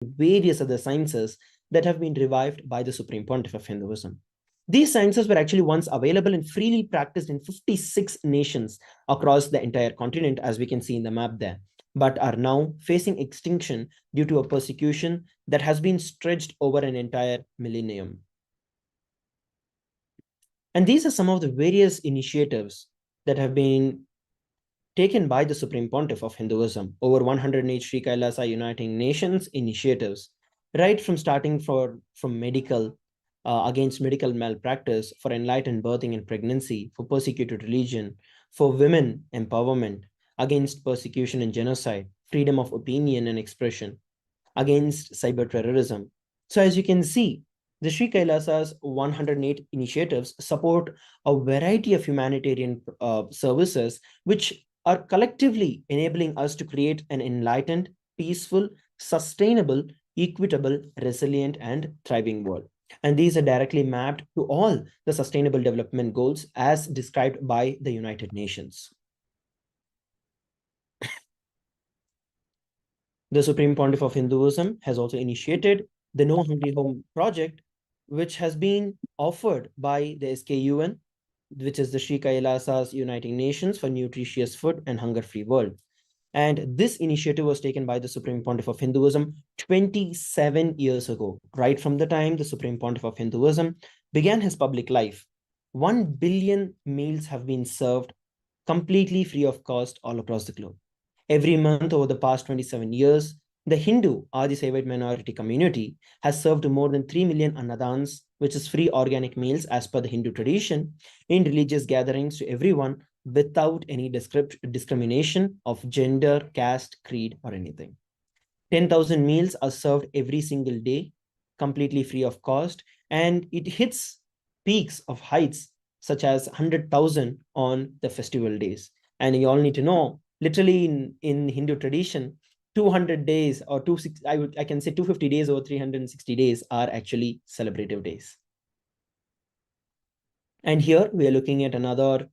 various other sciences that have been revived by the Supreme Pontiff of Hinduism. These sciences were actually once available and freely practiced in 56 nations across the entire continent, as we can see in the map there, but are now facing extinction due to a persecution that has been stretched over an entire millennium. And these are some of the various initiatives that have been taken by the Supreme Pontiff of Hinduism, over 108 Sri Kailasa Uniting Nations initiatives, right from starting from medical, against medical malpractice, for enlightened birthing and pregnancy, for persecuted religion, for women empowerment, against persecution and genocide, freedom of opinion and expression, against cyber terrorism. So as you can see, the Sri Kailasa's 108 initiatives support a variety of humanitarian services, which are collectively enabling us to create an enlightened, peaceful, sustainable, equitable, resilient, and thriving world. And these are directly mapped to all the sustainable development goals as described by the United Nations. The Supreme Pontiff of Hinduism has also initiated the No Hungry Home project, which has been offered by the SKUN, which is the Sri Kailasa's Uniting Nations for Nutritious Food and Hunger-Free World. And this initiative was taken by the Supreme Pontiff of Hinduism 27 years ago, right from the time the Supreme Pontiff of Hinduism began his public life. 1 billion meals have been served completely free of cost all across the globe. Every month over the past 27 years, the Hindu Adi Saivite minority community has served more than 3 million annadans, which is free organic meals as per the Hindu tradition, in religious gatherings to everyone without any discrimination of gender, caste, creed, or anything. 10,000 meals are served every single day, completely free of cost, and it hits peaks of heights such as 100,000 on the festival days. And you all need to know, literally in Hindu tradition, 200 days or I can say 250 days or 360 days are actually celebrative days. And here we are looking at another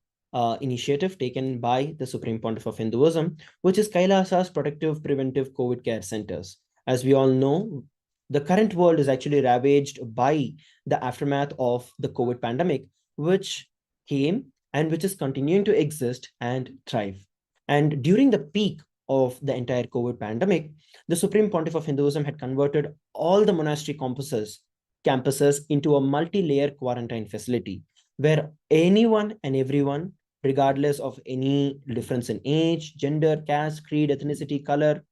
initiative taken by the Supreme Pontiff of Hinduism, which is Kailasa's Protective Preventive COVID Care Centers. As we all know, the current world is actually ravaged by the aftermath of the COVID pandemic, which came and which is continuing to exist and thrive. And during the peak of the entire COVID pandemic, the Supreme Pontiff of Hinduism had converted all the monastery campuses into a multi-layer quarantine facility where anyone and everyone, regardless of any difference in age, gender, caste, creed, ethnicity, color,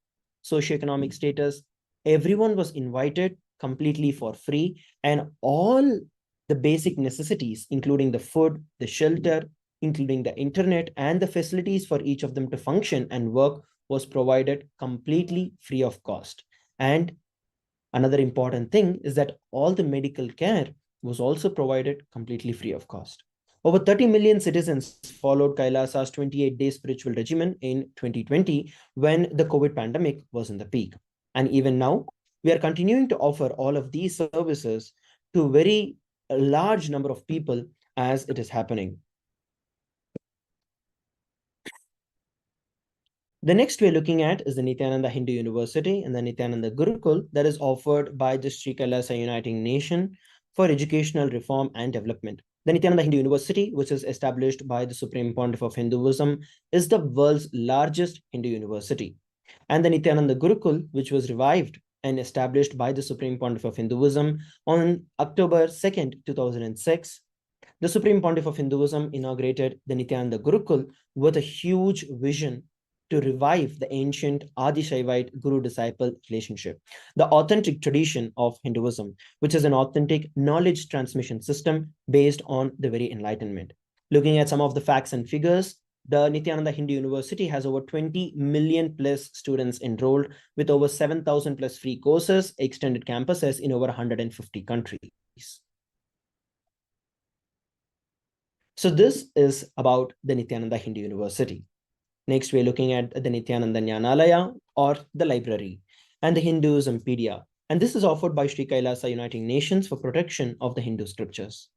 socioeconomic status, everyone was invited completely for free, and all the basic necessities, including the food, the shelter, including the internet, and the facilities for each of them to function and work, was provided completely free of cost. And another important thing is that all the medical care was also provided completely free of cost. Over 30 million citizens followed Kailasa's 28-day spiritual regimen in 2020 when the COVID pandemic was in the peak. And even now, we are continuing to offer all of these services to a very large number of people as it is happening. The next we're looking at is the Nithyananda Hindu University and the Nithyananda Gurukul that is offered by the Sri Kailasa Uniting Nation for educational reform and development. The Nithyananda Hindu University, which is established by the Supreme Pontiff of Hinduism, is the world's largest Hindu university. And the Nithyananda Gurukul, which was revived and established by the Supreme Pontiff of Hinduism on October 2nd, 2006, the Supreme Pontiff of Hinduism inaugurated the Nithyananda Gurukul with a huge vision to revive the ancient Adi-Shaivite guru-disciple relationship, the authentic tradition of Hinduism, which is an authentic knowledge transmission system based on the very enlightenment. Looking at some of the facts and figures, the Nithyananda Hindu University has over 20 million plus students enrolled with over 7,000 plus free courses, extended campuses in over 150 countries. So this is about the Nithyananda Hindu University. Next, we're looking at the Nithyananda Jnanalaya, or the library, and the Hinduismpedia. And this is offered by Sri Kailasa Uniting Nations for protection of the Hindu scriptures.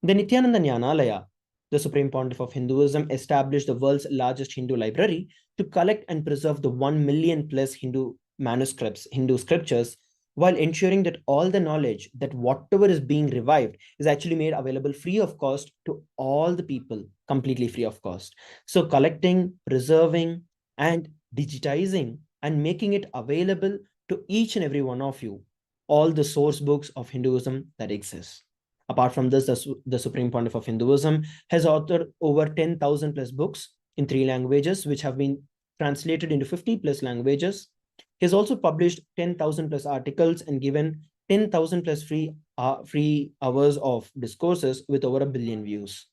The Nithyananda Jnanalaya, the Supreme Pontiff of Hinduism, established the world's largest Hindu library to collect and preserve the 1 million plus Hindu manuscripts, Hindu scriptures, while ensuring that all the knowledge, that whatever is being revived, is actually made available free of cost to all the people, completely free of cost. So collecting, preserving, and digitizing and making it available to each and every one of you, all the source books of Hinduism that exist. Apart from this, the Supreme Pontiff of Hinduism has authored over 10,000 plus books in 3 languages, which have been translated into 50 plus languages. He has also published 10,000 plus articles and given 10,000 plus free hours of discourses with over 1 billion views.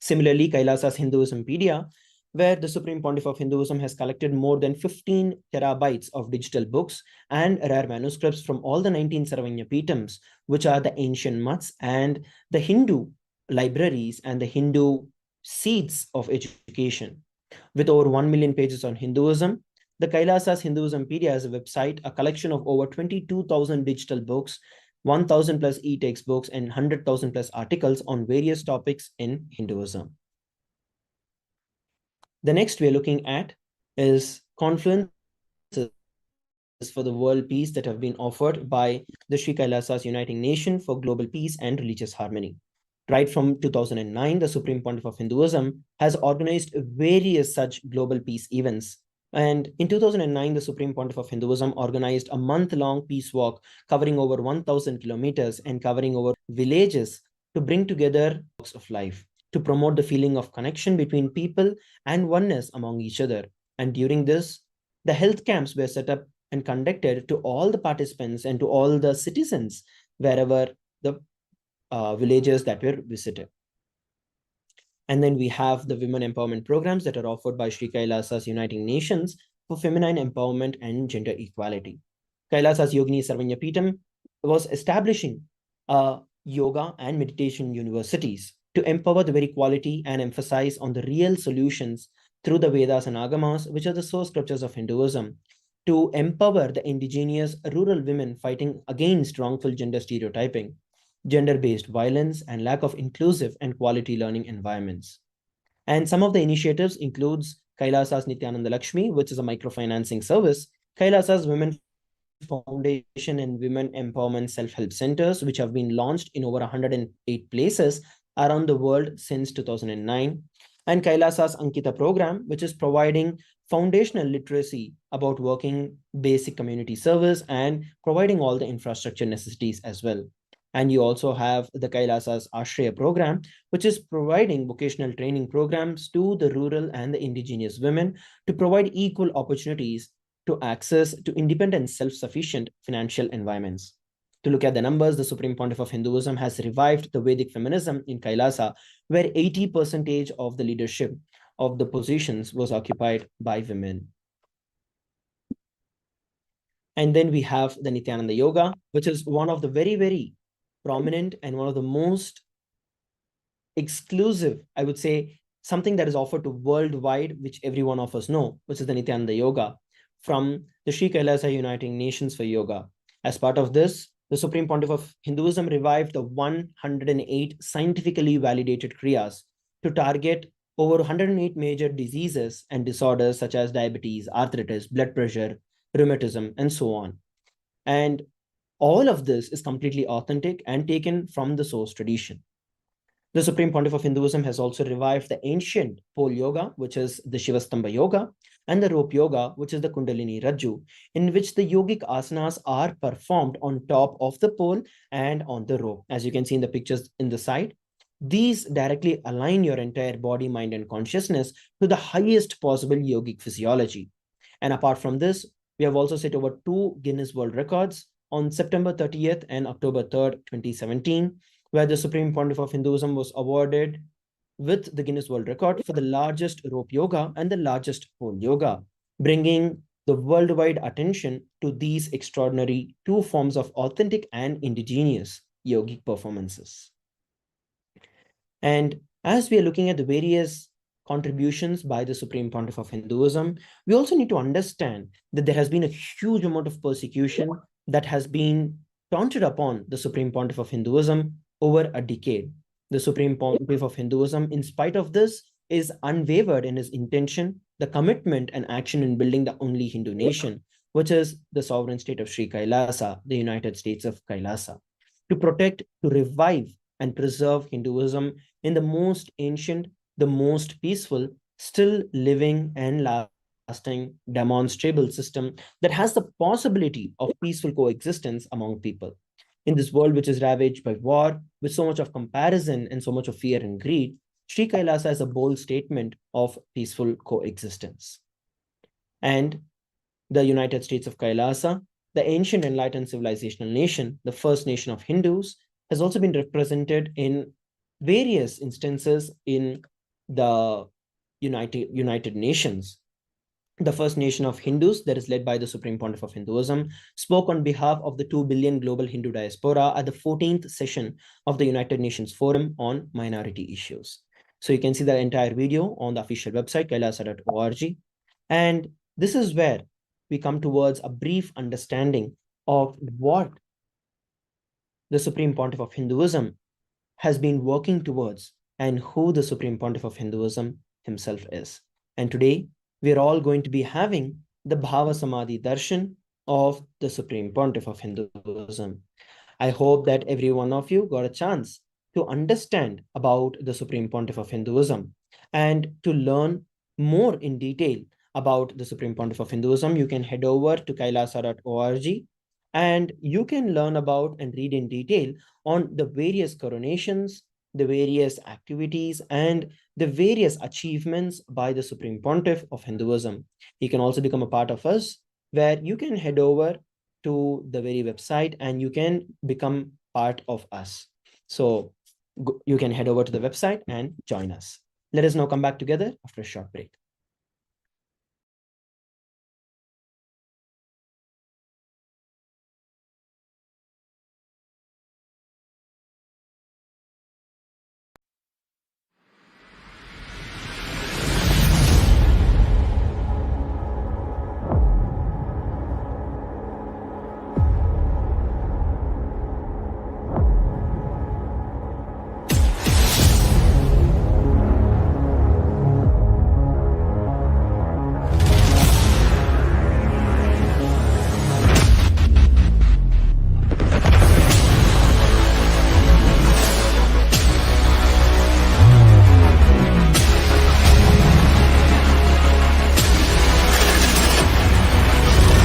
Similarly, Kailasa's Hinduismpedia, where the Supreme Pontiff of Hinduism has collected more than 15 terabytes of digital books and rare manuscripts from all the 19 Saravanya Pitams, which are the ancient mats and the Hindu libraries and the Hindu seats of education. With over 1 million pages on Hinduism, the Kailasa's Hinduismpedia is a website, a collection of over 22,000 digital books, 1,000 plus e-textbooks, and 100,000 plus articles on various topics in Hinduism. The next we're looking at is confluences for the world peace that have been offered by the Sri Kailasa's Uniting Nation for Global Peace and Religious Harmony. Right from 2009, the Supreme Pontiff of Hinduism has organized various such global peace events. And in 2009, the Supreme Pontiff of Hinduism organized a month-long peace walk covering over 1,000 kilometers and covering over villages to bring together walks of life, to promote the feeling of connection between people and oneness among each other. And during this, the health camps were set up and conducted to all the participants and to all the citizens wherever the villages that were visited. And then we have the women empowerment programs that are offered by Sri Kailasa's Uniting Nations for feminine empowerment and gender equality. Kailasa's Yogini Sarvanya Peetam was establishing yoga and meditation universities to empower the very quality and emphasize on the real solutions through the Vedas and Agamas, which are the source scriptures of Hinduism, to empower the indigenous rural women fighting against wrongful gender stereotyping, gender-based violence, and lack of inclusive and quality learning environments. And some of the initiatives includes Kailasa's Nithyananda Lakshmi, which is a microfinancing service, Kailasa's Women Foundation and Women Empowerment Self-Help Centers, which have been launched in over 108 places around the world since 2009, and Kailasa's Ankita program, which is providing foundational literacy about working basic community service and providing all the infrastructure necessities as well. And you also have the Kailasa's Ashraya program, which is providing vocational training programs to the rural and the indigenous women to provide equal opportunities to access to independent, self-sufficient financial environments. To look at the numbers, the Supreme Pontiff of Hinduism has revived the Vedic feminism in Kailasa, where 80% of the leadership of the positions was occupied by women. And then we have the Nithyananda Yoga, which is one of the very, very prominent and one of the most exclusive, I would say, something that is offered to worldwide, which every one of us know, which is the Nithyananda Yoga from the Sri Kailasa Uniting Nations for Yoga. As part of this, the Supreme Pontiff of Hinduism revived the 108 scientifically validated kriyas to target over 108 major diseases and disorders such as diabetes, arthritis, blood pressure, rheumatism, and so on. And all of this is completely authentic and taken from the source tradition. The Supreme Pontiff of Hinduism has also revived the ancient pole yoga, which is the Shivastambha yoga, and the rope yoga, which is the Kundalini Rajju, in which the yogic asanas are performed on top of the pole and on the rope. As you can see in the pictures in the side, these directly align your entire body, mind, and consciousness to the highest possible yogic physiology. And apart from this, we have also set over 2 Guinness World Records on September 30th and October 3rd, 2017, where the Supreme Pontiff of Hinduism was awarded with the Guinness World Record for the largest rope yoga and the largest pole yoga, bringing the worldwide attention to these extraordinary 2 forms of authentic and indigenous yogic performances. And as we are looking at the various contributions by the Supreme Pontiff of Hinduism, we also need to understand that there has been a huge amount of persecution that has been taunted upon the Supreme Pontiff of Hinduism over a decade. The Supreme Pontiff of Hinduism, in spite of this, is unwavered in his intention, the commitment and action in building the only Hindu nation, which is the sovereign state of Sri Kailasa, the United States of Kailasa, to protect, to revive, and preserve Hinduism in the most ancient, the most peaceful, still living and lasting demonstrable system that has the possibility of peaceful coexistence among people. In this world which is ravaged by war, with so much of comparison and so much of fear and greed, Sri Kailasa is a bold statement of peaceful coexistence. And the United States of Kailasa, the ancient enlightened civilizational nation, the first nation of Hindus, has also been represented in various instances in the United Nations. The first nation of Hindus, that is led by the Supreme Pontiff of Hinduism, spoke on behalf of the 2 billion global Hindu diaspora at the 14th session of the United Nations Forum on Minority Issues. So you can see the entire video on the official website, kailasa.org. And this is where we come towards a brief understanding of what the Supreme Pontiff of Hinduism has been working towards and who the Supreme Pontiff of Hinduism himself is. And today, we're all going to be having the Bhava Samadhi Darshan of the Supreme Pontiff of Hinduism. I hope that every one of you got a chance to understand about the Supreme Pontiff of Hinduism and to learn more in detail about the Supreme Pontiff of Hinduism. You can head over to kailasa.org and you can learn about and read in detail on the various coronations, the various activities, and the various achievements by the Supreme Pontiff of Hinduism. You can also become a part of us, where you can head over to the very website and you can become part of us. So you can head over to the website and join us. Let us now come back together after a short break.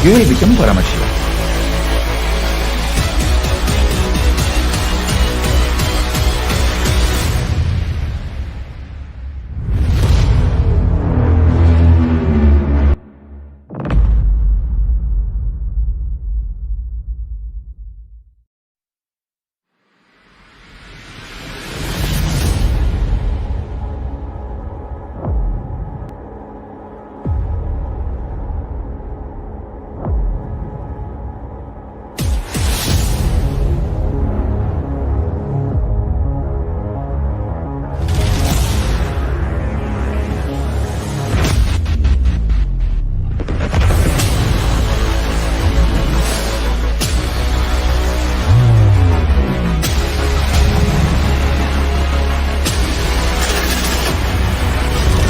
You will become Paramashivam.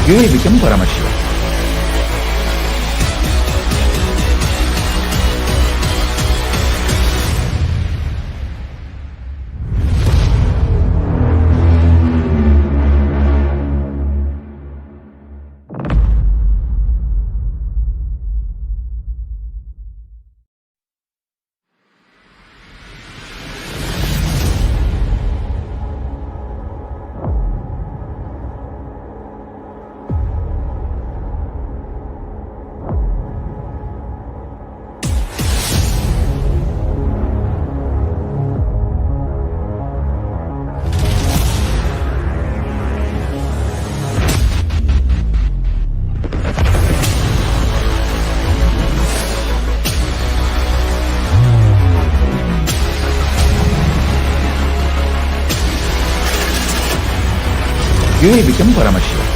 You will become Paramashivam. You will become Paramashivam.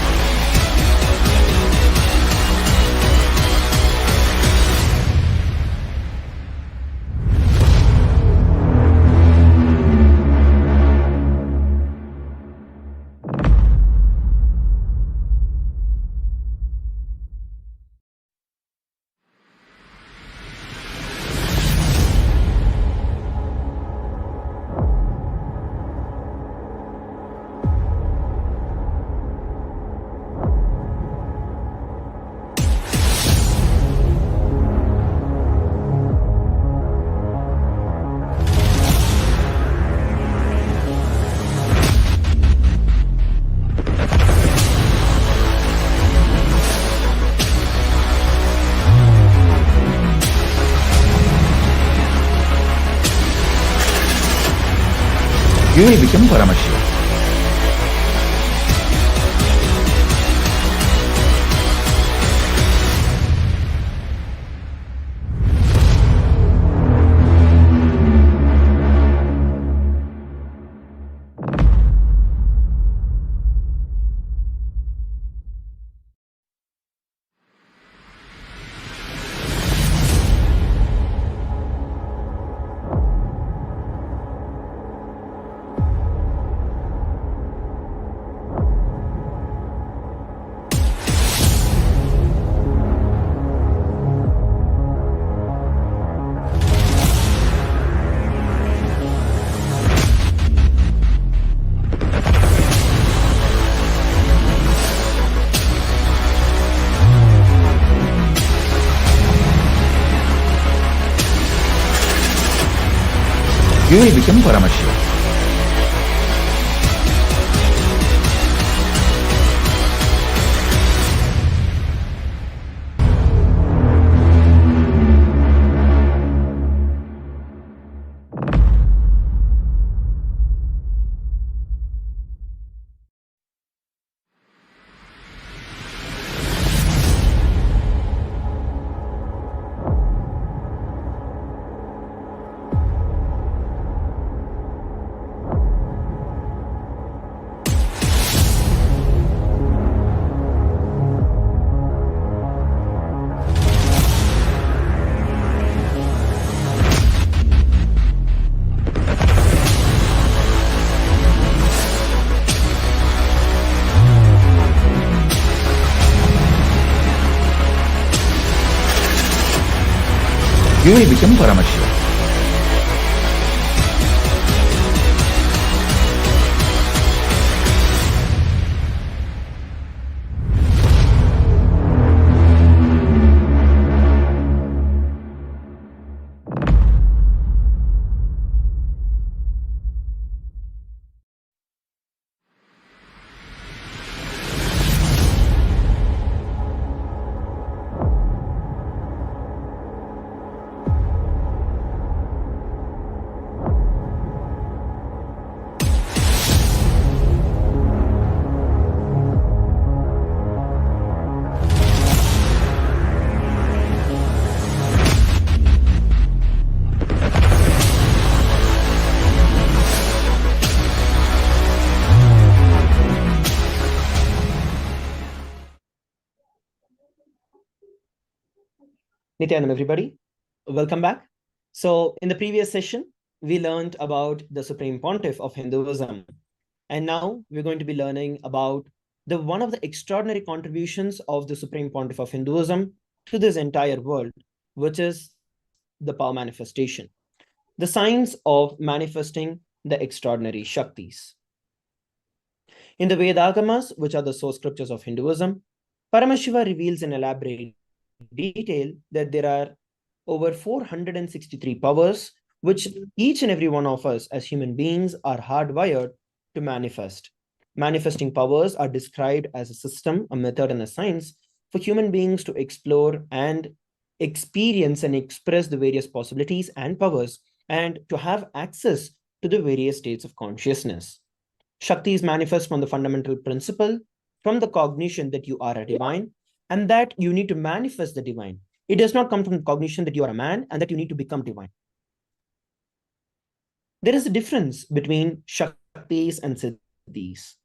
You will become Paramashivam. You will become Paramashivam. You will become Paramashivam. Nithyananda, everybody, welcome back. So, in the previous session, we learned about the Supreme Pontiff of Hinduism, and now we're going to be learning about the one of the extraordinary contributions of the Supreme Pontiff of Hinduism to this entire world, which is the power manifestation, the science of manifesting the extraordinary Shaktis. In the Vedagamas, which are the source scriptures of Hinduism, Paramashiva reveals in elaborate detail that there are over 463 powers, which each and every one of us as human beings are hardwired to manifest. Manifesting powers are described as a system, a method, and a science for human beings to explore and experience and express the various possibilities and powers, and to have access to the various states of consciousness. Shakti is manifest from the fundamental principle, from the cognition that you are a divine, and that you need to manifest the divine. It does not come from the cognition that you are a man and that you need to become divine. There is a difference between Shaktis and Siddhis.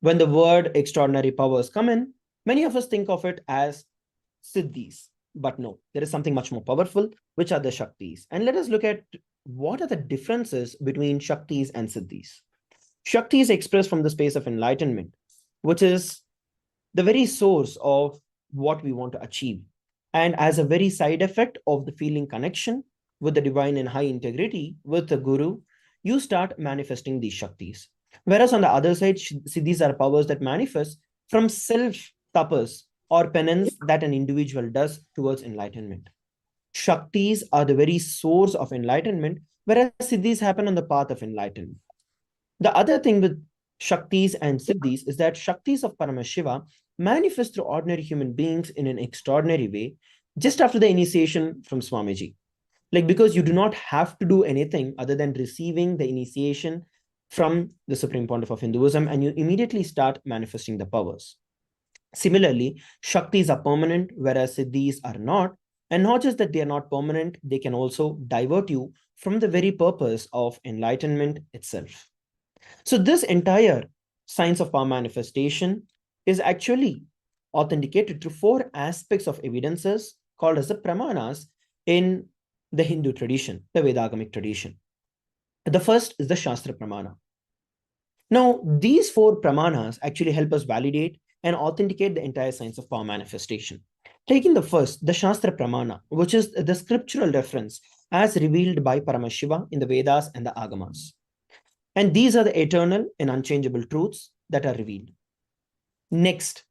When the word extraordinary powers come in, many of us think of it as Siddhis. But no, there is something much more powerful, which are the Shaktis. And let us look at what are the differences between Shaktis and Siddhis. Shakti is expressed from the space of enlightenment, which is the very source of what we want to achieve. And as a very side effect of the feeling connection with the divine and high integrity with the Guru, you start manifesting these Shaktis. Whereas on the other side, Siddhis are powers that manifest from self-tapas or penance that an individual does towards enlightenment. Shaktis are the very source of enlightenment, whereas Siddhis happen on the path of enlightenment. The other thing with Shaktis and Siddhis is that Shaktis of Paramashiva manifest through ordinary human beings in an extraordinary way just after the initiation from Swamiji. Like, because you do not have to do anything other than receiving the initiation from the Supreme Pontiff of Hinduism, and you immediately start manifesting the powers. Similarly, Shaktis are permanent, whereas Siddhis are not. And not just that they are not permanent, they can also divert you from the very purpose of enlightenment itself. So, this entire science of power manifestation is actually authenticated through four aspects of evidences called as the pramanas in the Hindu tradition, the Vedagamic tradition. The first is the Shastra Pramana. Now, these four pramanas actually help us validate and authenticate the entire science of power manifestation. Taking the first, the Shastra Pramana, which is the scriptural reference as revealed by Paramashiva in the Vedas and the Agamas. And these are the eternal and unchangeable truths that are revealed. Next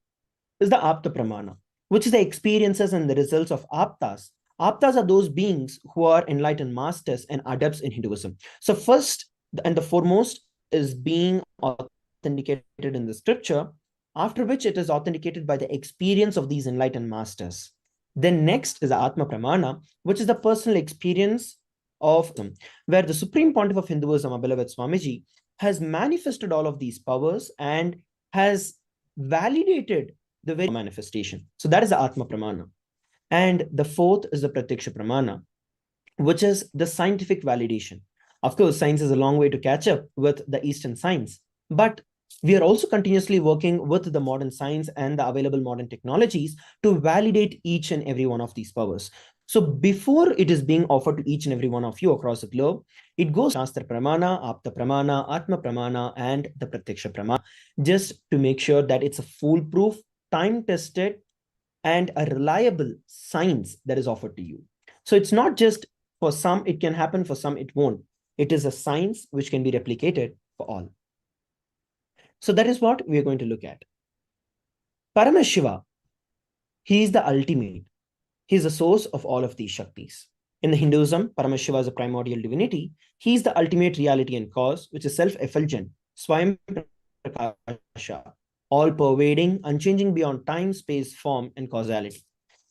is the Apta Pramana, which is the experiences and the results of Aptas. Aptas are those beings who are enlightened masters and adepts in Hinduism. So, first and the foremost is being authenticated in the scripture, after which it is authenticated by the experience of these enlightened masters. Then next is the Atma Pramana, which is the personal experience of them, where the Supreme Pontiff of Hinduism, our beloved Swamiji, has manifested all of these powers and has validated the very manifestation. So that is the Atma Pramana. And the fourth is the Pratyaksha Pramana, which is the scientific validation. Of course, science is a long way to catch up with the Eastern science, but we are also continuously working with the modern science and the available modern technologies to validate each and every one of these powers. So before it is being offered to each and every one of you across the globe, it goes Shastra Pramana, Apta Pramana, Atma Pramana, and the Pratyaksha Pramana, just to make sure that it's a foolproof, time-tested, and a reliable science that is offered to you. So it's not just for some, it can happen, for some, it won't. It is a science which can be replicated for all. So that is what we are going to look at. Paramashiva, he is the ultimate. He is the source of all of these Shaktis. In the Hinduism, Paramashiva is a primordial divinity. He is the ultimate reality and cause, which is self-effulgent, Swayam Prakasha, all-pervading, unchanging beyond time, space, form, and causality.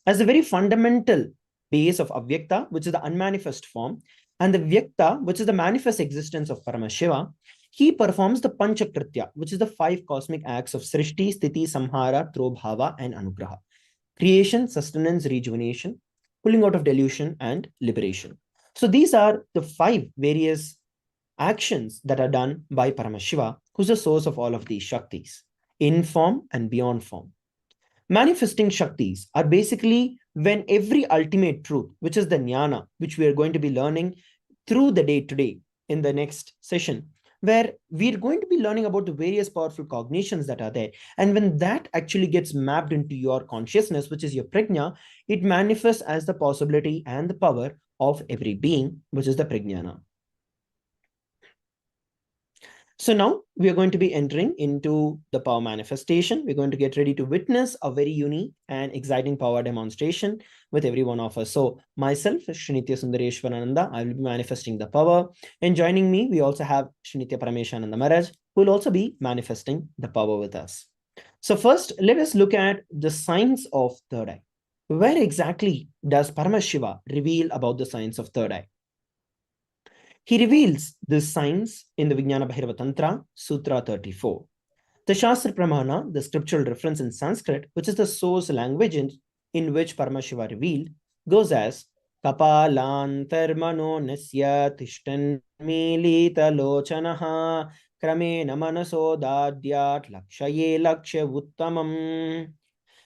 As the very fundamental base of Avyakta, which is the unmanifest form, and the Vyakta, which is the manifest existence of Paramashiva, he performs the Panchakritya, which is the five cosmic acts of Srishti, Sthiti, Samhara, Bhava, and Anugraha. Creation, sustenance, rejuvenation, pulling out of delusion, and liberation. So these are the five various actions that are done by Paramashiva, who's the source of all of these Shaktis, in form and beyond form. Manifesting Shaktis are basically when every ultimate truth, which is the jnana, which we are going to be learning through the day today in the next session, where we're going to be learning about the various powerful cognitions that are there. And when that actually gets mapped into your consciousness, which is your prajna, it manifests as the possibility and the power of every being, which is the prajnana. So now we are going to be entering into the power manifestation. We're going to get ready to witness a very unique and exciting power demonstration with every one of us. So myself, Srinitya Sundareshwarananda, I will be manifesting the power. And joining me, we also have Srinitya Parameshananda Maharaj, who will also be manifesting the power with us. So first, let us look at the science of third eye. Where exactly does Paramashiva reveal about the science of third eye? He reveals this science in the Vijnana Bhairava Tantra, Sutra 34. The Shastra Pramana, the scriptural reference in Sanskrit, which is the source language in which Paramashiva revealed, goes as Kapalantarmano Nasya Tishtan Milita Lochanaha Kramena Manaso Dadyat Lakshaye Laksha Uttamam.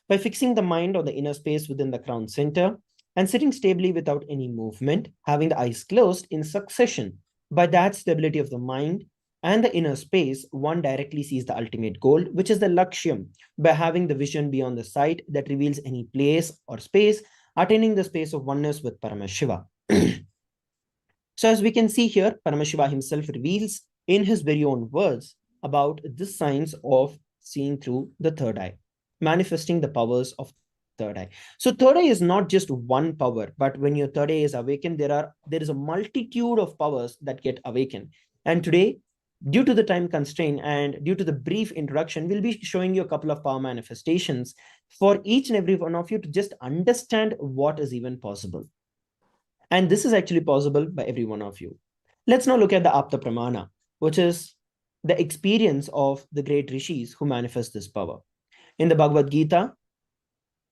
By fixing the mind on the inner space within the crown center, and sitting stably without any movement, having the eyes closed in succession. By that stability of the mind and the inner space, one directly sees the ultimate goal, which is the lakshyam, by having the vision beyond the sight that reveals any place or space, attaining the space of oneness with Paramashiva. So as we can see here, Paramashiva himself reveals in his very own words about this science of seeing through the third eye, manifesting the powers of third eye. So third eye is not just one power, but when your third eye is awakened, there is a multitude of powers that get awakened. And today, due to the time constraint and due to the brief introduction, we'll be showing you a couple of power manifestations for each and every one of you to just understand what is even possible. And this is actually possible by every one of you. Let's now look at the Apta Pramana, which is the experience of the great rishis who manifest this power. In the Bhagavad Gita,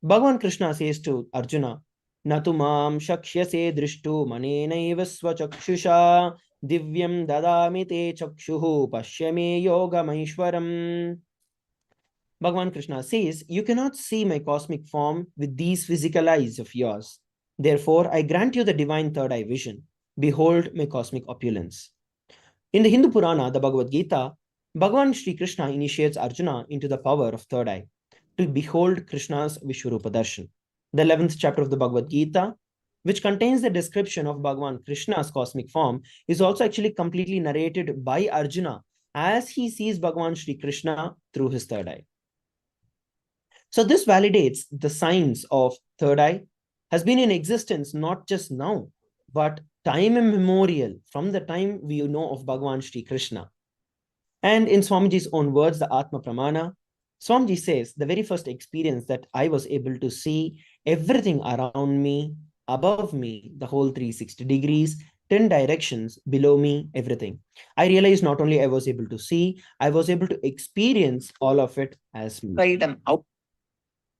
Bhagavan Krishna says to Arjuna, Natu mam shakshyase drishtu manenaiva swachakshisha divyam dadami te chakshuhu pashyame yogamaishwaram. Bhagavan Krishna says, you cannot see my cosmic form with these physical eyes of yours. Therefore, I grant you the divine third eye vision. Behold my cosmic opulence. In the Hindu Purana, the Bhagavad Gita, Bhagavan Sri Krishna initiates Arjuna into the power of third eye to behold Krishna's Vishwarupa Darshan. The 11th chapter of the Bhagavad Gita, which contains the description of Bhagavan Krishna's cosmic form, is also actually completely narrated by Arjuna as he sees Bhagavan Sri Krishna through his third eye. So this validates the science of third eye has been in existence not just now, but time immemorial, from the time we know of Bhagavan Sri Krishna. And in Swamiji's own words, the Atma Pramana, Swamiji says, the very first experience that I was able to see everything around me, above me, the whole 360 degrees, 10 directions, below me, everything. I realized not only I was able to see, I was able to experience all of it as me. Right and out.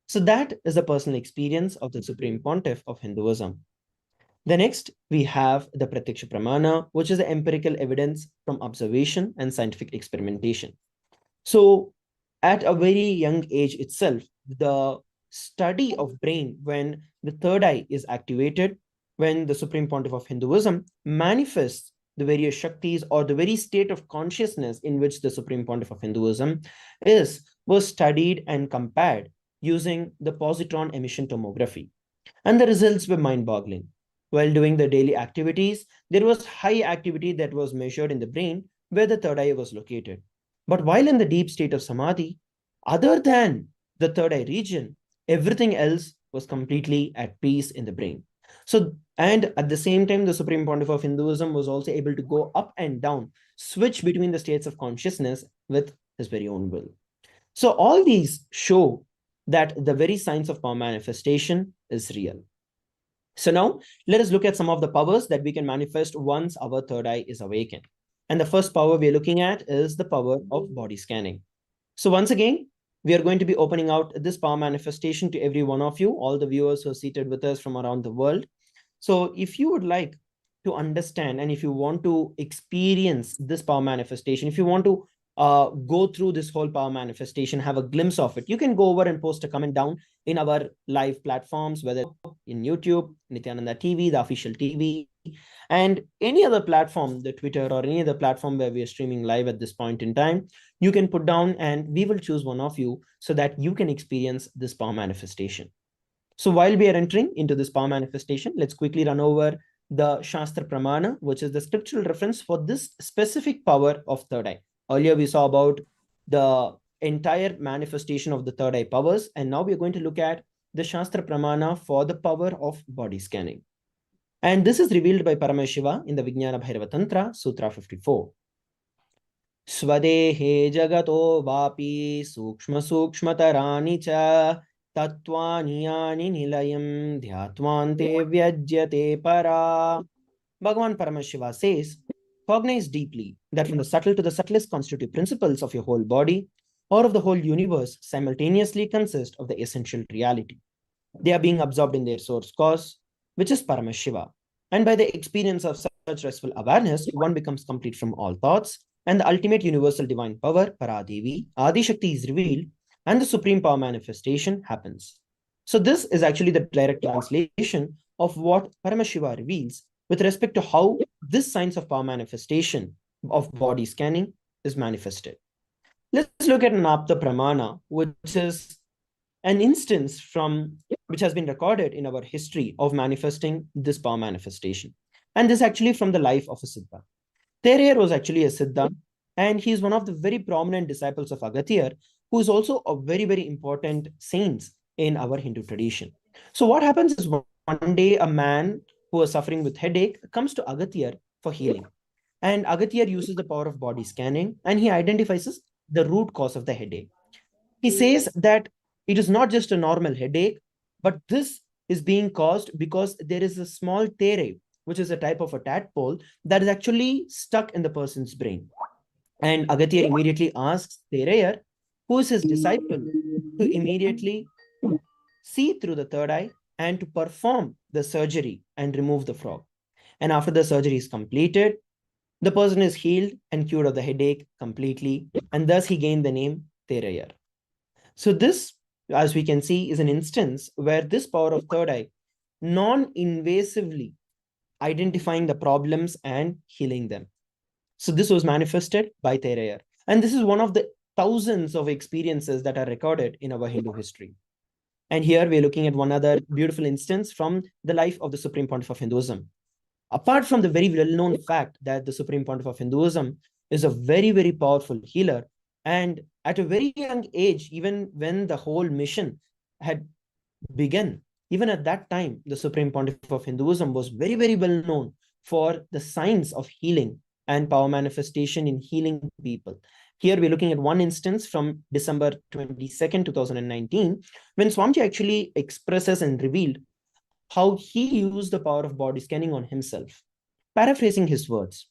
So that is the personal experience of the Supreme Pontiff of Hinduism. The next, we have the Pratyaksha Pramana, which is the empirical evidence from observation and scientific experimentation. So at a very young age itself, the study of brain, when the third eye is activated, when the Supreme Pontiff of Hinduism manifests the various Shaktis or the very state of consciousness in which the Supreme Pontiff of Hinduism was studied and compared using the positron emission tomography. And the results were mind-boggling. While doing the daily activities, there was high activity that was measured in the brain where the third eye was located. But while in the deep state of Samadhi, other than the third eye region, everything else was completely at peace in the brain. So, and at the same time, the Supreme Pontiff of Hinduism was also able to go up and down, switch between the states of consciousness with his very own will. So all these show that the very science of power manifestation is real. So now let us look at some of the powers that we can manifest once our third eye is awakened. And the first power we're looking at is the power of body scanning. So once again, we are going to be opening out this power manifestation to every one of you, all the viewers who are seated with us from around the world. So if you would like to understand and if you want to experience this power manifestation, if you want to go through this whole power manifestation, have a glimpse of it, you can go over and post a comment down in our live platforms, whether in YouTube, Nithyananda TV, the official TV, and any other platform, the Twitter or any other platform where we are streaming live at this point in time. You can put down and we will choose one of you so that you can experience this power manifestation. So while we are entering into this power manifestation, let's quickly run over the Shastra Pramana, which is the scriptural reference for this specific power of third eye. Earlier, we saw about the entire manifestation of the third eye powers, and now we're going to look at the Shastra Pramana for the power of body scanning. And this is revealed by Paramashiva in the Vijnana Bhairava Tantra, Sutra 54. Swadehe jagato vapi sukshma sukshmatarani cha tattvani yani nilayam dhyatvante vyajyate para. Bhagavan Paramashiva says, cognize deeply that from the subtle to the subtlest constitutive principles of your whole body or of the whole universe simultaneously consist of the essential reality. They are being absorbed in their source cause, which is Paramashiva. And by the experience of such restful awareness, one becomes complete from all thoughts, and the ultimate universal divine power, Paradevi, Adi Shakti, is revealed, and the supreme power manifestation happens. So this is actually the direct translation of what Paramashiva reveals with respect to how this science of power manifestation of body scanning is manifested. Let's look at an Apta Pramana, which is an instance from which has been recorded in our history of manifesting this power manifestation. And this actually from the life of a Siddha. Thereyer was actually a Siddha, and he is one of the very prominent disciples of Agathir, who is also a very, very important saint in our Hindu tradition. So what happens is one day a man who is suffering with headache comes to Agathir for healing. And Agathir uses the power of body scanning, and he identifies the root cause of the headache. He says that it is not just a normal headache, but this is being caused because there is a small tere, which is a type of a tadpole that is actually stuck in the person's brain. And Agatya immediately asks Terayar, who is his disciple, to immediately see through the third eye and to perform the surgery and remove the frog. And after the surgery is completed, the person is healed and cured of the headache completely, and thus he gained the name Terayar. So this, as we can see, is an instance where this power of third eye non-invasively identifying the problems and healing them. So this was manifested by Terayar. And this is one of the thousands of experiences that are recorded in our Hindu history. And here we're looking at one other beautiful instance from the life of the Supreme Pontiff of Hinduism. Apart from the very well-known fact that the Supreme Pontiff of Hinduism is a very, very powerful healer, and at a very young age, even when the whole mission had begun, even at that time, the Supreme Pontiff of Hinduism was very, very well known for the science of healing and power manifestation in healing people. Here we're looking at one instance from December 22nd, 2019, when Swamiji actually expresses and revealed how he used the power of body scanning on himself. Paraphrasing his words,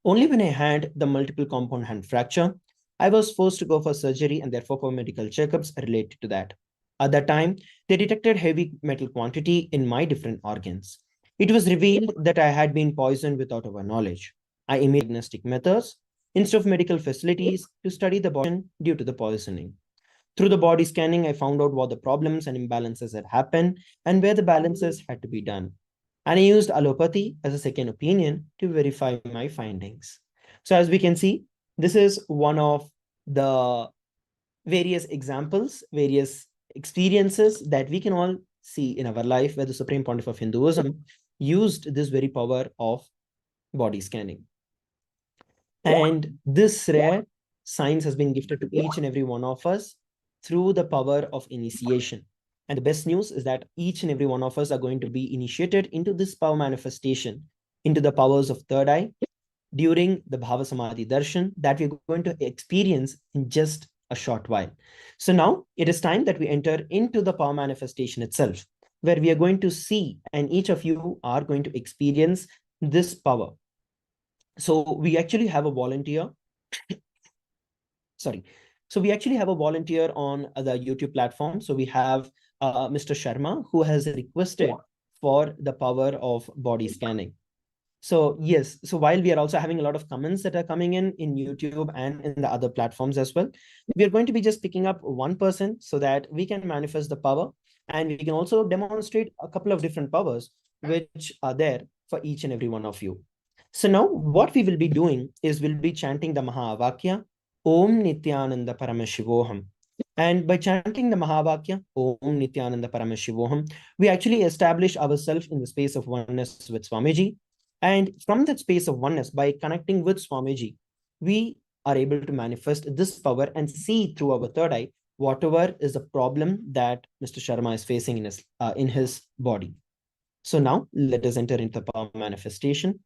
only when I had the multiple compound hand fracture, I was forced to go for surgery and therefore for medical checkups related to that. At that time, they detected heavy metal quantity in my different organs. It was revealed that I had been poisoned without our knowledge. I immediately diagnostic methods instead of medical facilities to study the body due to the poisoning. Through the body scanning, I found out what the problems and imbalances had happened and where the balances had to be done. And I used allopathy as a second opinion to verify my findings. So as we can see, this is one of the various examples, various experiences that we can all see in our life where the Supreme Pontiff of Hinduism used this very power of body scanning. And this rare science has been gifted to each and every one of us through the power of initiation. And the best news is that each and every one of us are going to be initiated into this power manifestation, into the powers of third eye during the Bhava Samadhi Darshan that we're going to experience in just a short while. So now it is time that we enter into the power manifestation itself, where we are going to see, and each of you are going to experience this power. So we actually have a volunteer. Sorry. So we actually have a volunteer on the YouTube platform. So we have Mr. Sharma, who has requested for the power of body scanning. So yes, so while we are also having a lot of comments that are coming in YouTube and in the other platforms as well, we are going to be just picking up one person so that we can manifest the power, and we can also demonstrate a couple of different powers which are there for each and every one of you. So now what we will be doing is we'll be chanting the Mahavakya, Om Nithyananda Paramashivoham. And by chanting the Mahavakya, Om Nithyananda Paramashivoham, we actually establish ourselves in the space of oneness with Swamiji. And from that space of oneness, by connecting with Swamiji, we are able to manifest this power and see through our third eye whatever is the problem that Mr. Sharma is facing in his body. So now let us enter into the power manifestation.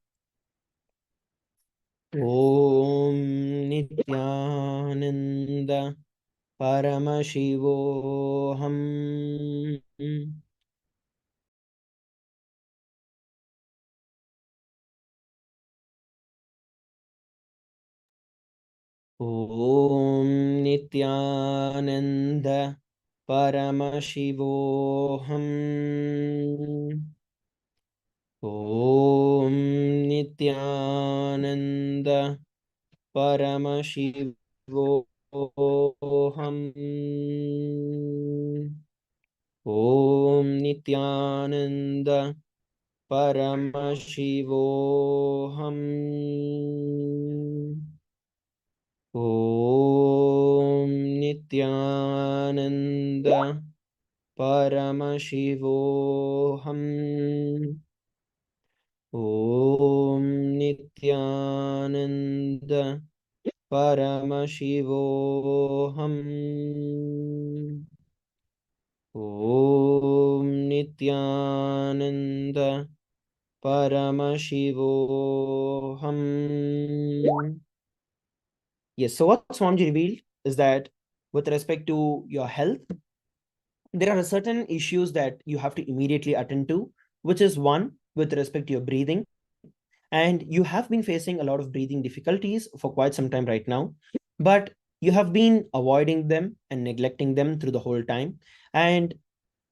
Om Nithyananda Paramashivoham. Om Nithyananda Paramashivoham. Om Nithyananda Paramashivoham. Om Nithyananda Paramashivoham. Om Nithyananda Paramashivoham. Om Nithyananda Paramashivoham. Om Nithyananda Paramashivoham. Yes, so what Swamiji revealed is that with respect to your health, there are certain issues that you have to immediately attend to, which is one with respect to your breathing. And you have been facing a lot of breathing difficulties for quite some time right now, but you have been avoiding them and neglecting them through the whole time. And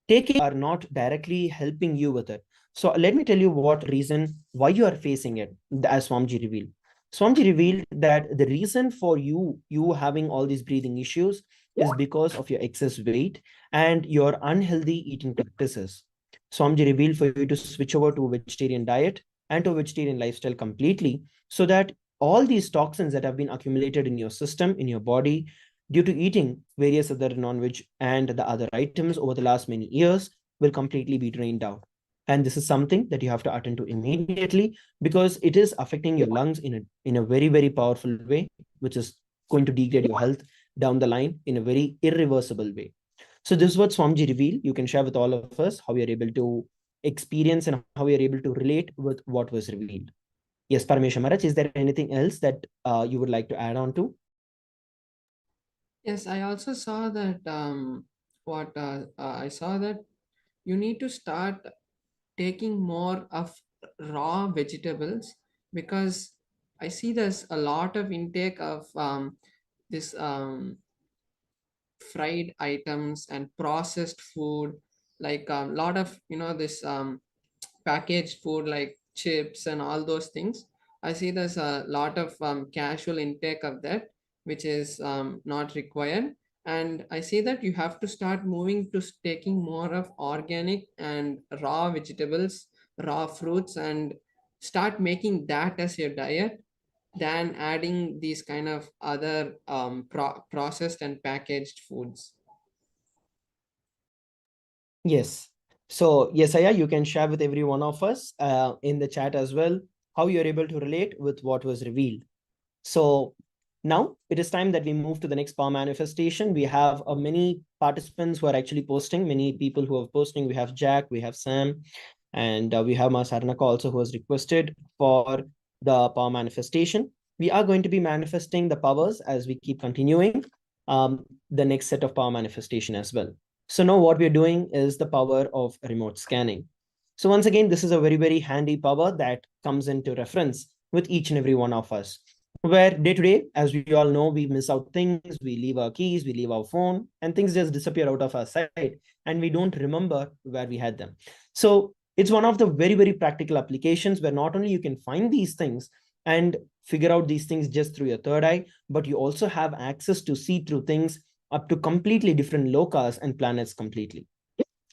taking are not directly helping you with it. So let me tell you what reason why you are facing it, as Swamiji revealed. Swamiji revealed that the reason for you having all these breathing issues is because of your excess weight and your unhealthy eating practices. Swamiji revealed for you to switch over to a vegetarian diet and to a vegetarian lifestyle completely, so that all these toxins that have been accumulated in your system, in your body, due to eating various other non-veg and the other items over the last many years, will completely be drained out. And this is something that you have to attend to immediately, because it is affecting your lungs in a very, very powerful way, which is going to degrade your health down the line in a very irreversible way. So this is what Swamiji revealed. You can share with all of us how you're able to experience and how you're able to relate with what was revealed. Yes, Paramesha Maharaj, is there anything else that you would like to add on to? Yes, I also saw that what I saw that you need to start taking more of raw vegetables, because I see there's a lot of intake of this fried items and processed food, like a lot of this packaged food like chips and all those things. I see there's a lot of casual intake of that, which is not required. And I see that you have to start moving to taking more of organic and raw vegetables, raw fruits, and start making that as your diet than adding these kind of other processed and packaged foods. Yes. So, yes, Aya, you can share with every one of us in the chat as well how you're able to relate with what was revealed. So, now it is time that we move to the next power manifestation. We have many participants who are actually posting, many people who are posting. We have Jack, we have Sam, and we have Masarnaka also, who has requested for the power manifestation. We are going to be manifesting the powers as we keep continuing the next set of power manifestation as well. So now what we're doing is the power of remote scanning. So once again, this is a very, very handy power that comes into reference with each and every one of us, where day to day, as we all know, we miss out things, we leave our keys, we leave our phone, and things just disappear out of our sight, and we don't remember where we had them. So it's one of the very, very practical applications where not only you can find these things and figure out these things just through your third eye, but you also have access to see through things up to completely different lokas and planets completely.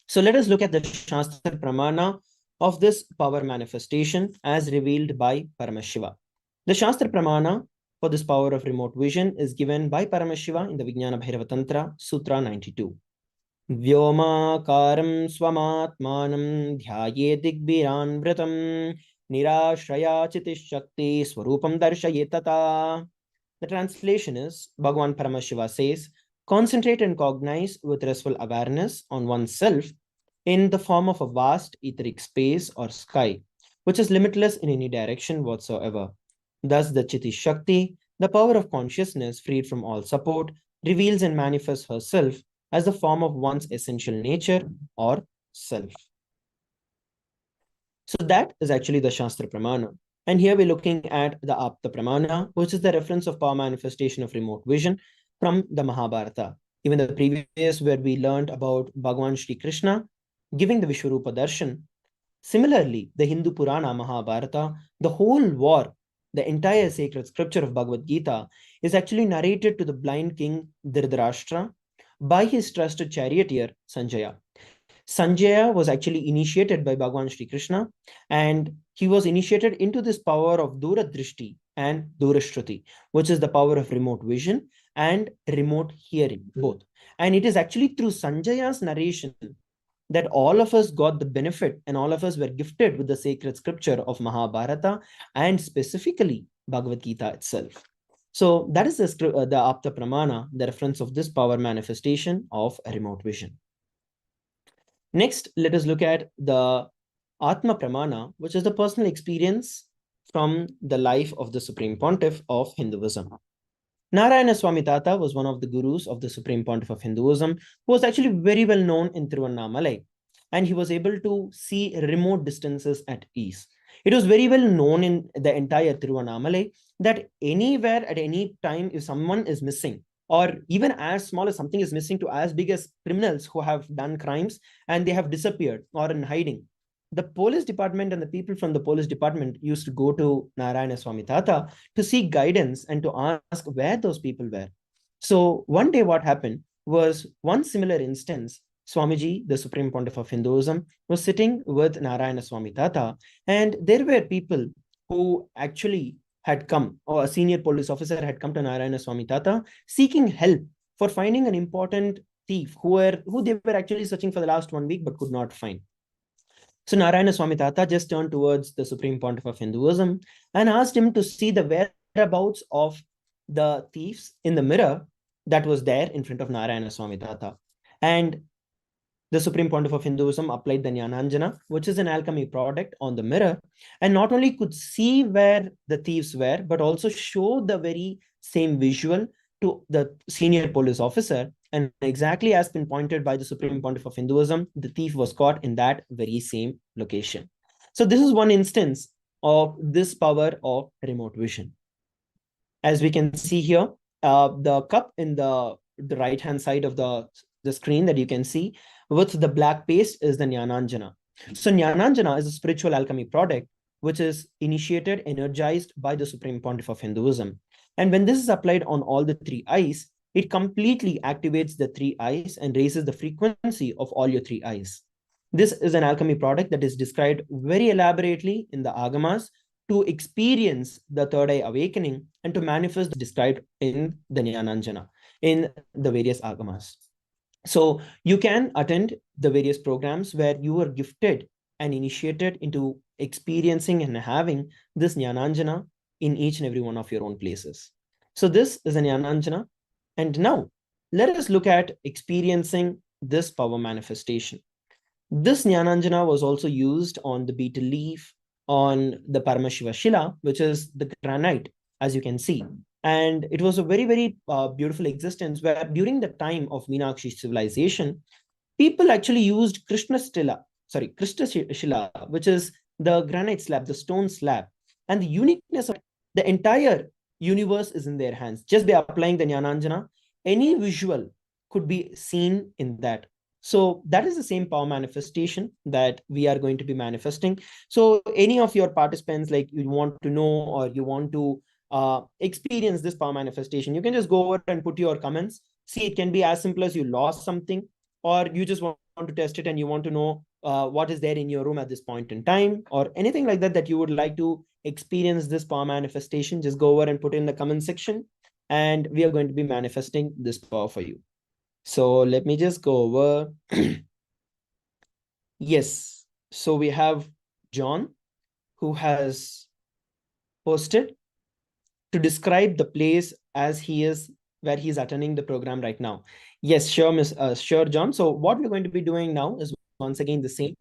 So let us look at the Shastra Pramana of this power manifestation as revealed by Paramashiva. The Shastra Pramana for this power of remote vision is given by Paramashiva in the Vijnana Bhairava Tantra, Sutra 92. Vyomakaram swamatmanam dhyaye digbiraanvritam nirashraya chitishakti swarupam darshayetata. The translation is Bhagavan Paramashiva says, concentrate and cognize with restful awareness on oneself in the form of a vast etheric space or sky, which is limitless in any direction whatsoever. Thus, the Chiti Shakti, the power of consciousness freed from all support, reveals and manifests herself as the form of one's essential nature or self. So that is actually the Shastra Pramana. And here we're looking at the Apta Pramana, which is the reference of power manifestation of remote vision from the Mahabharata. Even the previous, where we learned about Bhagavan Shri Krishna giving the Vishwarupa Darshan. Similarly, the Hindu Purana Mahabharata, the whole war, the entire sacred scripture of Bhagavad Gita, is actually narrated to the blind king Dhritarashtra by his trusted charioteer Sanjaya. Sanjaya was actually initiated by Bhagavan Shri Krishna, and he was initiated into this power of Duradrishti and Durashruti, which is the power of remote vision and remote hearing, both. And it is actually through Sanjaya's narration that all of us got the benefit and all of us were gifted with the sacred scripture of Mahabharata and specifically Bhagavad Gita itself. So that is the Apta Pramana, the reference of this power manifestation of remote vision. Next, let us look at the Atma Pramana, which is the personal experience from the life of the Supreme Pontiff of Hinduism. Narayana Swami Tata was one of the gurus of the Supreme Pontiff of Hinduism, who was actually very well known in Tiruvannamalai, and he was able to see remote distances at ease. It was very well known in the entire Tiruvannamalai that anywhere at any time, if someone is missing, or even as small as something is missing to as big as criminals who have done crimes and they have disappeared or in hiding, the police department and the people from the police department used to go to Narayana Swami Tata to seek guidance and to ask where those people were. So one day what happened was one similar instance. Swamiji, the Supreme Pontiff of Hinduism, was sitting with Narayana Swami Tata, and there were people who actually had come, or a senior police officer had come to Narayana Swami Tata seeking help for finding an important thief who they were actually searching for the last 1 week but could not find. So Narayana Swami Tata just turned towards the Supreme Pontiff of Hinduism and asked him to see the whereabouts of the thieves in the mirror that was there in front of Narayana Swami Tata. And the Supreme Pontiff of Hinduism applied the Jnananjana, which is an alchemy product, on the mirror, and not only could see where the thieves were, but also show the very same visual to the senior police officer. And exactly as been pointed by the Supreme Pontiff of Hinduism, the thief was caught in that very same location. So this is one instance of this power of remote vision. As we can see here, the cup in the right hand side of the screen that you can see with the black paste is the Jnananjana. So Jnananjana is a spiritual alchemy product which is initiated, energized by the Supreme Pontiff of Hinduism. And when this is applied on all the three eyes, it completely activates the three eyes and raises the frequency of all your three eyes. This is an alchemy product that is described very elaborately in the Agamas to experience the third eye awakening and to manifest described in the Jnananjana, in the various Agamas. So you can attend the various programs where you are gifted and initiated into experiencing and having this Jnananjana in each and every one of your own places. So this is a Jnananjana. And now let us look at experiencing this power manifestation. This Jnananjana was also used on the betel leaf, on the Paramashiva Shila, which is the granite, as you can see. And it was a very, very beautiful existence where during the time of Meenakshi civilization, people actually used Krishna Shila, which is the granite slab, the stone slab. And the uniqueness of the entire universe is in their hands. Just by applying the Jnananjana, any visual could be seen in that. So that is the same power manifestation that we are going to be manifesting. So any of your participants, like you want to know or you want to experience this power manifestation, you can just go over and put your comments. See, it can be as simple as you lost something, or you just want to test it and you want to know what is there in your room at this point in time, or anything like that that you would like to experience this power manifestation. Just go over and put in the comment section, and we are going to be manifesting this power for you. So let me just go over. Yes. So we have John, who has posted to describe the place as he is, where he's attending the program right now. Yes, sure, sure, John. So what we're going to be doing now is once again the same.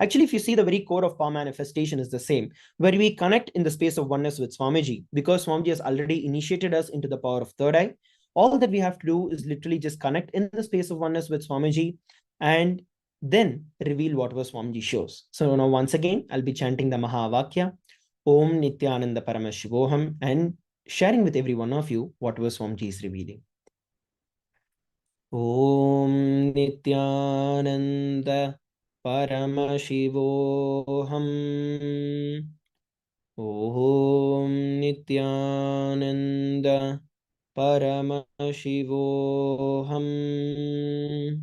Actually, if you see, the very core of power manifestation is the same, where we connect in the space of oneness with Swamiji, because Swamiji has already initiated us into the power of third eye. All that we have to do is literally just connect in the space of oneness with Swamiji and then reveal whatever Swamiji shows. So now once again, I'll be chanting the Mahavakya, Om Nithyananda Paramashivoham, and sharing with every one of you whatever Swamiji is revealing. Om Nithyananda Paramashivoham. Om Nithyananda Paramashivoham.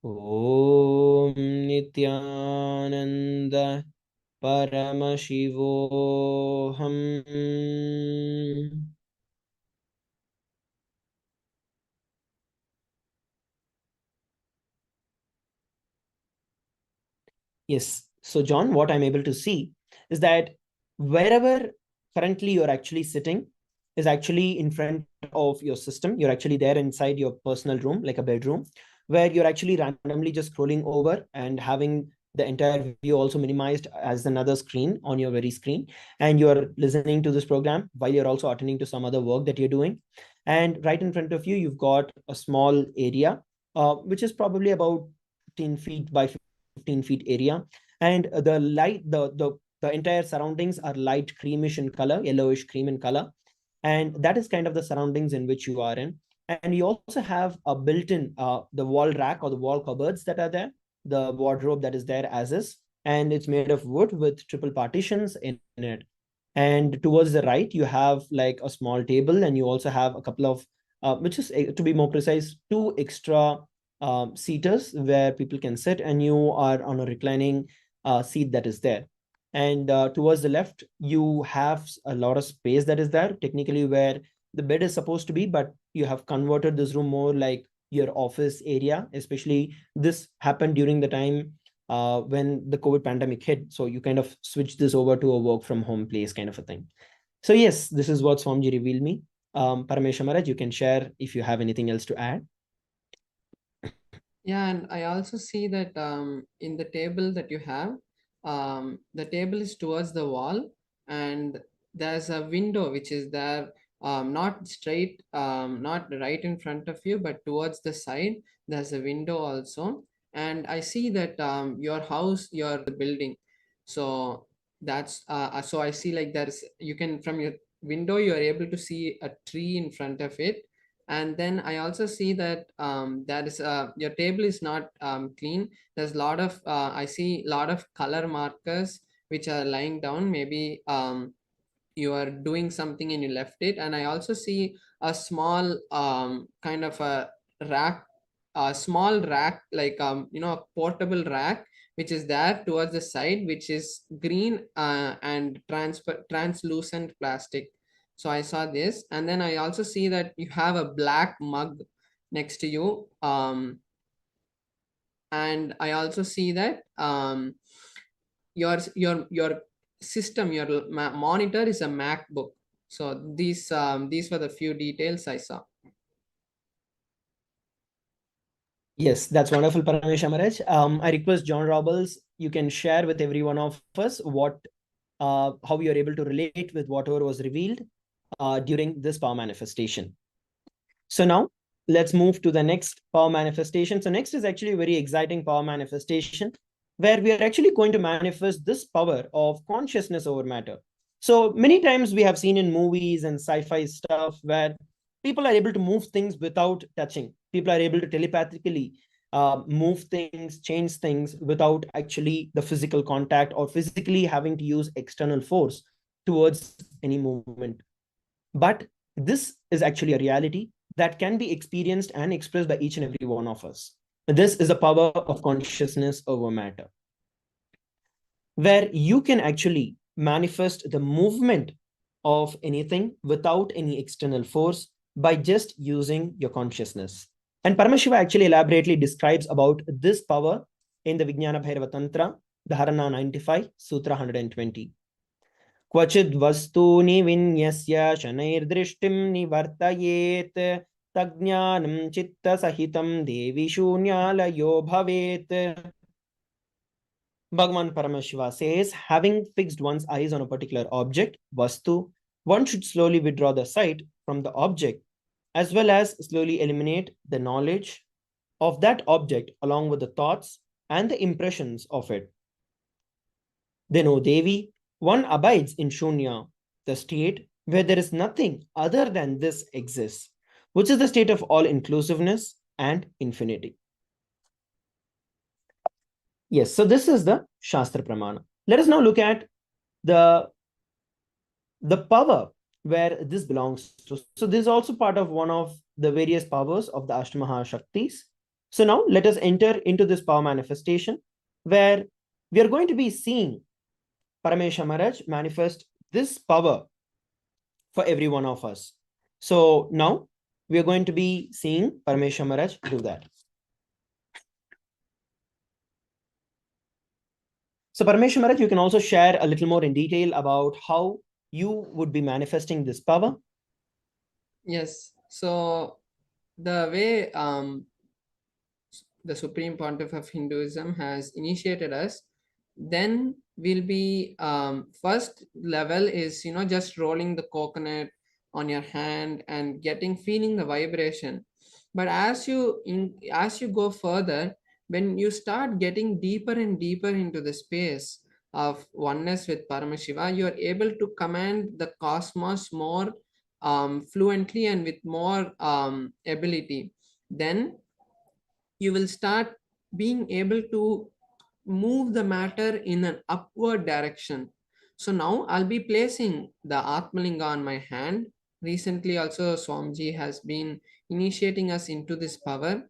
Om Nithyananda Paramashivoham. Yes. So, John, what I'm able to see is that wherever currently you're actually sitting is actually in front of your system. You're actually there inside your personal room, like a bedroom, where you're actually randomly just scrolling over and having the entire view also minimized as another screen on your very screen. And you're listening to this program while you're also attending to some other work that you're doing. And right in front of you, you've got a small area, which is probably about 10 feet by 15 feet area. And the light, the the entire surroundings are light creamish in color, yellowish cream in color, and that is kind of the surroundings in which you are in. And you also have a built-in the wall rack or the wall cupboards that are there, the wardrobe that is there as is, and it's made of wood with triple partitions in it. And towards the right, you have like a small table, and you also have a couple of, which is to be more precise, two extra seaters where people can sit, and you are on a reclining seat that is there. And towards the left, you have a lot of space that is there, technically where the bed is supposed to be, but you have converted this room more like your office area. Especially this happened during the time when the COVID pandemic hit. So you kind of switch this over to a work from home place kind of a thing. So yes, this is what Swamiji revealed me. Parameshwar Maharaj, you can share if you have anything else to add. Yeah, and I also see that in the table that you have, the table is towards the wall, and there's a window which is there, not straight, not right in front of you, but towards the side. There's a window also, and I see that your house, your building. So that's so I see like there's you can from your window you are able to see a tree in front of it. And then I also see that that is your table is not clean. There's a lot of I see a lot of color markers which are lying down. Maybe you are doing something and you left it. And I also see a small kind of a small rack, like a portable rack which is there towards the side, which is green and translucent plastic. So I saw this, and then I also see that you have a black mug next to you. And I also see that your system, your monitor is a MacBook. So these were the few details I saw. Yes, that's wonderful, Parameshwar Maharaj. I request John Robles, you can share with every one of us how you are able to relate with whatever was revealed during this power manifestation. So now let's move to the next power manifestation. So next is actually a very exciting power manifestation where we are actually going to manifest this power of consciousness over matter. So many times we have seen in movies and sci-fi stuff where people are able to move things without touching. People are able to telepathically move things, change things without actually the physical contact or physically having to use external force towards any movement. But this is actually a reality that can be experienced and expressed by each and every one of us. This is the power of consciousness over matter, where you can actually manifest the movement of anything without any external force by just using your consciousness. And Paramashiva actually elaborately describes about this power in the Vijnana Bhairava Tantra, Dharana 95, Sutra 120. क्वचिद् वस्तूनि विन्यस्य शनैर्दृष्टिं निवर्तयेत् तज्ज्ञानं चित्तसहितं देवि शून्यालयो भवेत्. Bhagavan Paramashiva says, having fixed one's eyes on a particular object, Vastu, one should slowly withdraw the sight from the object, as well as slowly eliminate the knowledge of that object along with the thoughts and the impressions of it. Then, O Devi, one abides in Shunya, the state where there is nothing other than this exists, which is the state of all inclusiveness and infinity. Yes, so this is the Shastra Pramana. Let us now look at the power where this belongs to. So this is also part of one of the various powers of the Ashtamaha Shaktis. So now let us enter into this power manifestation where we are going to be seeing Parameshwar Maharaj manifest this power for every one of us. So now we are going to be seeing Parameshwar Maharaj do that. So Parameshwar Maharaj, you can also share a little more in detail about how you would be manifesting this power. Yes. So the way the Supreme Pontiff of Hinduism has initiated us, then we'll be first level is just rolling the coconut on your hand and feeling the vibration. But as you go further, when you start getting deeper and deeper into the space, of oneness with Paramashiva, you are able to command the cosmos more fluently and with more ability. Then you will start being able to move the matter in an upward direction. So now I'll be placing the Atmalinga on my hand. Recently, also, Swamiji has been initiating us into this power,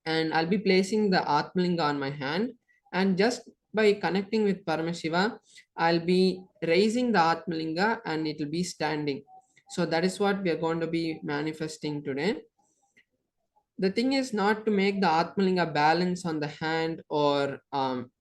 and I'll be placing the Atmalinga on my hand. And just by connecting with Paramashiva, I'll be raising the Atmalinga and it will be standing. So that is what we are going to be manifesting today. The thing is not to make the Atmalinga balance on the hand or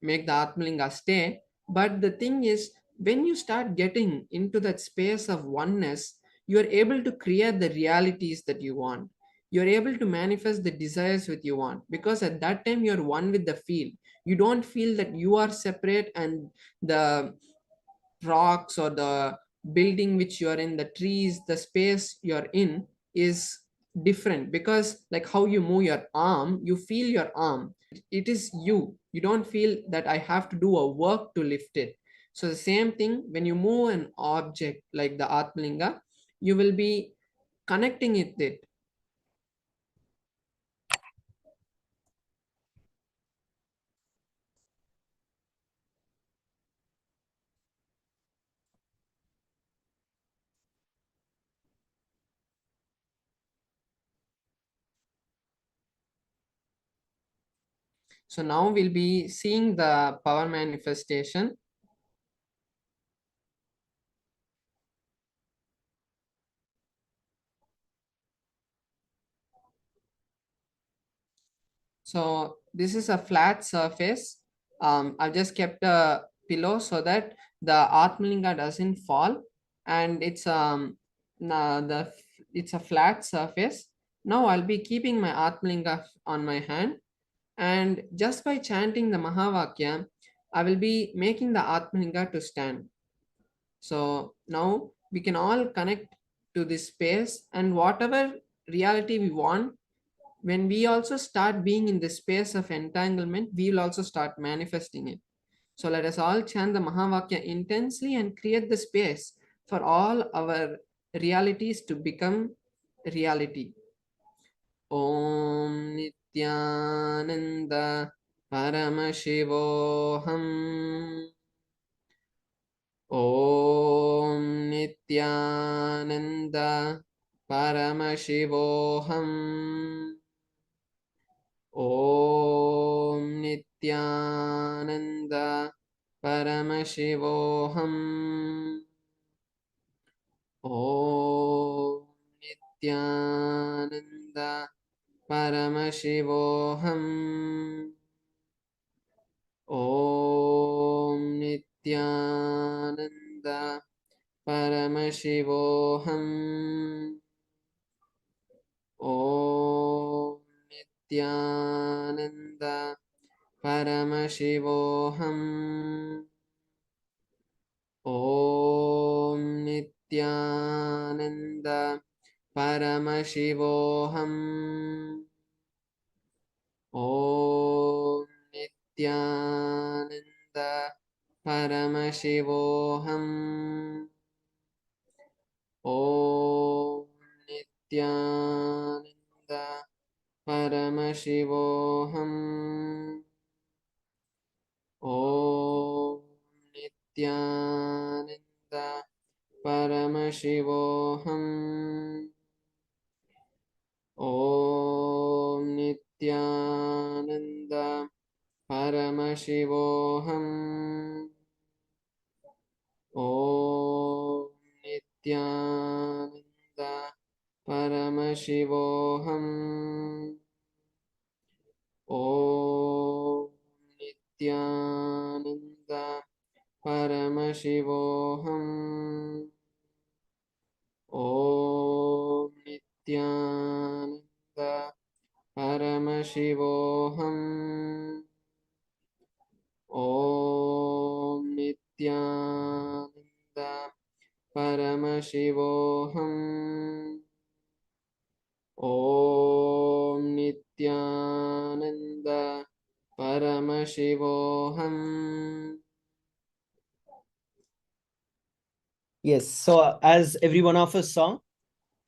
make the Atmalinga stay, but the thing is, when you start getting into that space of oneness, you are able to create the realities that you want. You're able to manifest the desires that you want, because at that time you're one with the field. You don't feel that you are separate and the rocks or the building which you are in, the trees, the space you're in is different. Because like how you move your arm, you feel your arm, it is you. You don't feel that I have to do a work to lift it. So the same thing, when you move an object like the Atmalinga, you will be connecting with it. So now we'll be seeing the power manifestation. So this is a flat surface. I've just kept a pillow so that the Atmalinga doesn't fall, and it's a flat surface. Now I'll be keeping my Atmalinga on my hand, and just by chanting the Mahavakya, I will be making the Atmalinga to stand. So now we can all connect to this space, and whatever reality we want, when we also start being in the space of entanglement, we will also start manifesting it. So let us all chant the Mahavakya intensely and create the space for all our realities to become reality. Om Nithyananda Paramashivoham. Om Nithyananda Paramashivoham. Om Nithyananda Paramashivoham. Om Nithyananda Paramashivoham. Om Nithyananda Paramashivoham. Om Nithyananda Paramashivoham. Om Nithyananda Paramashivoham. Om Nithyananda Paramashivoham. Om Nithyananda Paramashivoham. Om Nithyananda Paramashivoham. Om Nithyananda Paramashivoham. Om Nithyananda Paramashivoham. Om Nithyananda Paramashivoham. Om Nithyananda Paramashivoham. Om Nithyananda Paramashivoham. Om Nithyananda Paramashivoham. Yes. So as every one of us saw,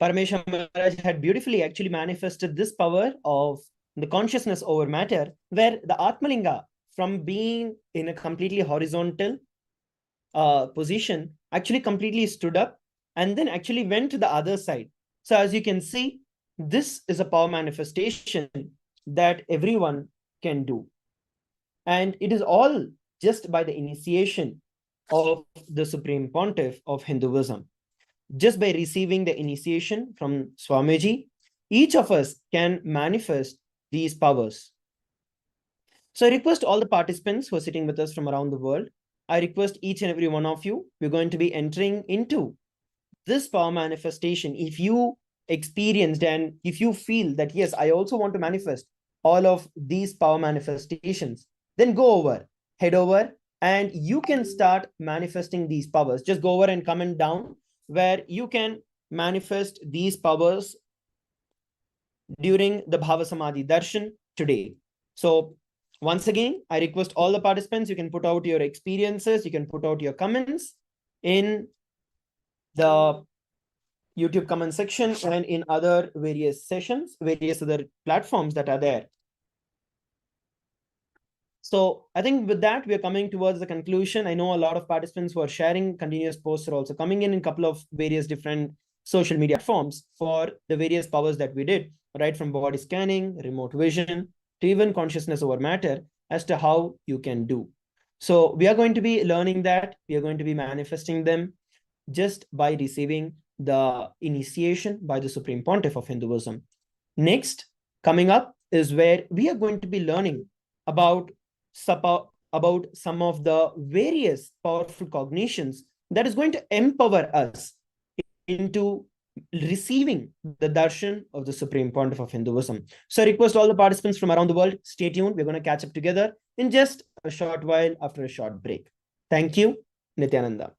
Parameshwar Maharaj had beautifully actually manifested this power of the consciousness over matter, where the Atmalinga, from being in a completely horizontal position, actually completely stood up and then actually went to the other side. So as you can see, this is a power manifestation that everyone can do. And it is all just by the initiation of the Supreme Pontiff of Hinduism. Just by receiving the initiation from Swamiji, each of us can manifest these powers. So I request all the participants who are sitting with us from around the world, I request each and every one of you, we're going to be entering into this power manifestation. If you experienced and if you feel that, yes, I also want to manifest all of these power manifestations, then go over, head over, and you can start manifesting these powers. Just go over and comment down where you can manifest these powers during the Bhava Samadhi Darshan today. So once again, I request all the participants, you can put out your experiences, you can put out your comments in the YouTube comment section and in other various sessions, various other platforms that are there. So I think with that, we're coming towards the conclusion. I know a lot of participants who are sharing continuous posts are also coming in couple of various different social media platforms for the various powers that we did, right from body scanning, remote vision, to even consciousness over matter as to how you can do. So we are going to be learning that, we are going to be manifesting them just by receiving the initiation by the Supreme Pontiff of Hinduism. Next, coming up is where we are going to be learning about some of the various powerful cognitions that is going to empower us into receiving the darshan of the Supreme Pontiff of Hinduism. So I request all the participants from around the world, stay tuned. We're going to catch up together in just a short while after a short break. Thank you, Nithyananda.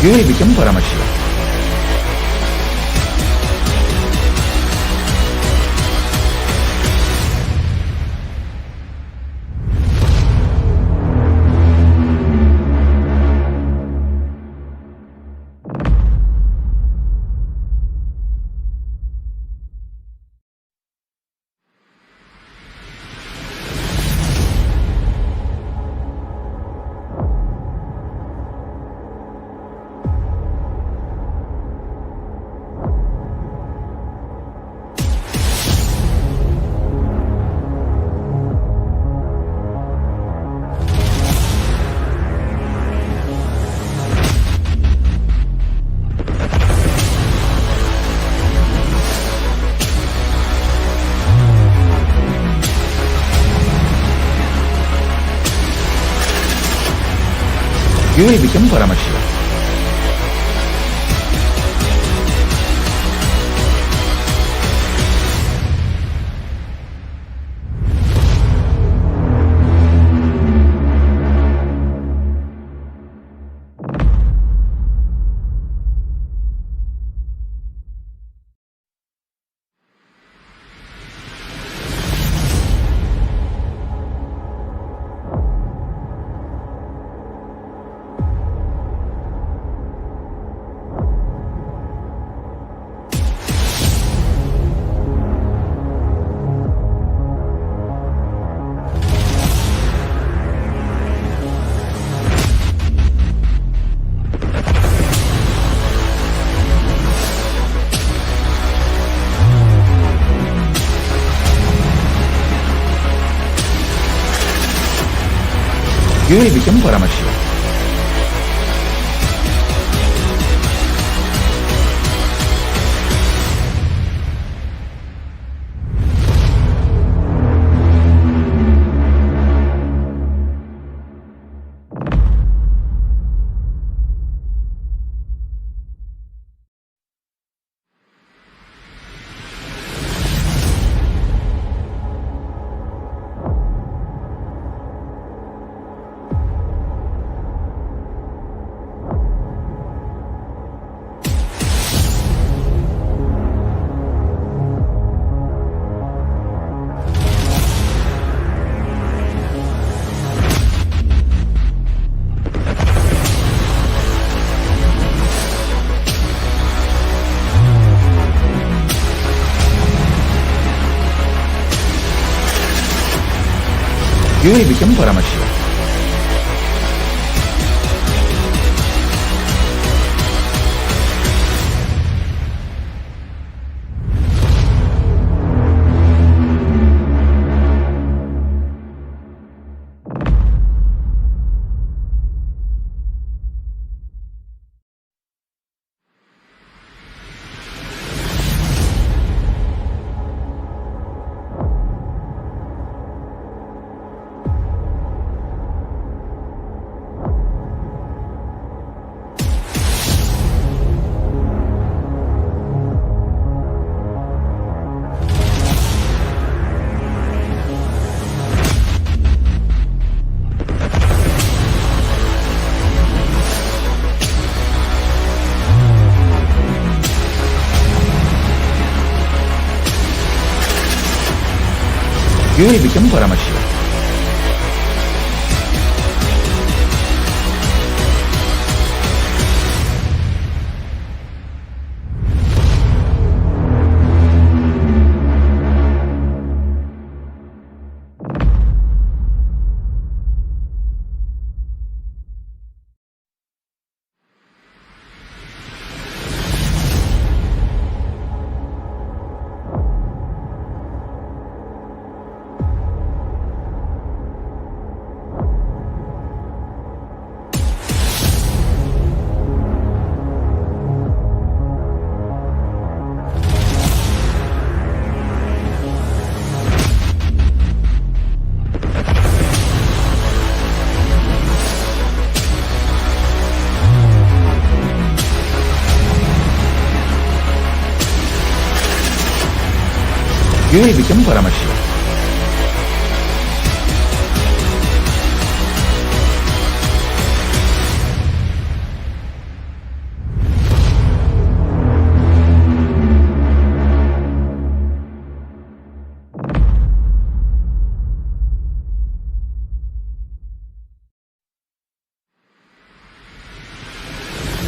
You will become Paramashivam. You will become Paramashivam. You will become Paramashivam. You will become Paramashivam. You will become Paramashivam. You will become Paramashivam.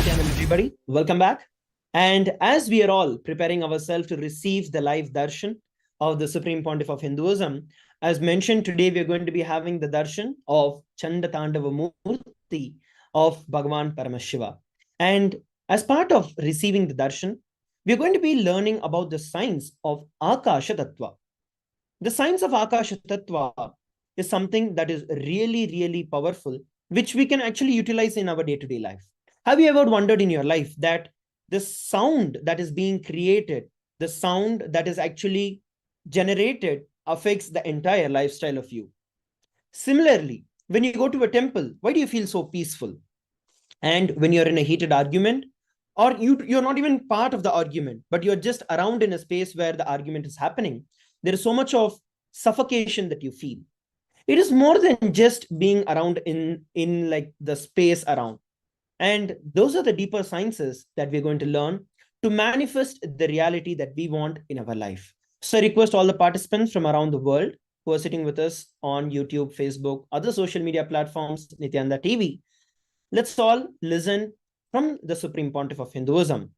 Everybody, welcome back. And as we are all preparing ourselves to receive the live darshan of the Supreme Pontiff of Hinduism, as mentioned today, we are going to be having the darshan of Chandathandava Murthy of Bhagavan Paramashiva. And as part of receiving the darshan, we are going to be learning about the science of Akasha Tattva. The science of Akasha Tattva is something that is really, really powerful, which we can actually utilize in our day-to-day life. Have you ever wondered in your life that the sound that is being created, the sound that is actually generated affects the entire lifestyle of you? Similarly, when you go to a temple, why do you feel so peaceful? And when you're in a heated argument, or you're not even part of the argument, but you're just around in a space where the argument is happening, there is so much of suffocation that you feel. It is more than just being around in like the space around. And those are the deeper sciences that we're going to learn to manifest the reality that we want in our life. So I request all the participants from around the world who are sitting with us on YouTube, Facebook, other social media platforms, Nithyananda TV. Let's all listen from the Supreme Pontiff of Hinduism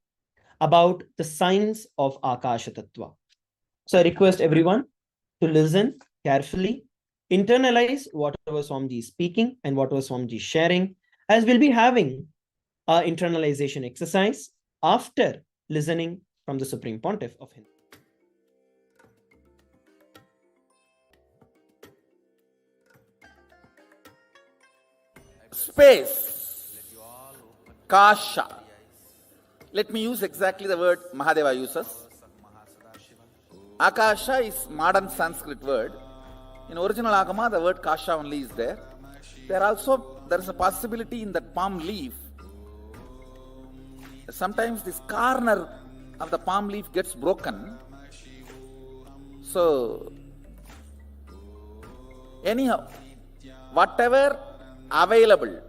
about the science of Akasha Tattva. So I request everyone to listen carefully, internalize whatever Swamiji is speaking and whatever Swamiji is sharing, as we'll be having our internalization exercise after listening from the Supreme Pontiff of Hinduism. Space. Kasha. Let me use exactly the word Mahadeva uses. Akasha is modern Sanskrit word. In original Agama, the word Kasha only is there. There is a possibility in that palm leaf. Sometimes this corner of the palm leaf gets broken. So, anyhow, whatever available,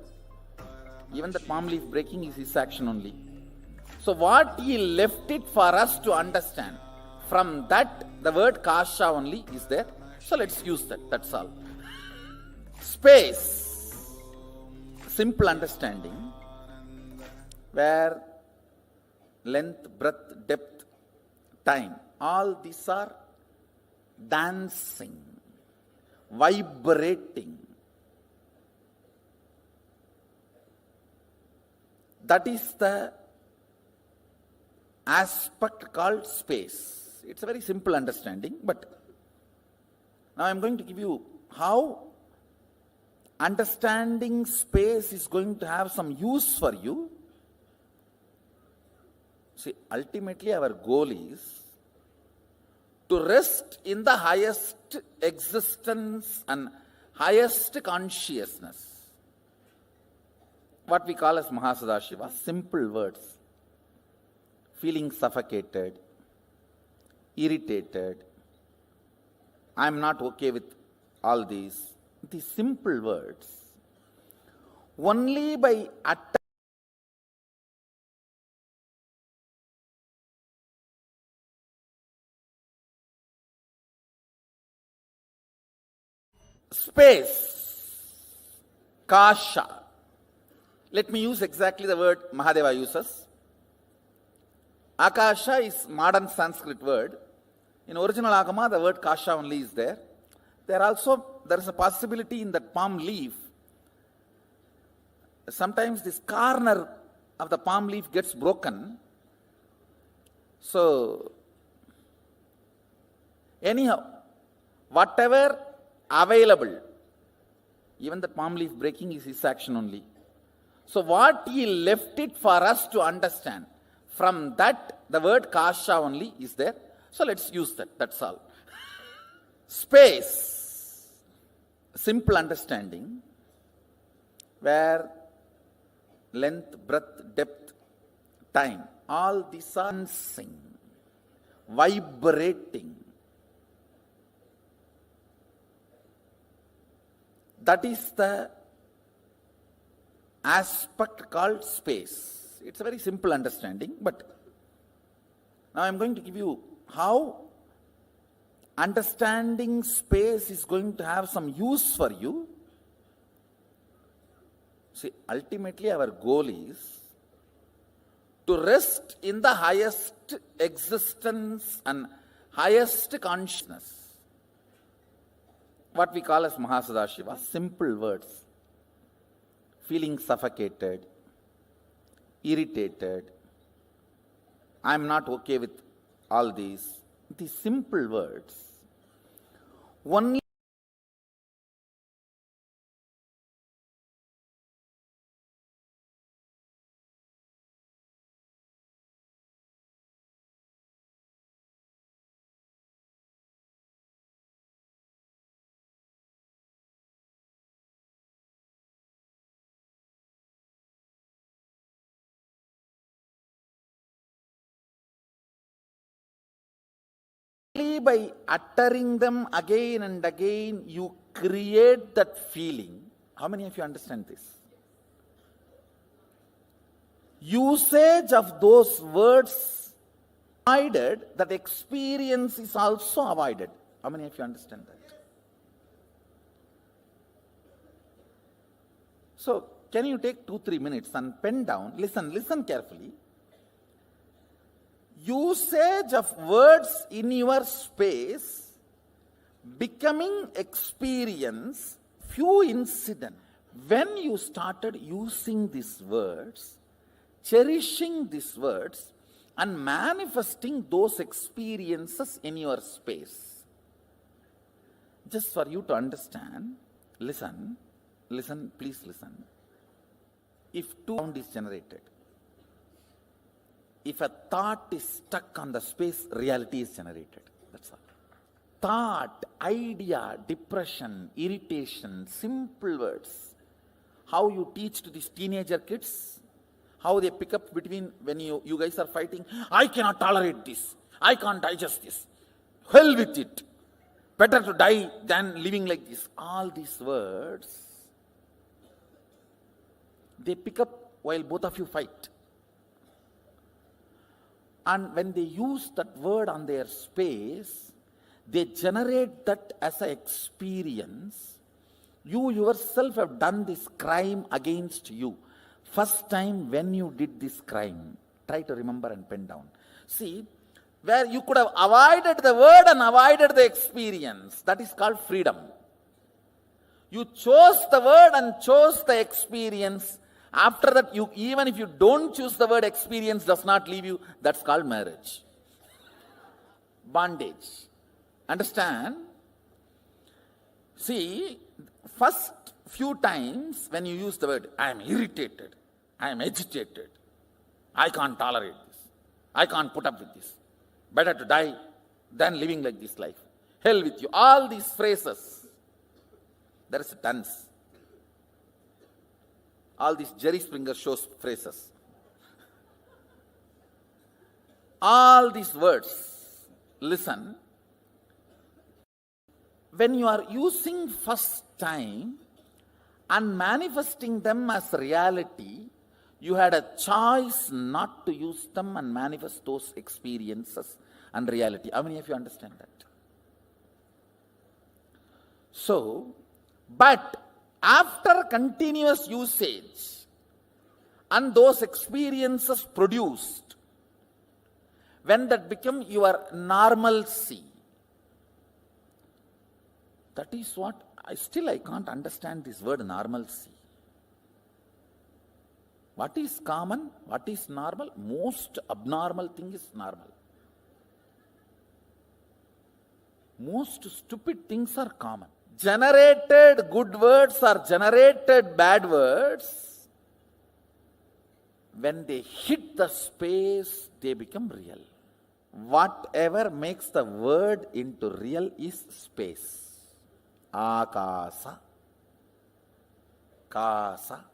even the palm leaf breaking is his action only. So what he left it for us to understand, from that the word Kasha only is there. So let's use that, that's all. Space, simple understanding, where length, breadth, depth, time, all these are dancing, vibrating. That is the aspect called space. It's a very simple understanding, but now I'm going to give you how understanding space is going to have some use for you. See, ultimately our goal is to rest in the highest existence and highest consciousness. What we call as Mahasadashiva, simple words. Feeling suffocated, irritated, I'm not okay with all these simple words. Only by space, Kasha. Let me use exactly the word Mahadeva uses. Akasha is modern Sanskrit word. In original Agama, the word Kasha only is there. There is a possibility in that palm leaf. Sometimes this corner of the palm leaf gets broken. So, anyhow, whatever available, even the palm leaf breaking is his action only. So what he left it for us to understand, from that the word Kasha only is there. So let's use that, that's all. Space, simple understanding, where length, breadth, depth, time, all these are dancing, vibrating. That is the aspect called space. It's a very simple understanding, but now I'm going to give you how understanding space is going to have some use for you. See, ultimately our goal is to rest in the highest existence and highest consciousness. What we call as Mahasadashiva, simple words. Feeling suffocated, irritated, I'm not okay with all these simple words. Only by uttering them again and again, you create that feeling. How many of you understand this? Usage of those words avoided, that experience is also avoided. How many of you understand that? So, can you take 2-3 minutes and pen down, listen carefully. Usage of words in your space, becoming experience, few incidents. When you started using these words, cherishing these words, and manifesting those experiences in your space. Just for you to understand, listen, please listen. if sound is generated. If a thought is stuck on the space, reality is generated. That's all. Thought, idea, depression, irritation, simple words. How you teach to these teenager kids, how they pick up between when you guys are fighting, I cannot tolerate this, I can't digest this, hell with it, better to die than living like this. All these words, they pick up while both of you fight. And when they use that word on their space, they generate that as an experience. You yourself have done this crime against you. First time when you did this crime, try to remember and pen down. See, where you could have avoided the word and avoided the experience, that is called freedom. You chose the word and chose the experience. After that, even if you don't choose the word, experience does not leave you. That's called marriage. Bondage. Understand? See, first few times when you use the word, I am irritated, I am agitated, I can't tolerate this, I can't put up with this, better to die than living like this life, hell with you. All these phrases, there is a dance. All these Jerry Springer shows phrases. All these words, listen, when you are using first time and manifesting them as reality, you had a choice not to use them and manifest those experiences and reality. How many of you understand that? So, but after continuous usage and those experiences produced, when that become your normalcy, that is what, I can't understand this word normalcy. What is common? What is normal? Most abnormal thing is normal. Most stupid things are common. Generated good words or generated bad words, when they hit the space, they become real. Whatever makes the word into real is space. Akasa. Kasa.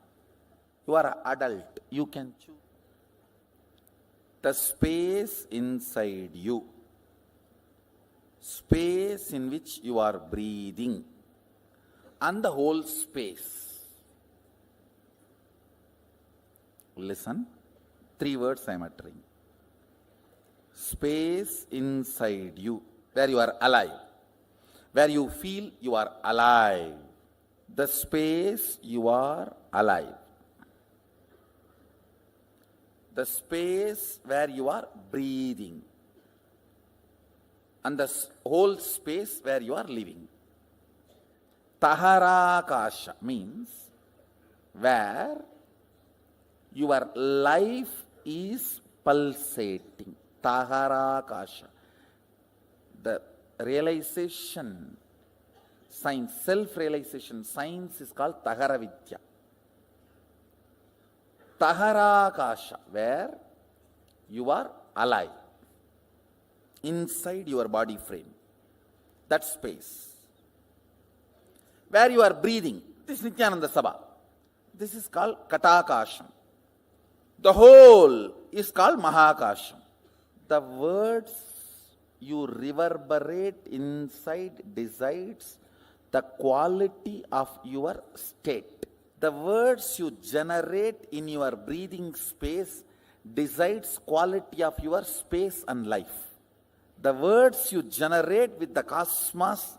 You are an adult. You can choose. The space inside you. Space in which you are breathing. And the whole space. Listen. 3 words I am uttering. Space inside you. Where you are alive. Where you feel you are alive. The space you are alive. The space where you are breathing. And the whole space where you are living. Taharakasha means where your life is pulsating. Taharakasha. The realization science, self-realization science is called Taharavidya. Taharakasha, where you are alive inside your body frame. That space. Where you are breathing. This is Nithyananda Sabha. This is called Katakasham. The whole is called Mahakasham. The words you reverberate inside decides the quality of your state. The words you generate in your breathing space decides quality of your space and life. The words you generate with the cosmos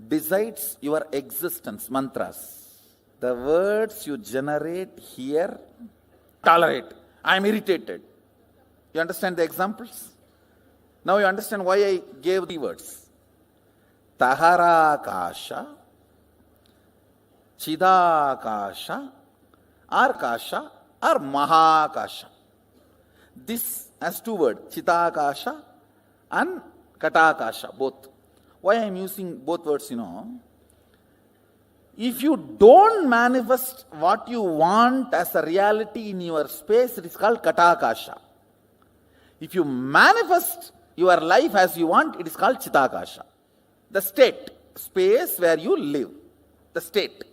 decides your existence, mantras. The words you generate here, tolerate. I am irritated. You understand the examples? Now you understand why I gave the words. Taharakasha, Chidakasha, Arkasha, or Mahakasha. This has 2 words, Chidakasha and Katakasha, both. Why I am using both words, If you don't manifest what you want as a reality in your space, it is called Katakasha. If you manifest your life as you want, it is called Chitakasha. The state, space where you live. The state.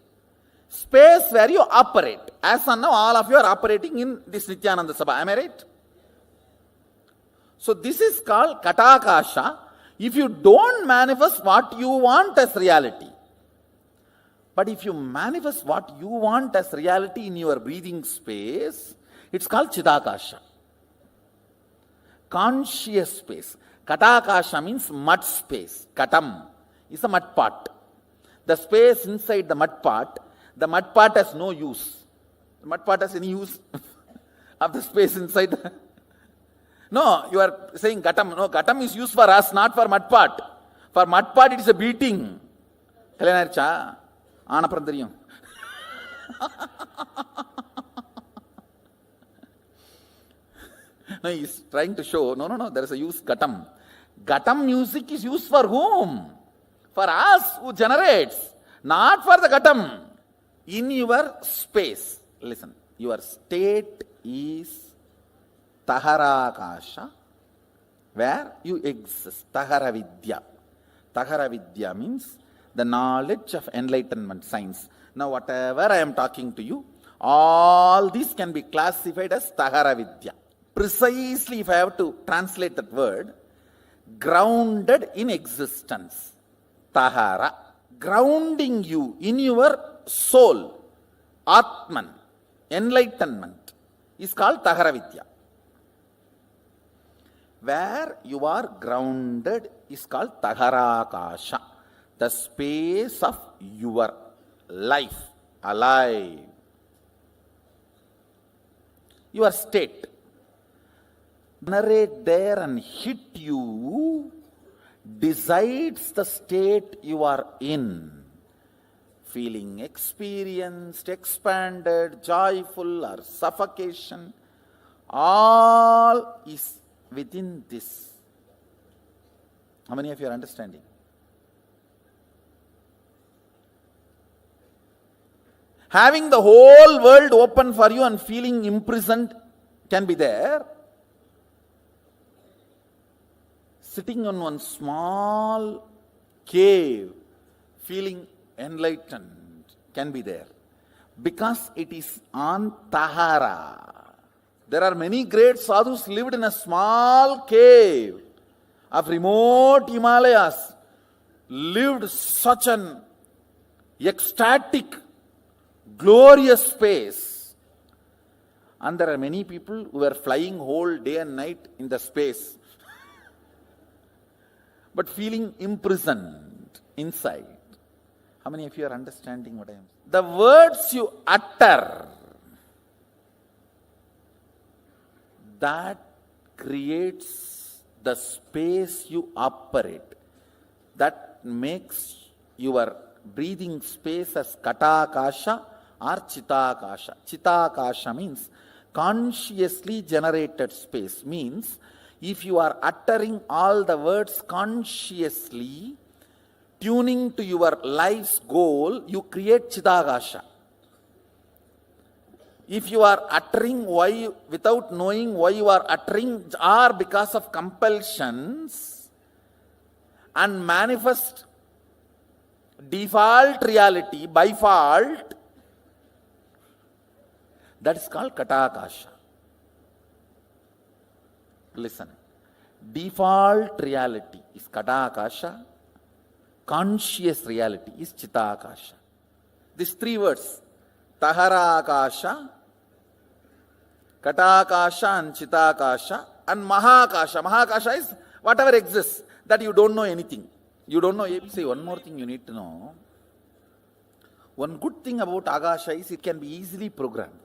Space where you operate. As of now, all of you are operating in this Nithyananda Sabha. Am I right? So this is called Katakasha. If you don't manifest what you want as reality, but if you manifest what you want as reality in your breathing space, it's called Chitakasha. Conscious space. Katakasha means mud space. Katam is a mud pot. The space inside the mud pot has no use. The mud pot has any use of the space inside the... No, you are saying Katam. No, Katam is used for us, not for mud pot. For mud pot, it is a beating. Helena Anaprandarium. No, he is trying to show, no, there is a use, Gatam. Gatam music is used for whom? For us who generates, not for the Gatam. In your space, listen, your state is Taharakasha, where you exist, Taharavidya. Taharavidya means the knowledge of enlightenment, science. Now, whatever I am talking to you, all these can be classified as Taharavidya. Precisely, if I have to translate that word, grounded in existence. Tahara. Grounding you in your soul, Atman, enlightenment, is called Taharavidya. Where you are grounded is called Taharakasha, the space of your life, alive. Your state. Generate there and hit you decides the state you are in. Feeling experienced, expanded, joyful, or suffocation, all is within this. How many of you are understanding? Having the whole world open for you and feeling imprisoned can be there. Sitting on one small cave, feeling enlightened can be there. Because it is on Tahara. There are many great sadhus lived in a small cave of remote Himalayas, lived such an ecstatic, glorious space. And there are many people who are flying whole day and night in the space, but feeling imprisoned inside. How many of you are understanding what I am saying? The words you utter, that creates the space you operate. That makes your breathing space as Katakasha or Chitakasha. Chitakasha means consciously generated space. Means if you are uttering all the words consciously, tuning to your life's goal, you create Chitakasha. If you are uttering why without knowing why you are uttering, or because of compulsions, and manifest default reality by fault, that is called Katakasha. Listen, default reality is Katakasha, conscious reality is Chitakasha. These three words, Taharakasha, Katakasha and Chitakasha, and Mahakasha. Mahakasha is whatever exists, that you don't know anything. You don't know. Say one more thing you need to know. One good thing about Akasha is it can be easily programmed.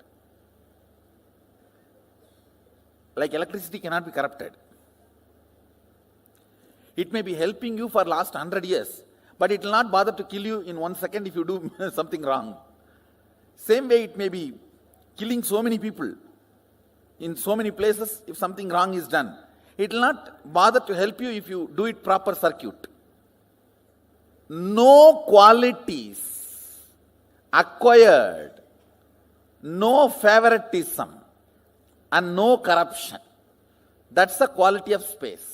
Like electricity cannot be corrupted. It may be helping you for last 100 years, but it will not bother to kill you in 1 second if you do something wrong. Same way it may be killing so many people in so many places if something wrong is done. It will not bother to help you if you do it proper circuit. No qualities acquired, no favoritism, and no corruption. That's the quality of space.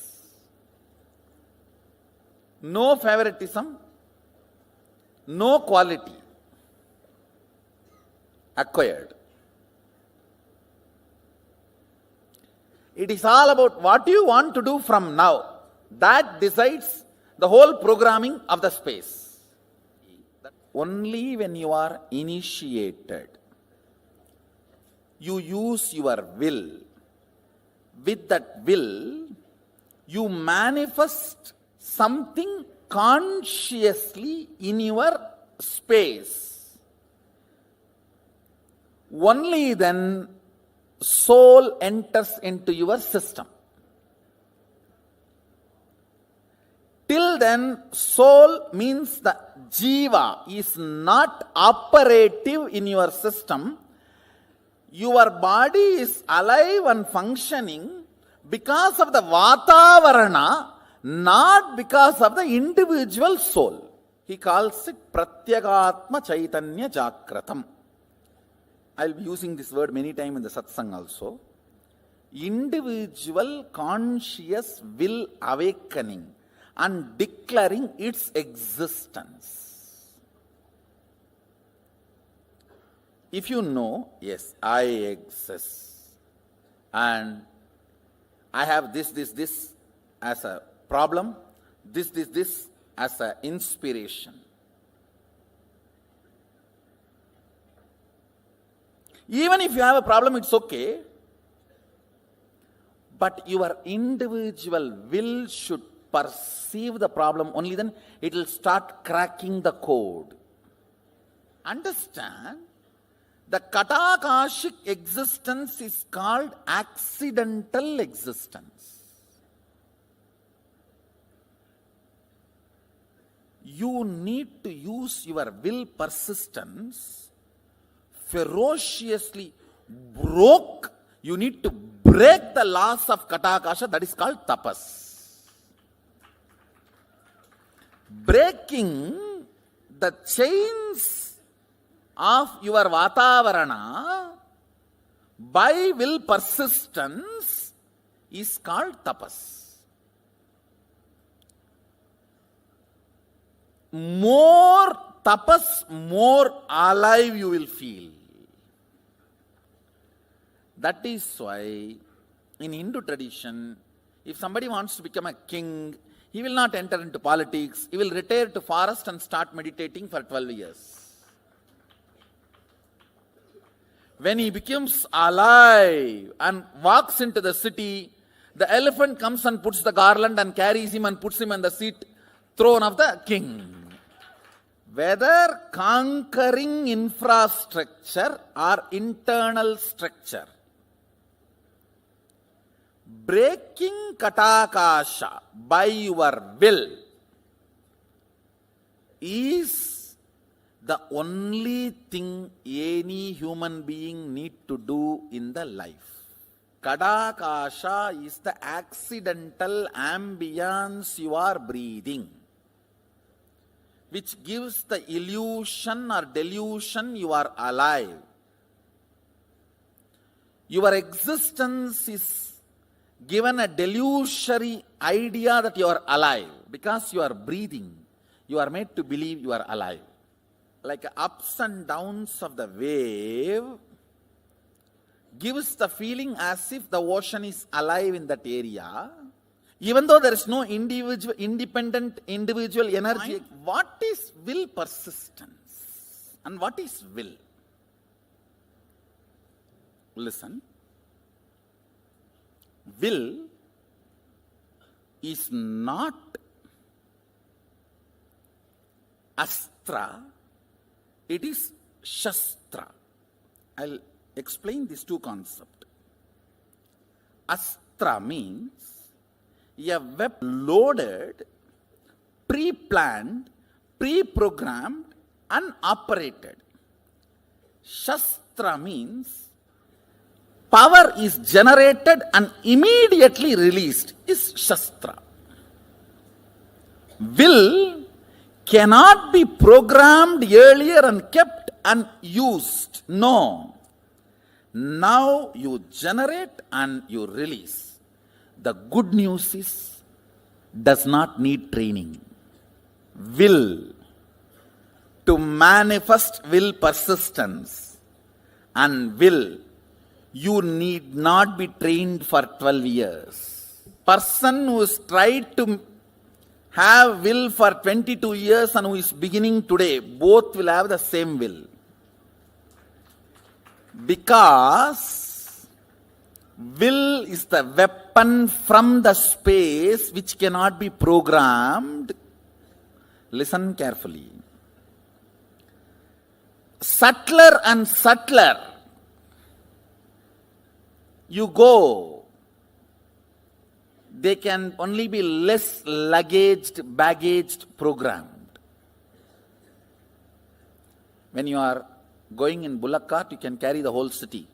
No favoritism, no quality. Acquired. It is all about what you want to do from now. That decides the whole programming of the space. Only when you are initiated, you use your will. With that will, you manifest something consciously in your space. Only then soul enters into your system. Till then, soul means the jiva is not operative in your system. Your body is alive and functioning because of the vatavarana, not because of the individual soul. He calls it pratyagatma chaitanya jagratam. I'll be using this word many times in the satsang also. Individual conscious will awakening and declaring its existence. If you know, yes, I exist, and I have this as a problem, this as an inspiration. Even if you have a problem, it's okay. But your individual will should perceive the problem, only then it will start cracking the code. Understand? The katakashic existence is called accidental existence. You need to use your will persistence ferociously. You need to break the laws of katakasha, that is called tapas. Breaking the chains of your vatavarana by will persistence is called tapas. More tapas, more alive you will feel. That is why in Hindu tradition, if somebody wants to become a king, he will not enter into politics. He will retire to forest and start meditating for 12 years. When he becomes alive and walks into the city, the elephant comes and puts the garland and carries him and puts him on the throne of the king. Whether conquering infrastructure or internal structure, breaking katakasha by your will is the only thing any human being need to do in the life. Katakasha is the accidental ambience you are breathing, which gives the illusion or delusion you are alive. Your existence is given a delusory idea that you are alive. Because you are breathing, you are made to believe you are alive. Like ups and downs of the wave gives the feeling as if the ocean is alive in that area. Even though there is no independent individual energy, what is will persistence? And what is will? Listen. Will is not astra, it is shastra. I'll explain these two concepts. Astra means a weapon loaded, pre-planned, pre-programmed, and operated. Shastra means power is generated and immediately released, is shastra. Will cannot be programmed earlier and kept and used. No. Now you generate and you release. The good news is, does not need training. Will. To manifest will persistence. And will. You need not be trained for 12 years. Person who has tried to have will for 22 years and who is beginning today, both will have the same will. Because will is the weapon from the space which cannot be programmed. Listen carefully. Subtler and subtler you go, they can only be less baggaged, programmed. When you are going in bullock cart, you can carry the whole city.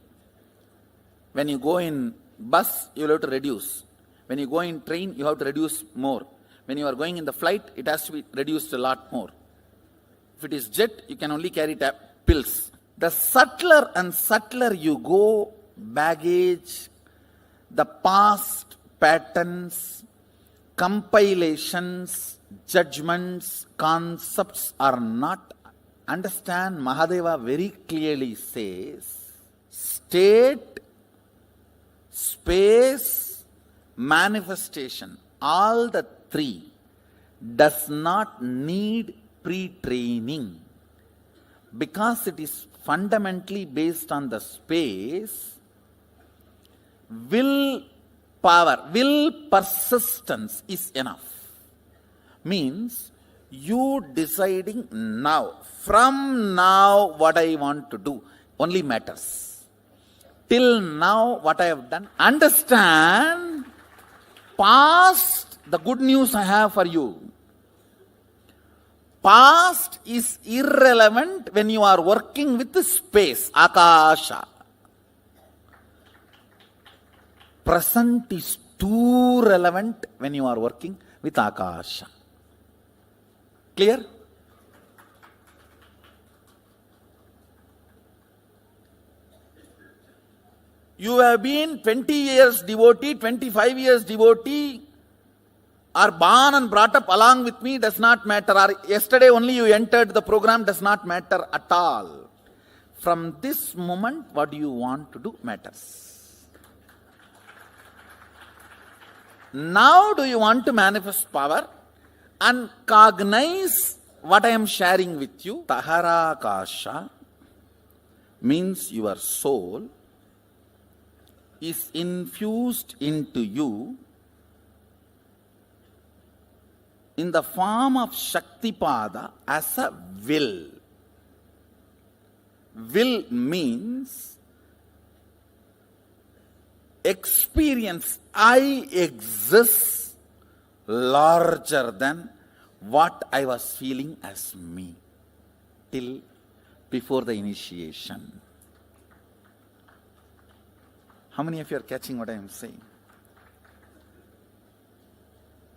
When you go in bus, you will have to reduce. When you go in train, you have to reduce more. When you are going in the flight, it has to be reduced a lot more. If it is jet, you can only carry pills. The subtler and subtler you go, baggage, the past patterns, compilations, judgments, concepts are not. Understand, Mahadeva very clearly says, state, space, manifestation, all the three does not need pre-training, because it is fundamentally based on the space. Will power, will persistence is enough. Means you deciding now, from now what I want to do only matters. Till now what I have done. Understand, past, the good news I have for you. Past is irrelevant when you are working with the space, Akasha. Present is too relevant when you are working with Akasha. Clear? You have been 20 years devotee, 25 years devotee, or born and brought up along with me, does not matter. Or yesterday only you entered the program, does not matter at all. From this moment, what do you want to do matters. Now do you want to manifest power and cognize what I am sharing with you? Taharakasha means your soul is infused into you in the form of Shaktipada as a will. Will means experience, I exist larger than what I was feeling as me till before the initiation. How many of you are catching what I am saying?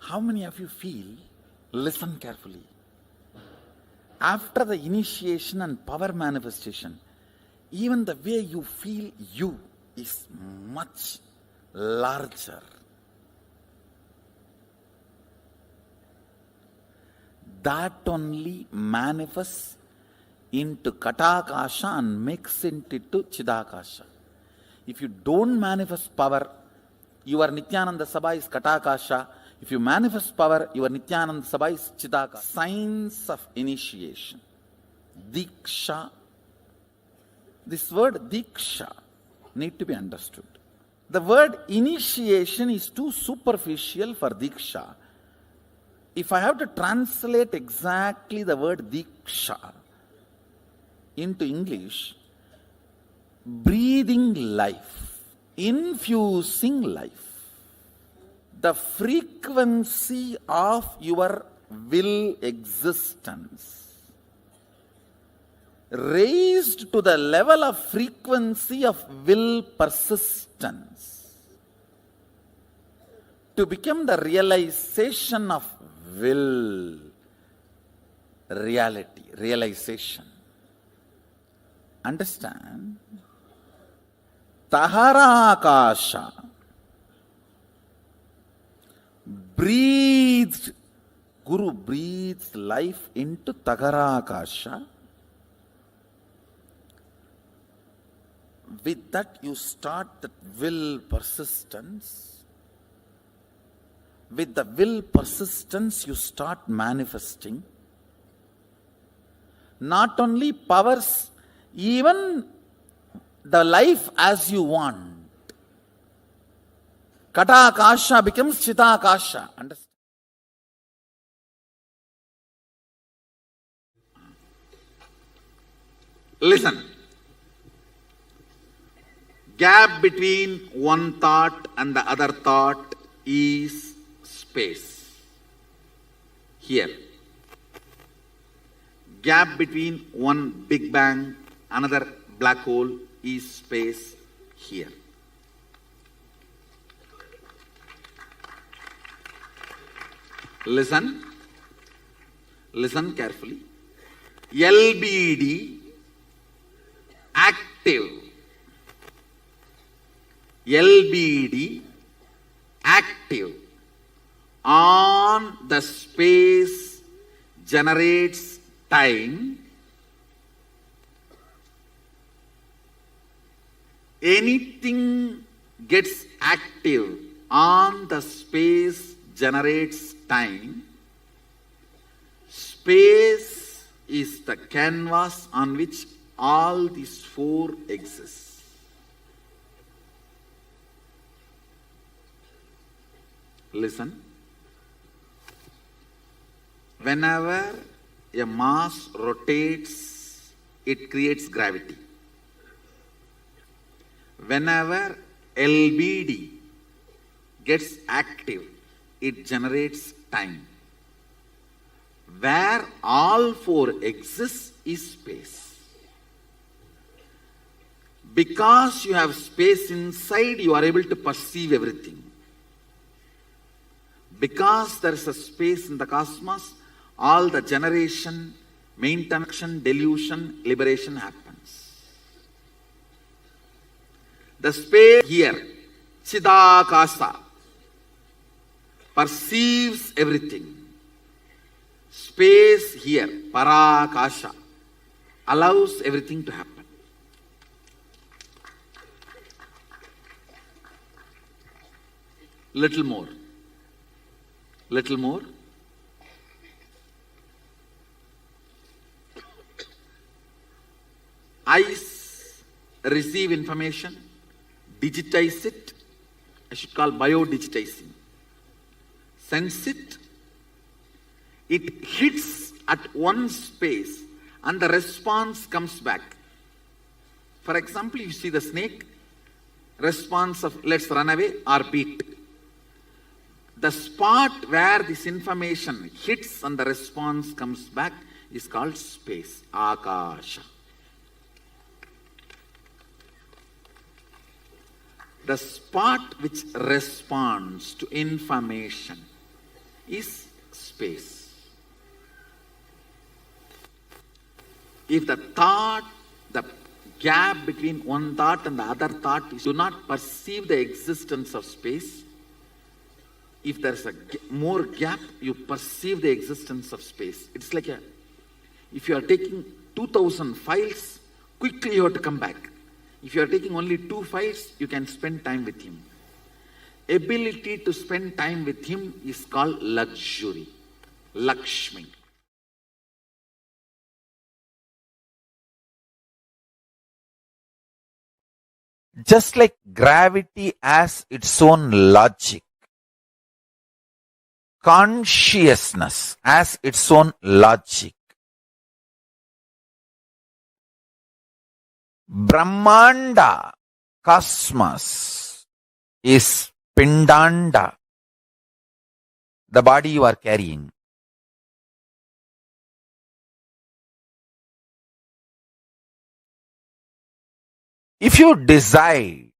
How many of you feel, listen carefully, after the initiation and power manifestation, even the way you feel you is much larger. That only manifests into Katakasha and makes it into Chidakasha. If you don't manifest power, your Nithyananda Sabha is Katakasha. If you manifest power, your Nithyananda Sabha is Chidakasha. Signs of initiation. Diksha. This word Diksha need to be understood. The word initiation is too superficial for Diksha. If I have to translate exactly the word Diksha into English, breathing life, infusing life. The frequency of your will existence raised to the level of frequency of will persistence to become the realization of will reality, realization. Understand? Taharakasha. Breathed. Guru breathes life into Tagarakasha. With that you start that will persistence. With the will persistence you start manifesting. Not only powers, even the life as you want. Katakasha becomes Chitakasha. Understand? Listen. Gap between one thought and the other thought is space. Here. Gap between one Big Bang, another black hole is space here. Listen. Listen carefully. LBD active. LBD active on the space generates time. Anything gets active on the space generates time. Space is the canvas on which all these four exist. Listen. Whenever a mass rotates, it creates gravity. Whenever LBD gets active, it generates time. Where all four exist is space. Because you have space inside, you are able to perceive everything. Because there is a space in the cosmos, all the generation, maintenance, delusion, liberation happens. The space here, Chidakasa, perceives everything. Space here, Parakasha, allows everything to happen. Little more. Little more. Eyes receive information, digitize it. I should call bio-digitizing. Sense it. It hits at one space and the response comes back. For example, you see the snake, response of let's run away or beat. The spot where this information hits and the response comes back is called space, Akasha. The spot which responds to information is space. If the thought, the gap between one thought and the other thought is do not perceive the existence of space, if there's a more gap, you perceive the existence of space. It's like if you are taking 2000 files, quickly you have to come back. If you are taking only 2 files, you can spend time with him. Ability to spend time with him is called luxury, Lakshmi. Just like gravity has its own logic, consciousness has its own logic. Brahmanda, cosmos, is Pindanda, the body you are carrying. If you decide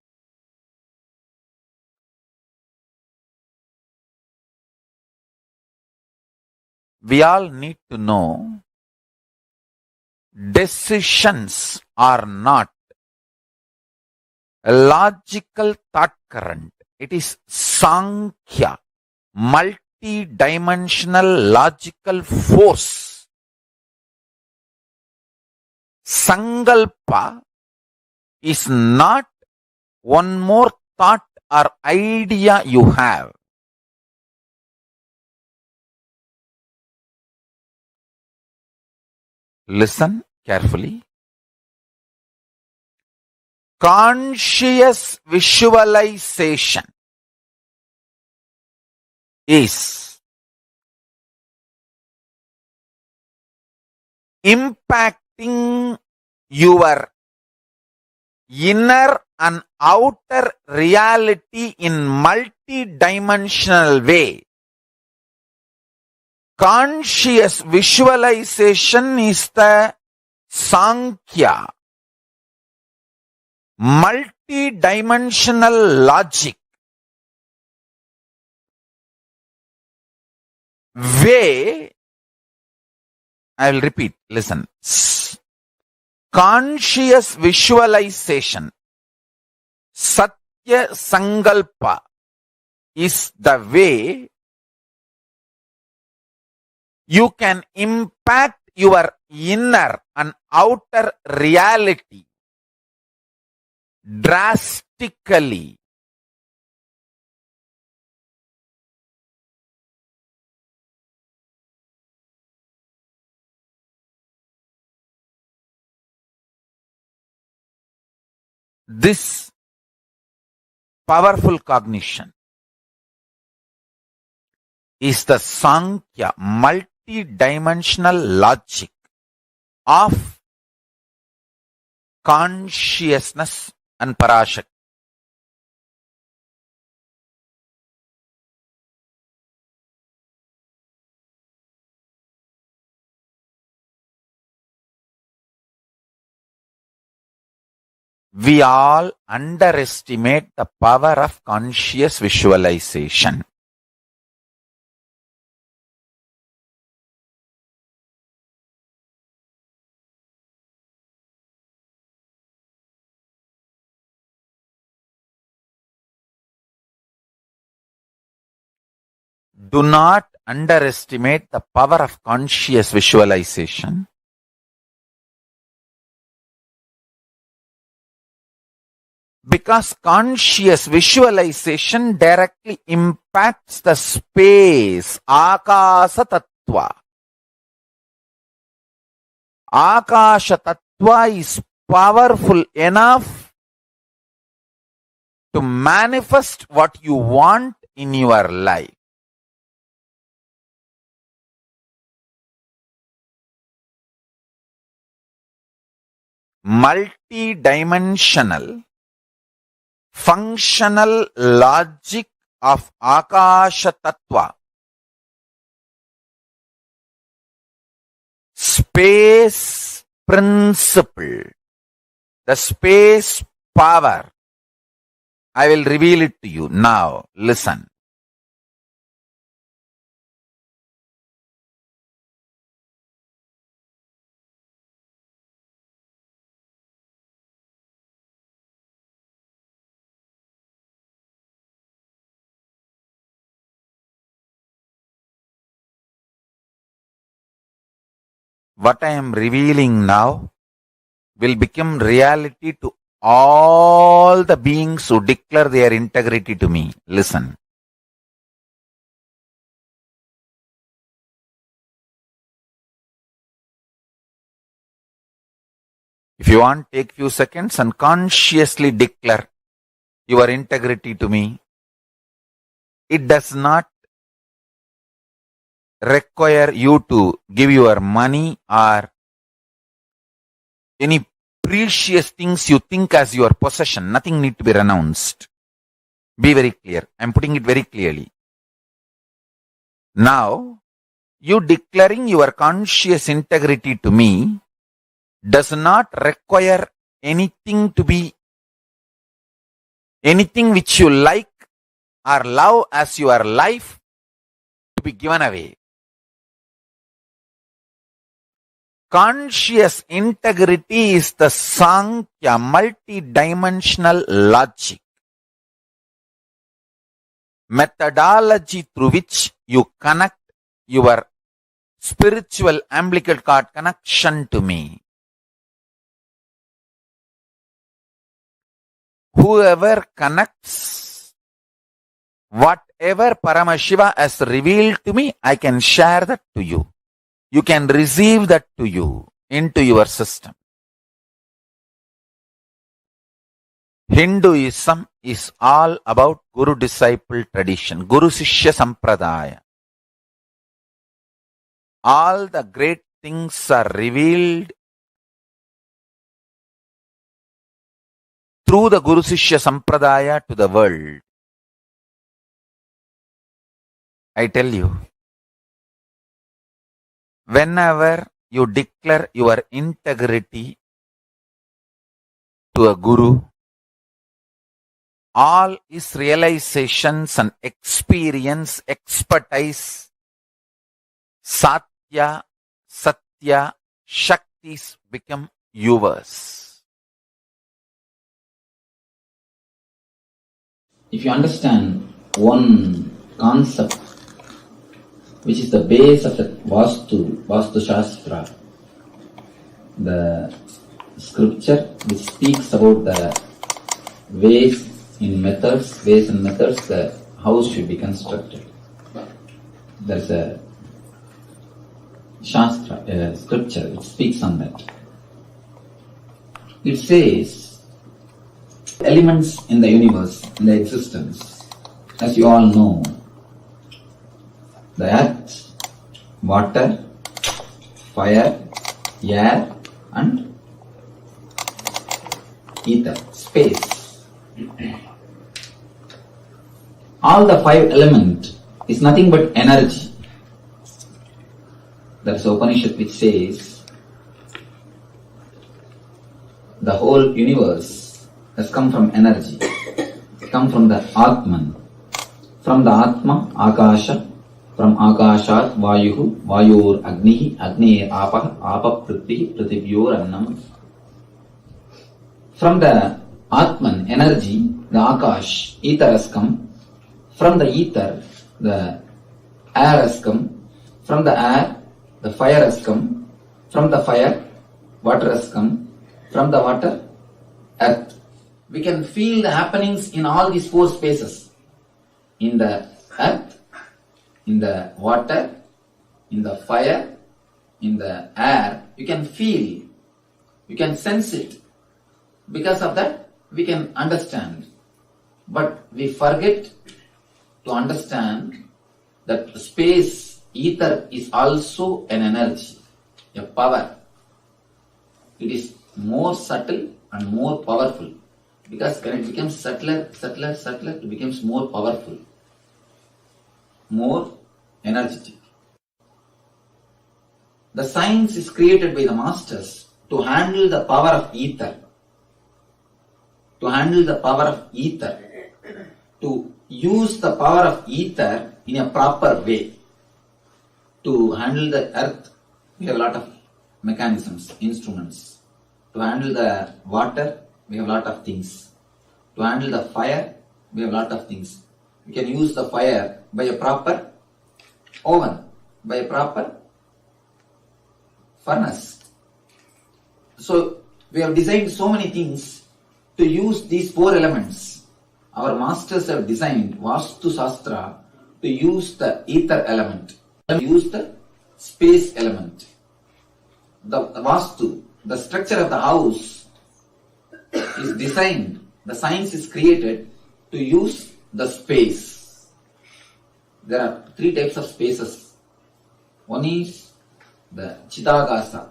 we all need to know decisions are not a logical thought current. It is Sankhya, multi-dimensional logical force. Sankalpa is not one more thought or idea you have. Listen carefully. Conscious visualization is impacting your inner and outer reality in multi-dimensional way. Conscious visualization is the Sankhya, multi-dimensional logic way. I will repeat, listen. Conscious visualization, Satya Sankalpa, is the way you can impact your inner and outer reality drastically. This powerful cognition is the Sankhya, multi-dimensional logic of consciousness and Parashakti. We all underestimate the power of conscious visualization. Do not underestimate the power of conscious visualization. Because conscious visualization directly impacts the space, Akasa Tattva. Akasha Tattva is powerful enough to manifest what you want in your life. Multi-dimensional functional logic of Akasha Tattva, space principle, the space power. I will reveal it to you now. Listen. What I am revealing now will become reality to all the beings who declare their integrity to me. Listen. If you want, take few seconds and consciously declare your integrity to me. It does not require you to give your money or any precious things you think as your possession. Nothing need to be renounced. Be very clear. I am putting it very clearly. Now, you declaring your conscious integrity to me does not require anything to be, anything which you like or love as your life to be given away. Conscious integrity is the Sankhya, multi-dimensional logic, methodology through which you connect your spiritual umbilical cord connection to me. Whoever connects whatever Paramashiva has revealed to me, I can share that to you. You can receive that to you into your system. Hinduism is all about Guru-disciple tradition, Guru-Sishya Sampradaya. All the great things are revealed through the Guru-Sishya Sampradaya to the world. I tell you, whenever you declare your integrity to a Guru, all his realizations and experience, expertise, Satya, Satya, Shaktis become yours. If you understand one concept, which is the base of the Vastu Shastra, the scripture which speaks about the ways and methods, the house should be constructed. There's a Shastra, scripture which speaks on that. It says, elements in the universe, in the existence, as you all know, the earth, water, fire, air, and ether, space. All the five elements is nothing but energy. There is Upanishad which says the whole universe has come from energy, come from the Atman. From the Atma, Akasha, from Akashat, Vayuhu, Vayur Agnihi, Agni Apah, Apa Prithvi, Prithivyor Annam. From the Atman, energy, the Akash, ether has come. From the ether, the air has come. From the air, the fire has come. From the fire, water has come. From the water, earth. We can feel the happenings in all these four spaces. In the earth, in the water, in the fire, in the air. You can feel, you can sense it. Because of that, we can understand. But we forget to understand that space, ether is also an energy, a power. It is more subtle and more powerful. Because when it becomes subtler, it becomes more powerful, more energetic. The science is created by the masters to handle the power of ether. To handle the power of ether. To use the power of ether in a proper way. To handle the earth, we have a lot of mechanisms, instruments. To handle the water, we have a lot of things. To handle the fire, we have a lot of things. We can use the fire by a proper oven, by a proper furnace. So, we have designed so many things to use these four elements. Our masters have designed Vastu Shastra to use the ether element, use the space element. The Vastu, the structure of the house is designed, the science is created to use the space. There are three types of spaces. One is the Chidagasa.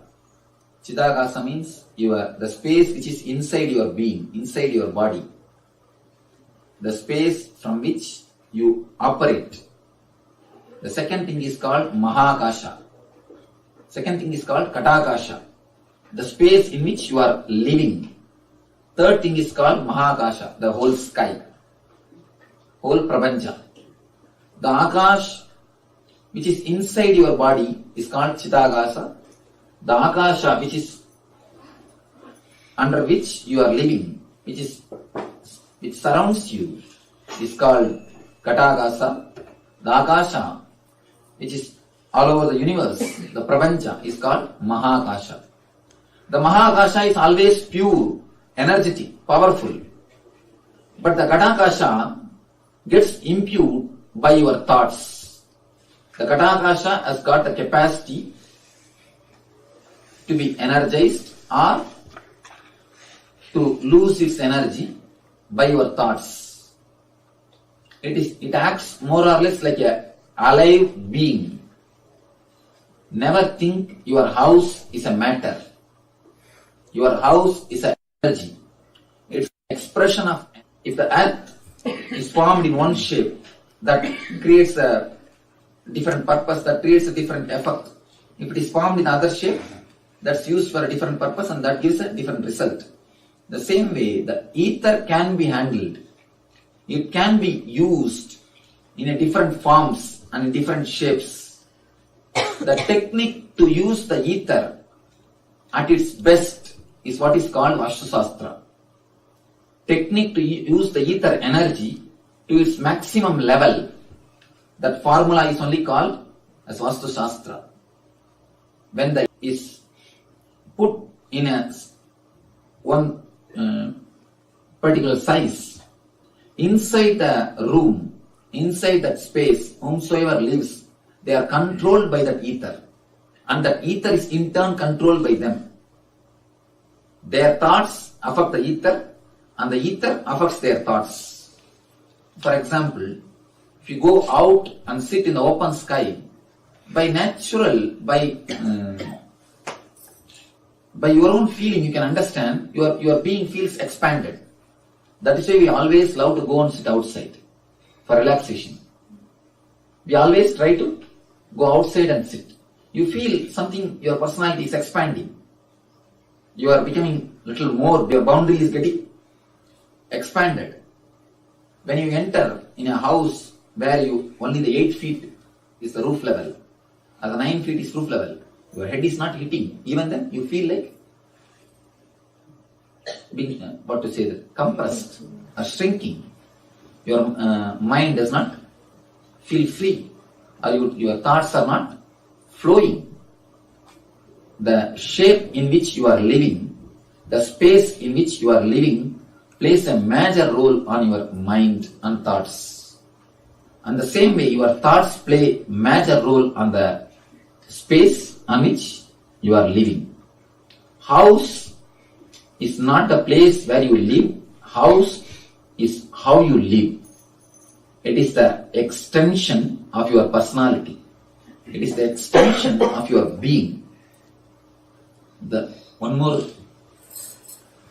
Chidagasa means the space which is inside your being, inside your body. The space from which you operate. The second thing is called Mahakasha. Second thing is called Katakasha. The space in which you are living. Third thing is called Mahakasha, the whole sky, whole Prapancha. The Akash, which is inside your body, is called Chidagasa. The Akasha, which is under which you are living, which surrounds you, is called Katagasa. The Akasha, which is all over the universe, the Prapancha, is called Mahakasha. The Mahakasha is always pure, energetic, powerful. But the Katakasha gets imbued by your thoughts. The Katakasha has got the capacity to be energized or to lose its energy by your thoughts. It acts more or less like a alive being. Never think your house is a matter. Your house is an energy. It's an expression of, if the earth is formed in one shape, that creates a different purpose, that creates a different effect. If it is formed in other shape, that's used for a different purpose and that gives a different result. The same way, the ether can be handled. It can be used in a different forms and in different shapes. The technique to use the ether at its best is what is called Vastu Shastra. Technique to use the ether energy to its maximum level, that formula is only called as Vastu Shastra. When the is put in a one particular size, inside the room, inside that space, whomsoever lives, they are controlled by that ether. And that ether is in turn controlled by them. Their thoughts affect the ether and the ether affects their thoughts. For example, if you go out and sit in the open sky, by your own feeling, you can understand your being feels expanded. That is why we always love to go and sit outside for relaxation. We always try to go outside and sit. You feel something, your personality is expanding. You are becoming little more, your boundary is getting expanded. When you enter in a house where only the 8 feet is the roof level, or the 9 feet is roof level, your head is not hitting. Even then, you feel like being, compressed or shrinking. Your mind does not feel free, or your thoughts are not flowing. The shape in which you are living, the space in which you are living, plays a major role on your mind and thoughts. And the same way, your thoughts play major role on the space on which you are living. House is not the place where you live. House is how you live. It is the extension of your personality. It is the extension of your being. The one more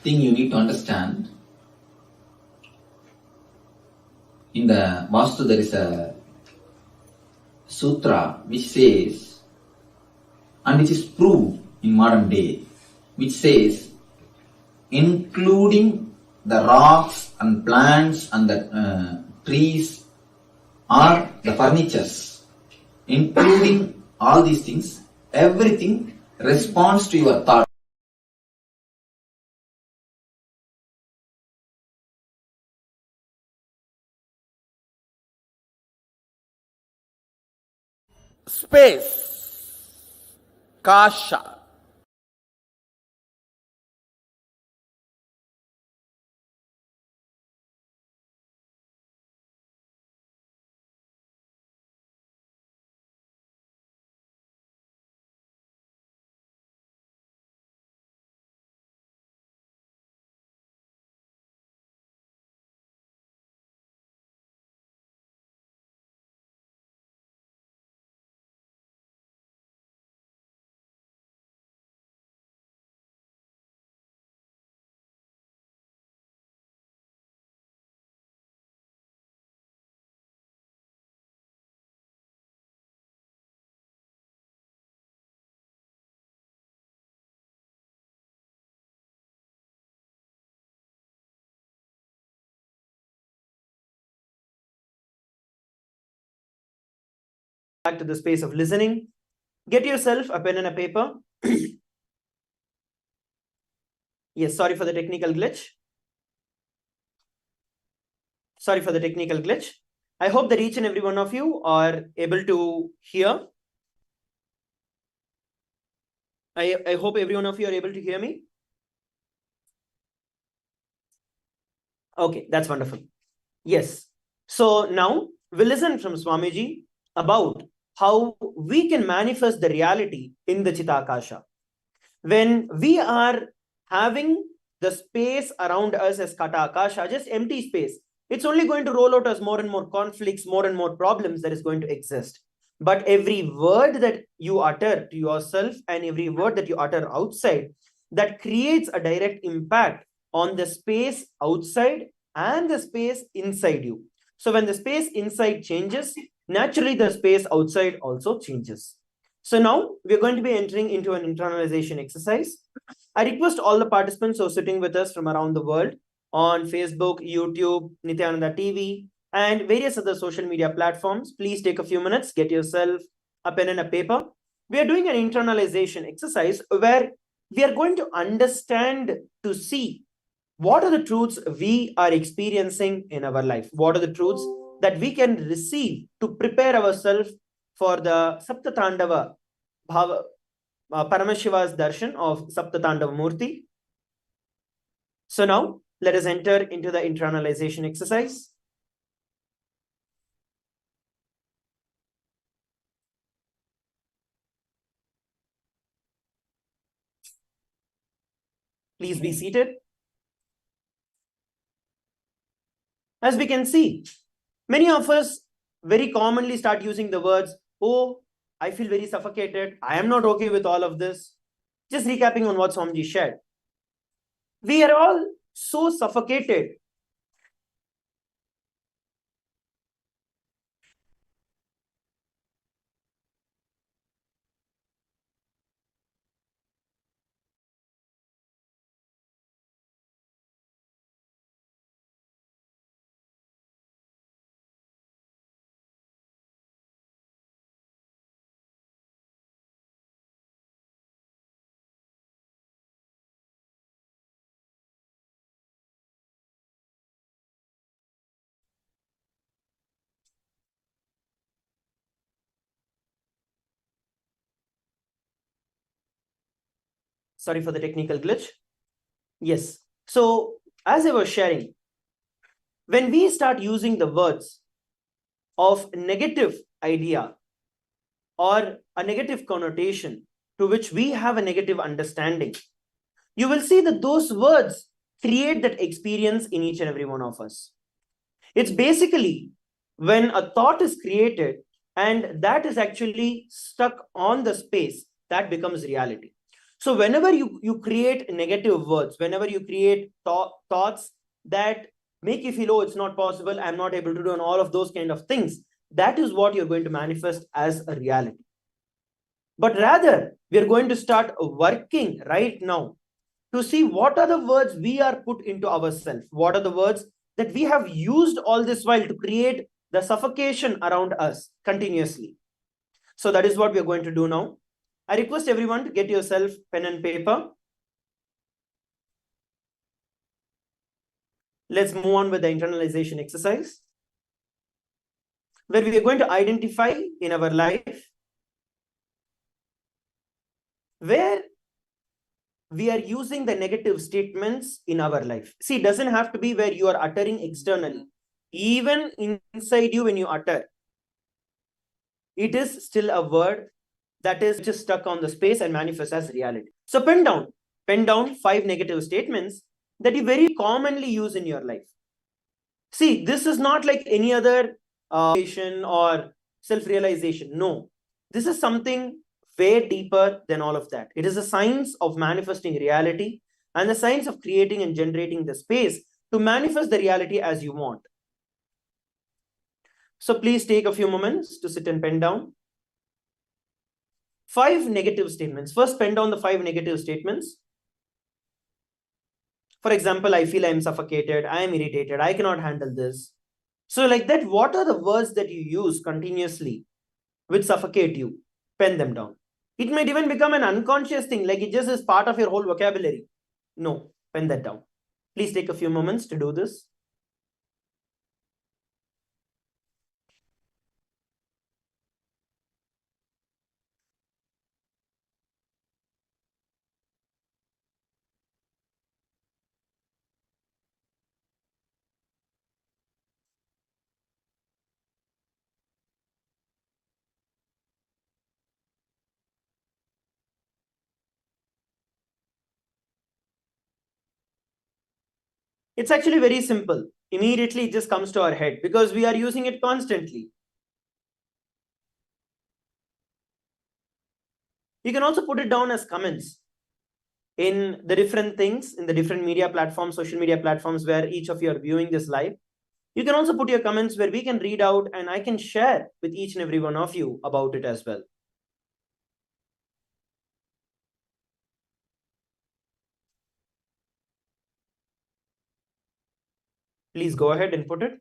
thing you need to understand, in the Vastu there is a sutra which says, and which is proved in modern day, which says, including the rocks and plants and the trees or the furnitures, including all these things, everything responds to your thought. Space, Kasha. Back to the space of listening. Get yourself a pen and a paper Yes, sorry for the technical glitch. Sorry for the technical glitch. I hope that each and every one of you are able to hear. I hope every one of you are able to hear me. Okay, that's wonderful. Yes. So now we'll listen from Swamiji about how we can manifest the reality in the Chitakasha. When we are having the space around us as Katakasha, just empty space, it's only going to roll out as more and more conflicts, more and more problems that is going to exist. But every word that you utter to yourself and every word that you utter outside, that creates a direct impact on the space outside and the space inside you. So when the space inside changes, naturally the space outside also changes. So now we're going to be entering into an internalization exercise. I request all the participants who are sitting with us from around the world on Facebook, YouTube, Nithyananda TV, and various other social media platforms. Please take a few minutes, get yourself a pen and a paper. We are doing an internalization exercise where we are going to understand to see what are the truths we are experiencing in our life. What are the truths that we can receive to prepare ourselves for the Saptatandava Bhava, Paramashiva's Darshan of Saptatandava Murthy. So now let us enter into the internalization exercise. Please be seated. As we can see, many of us very commonly start using the words, oh, I feel very suffocated. I am not okay with all of this. Just recapping on what Swamiji shared. We are all so suffocated. Sorry for the technical glitch. Yes. So as I was sharing, when we start using the words of negative idea or a negative connotation to which we have a negative understanding, you will see that those words create that experience in each and every one of us. It's basically when a thought is created and that is actually stuck on the space, that becomes reality. So whenever you create negative words, whenever you create thoughts that make you feel, oh, it's not possible, I'm not able to do, and all of those kind of things, that is what you're going to manifest as a reality. But rather, we are going to start working right now to see what are the words we are put into ourselves, what are the words that we have used all this while to create the suffocation around us continuously. So that is what we are going to do now. I request everyone to get yourself pen and paper. Let's move on with the internalization exercise, where we are going to identify in our life where we are using the negative statements in our life. See, it doesn't have to be where you are uttering externally. Even inside you, when you utter, it is still a word that is just stuck on the space and manifests as reality. So pen down 5 negative statements that you very commonly use in your life. See, this is not like any other or self-realization. No, this is something way deeper than all of that. It is a science of manifesting reality and the science of creating and generating the space to manifest the reality as you want. So please take a few moments to sit and pen down 5 negative statements. First, pen down the 5 negative statements. For example, I feel I'm suffocated, I am irritated, I cannot handle this. So like that, what are the words that you use continuously which suffocate you? Pen them down. It might even become an unconscious thing, like it just is part of your whole vocabulary. No, pen that down. Please take a few moments to do this. It's actually very simple. Immediately it just comes to our head because we are using it constantly. You can also put it down as comments in the different things, in the different media platforms, social media platforms where each of you are viewing this live. You can also put your comments where we can read out and I can share with each and every one of you about it as well. Please go ahead and put it.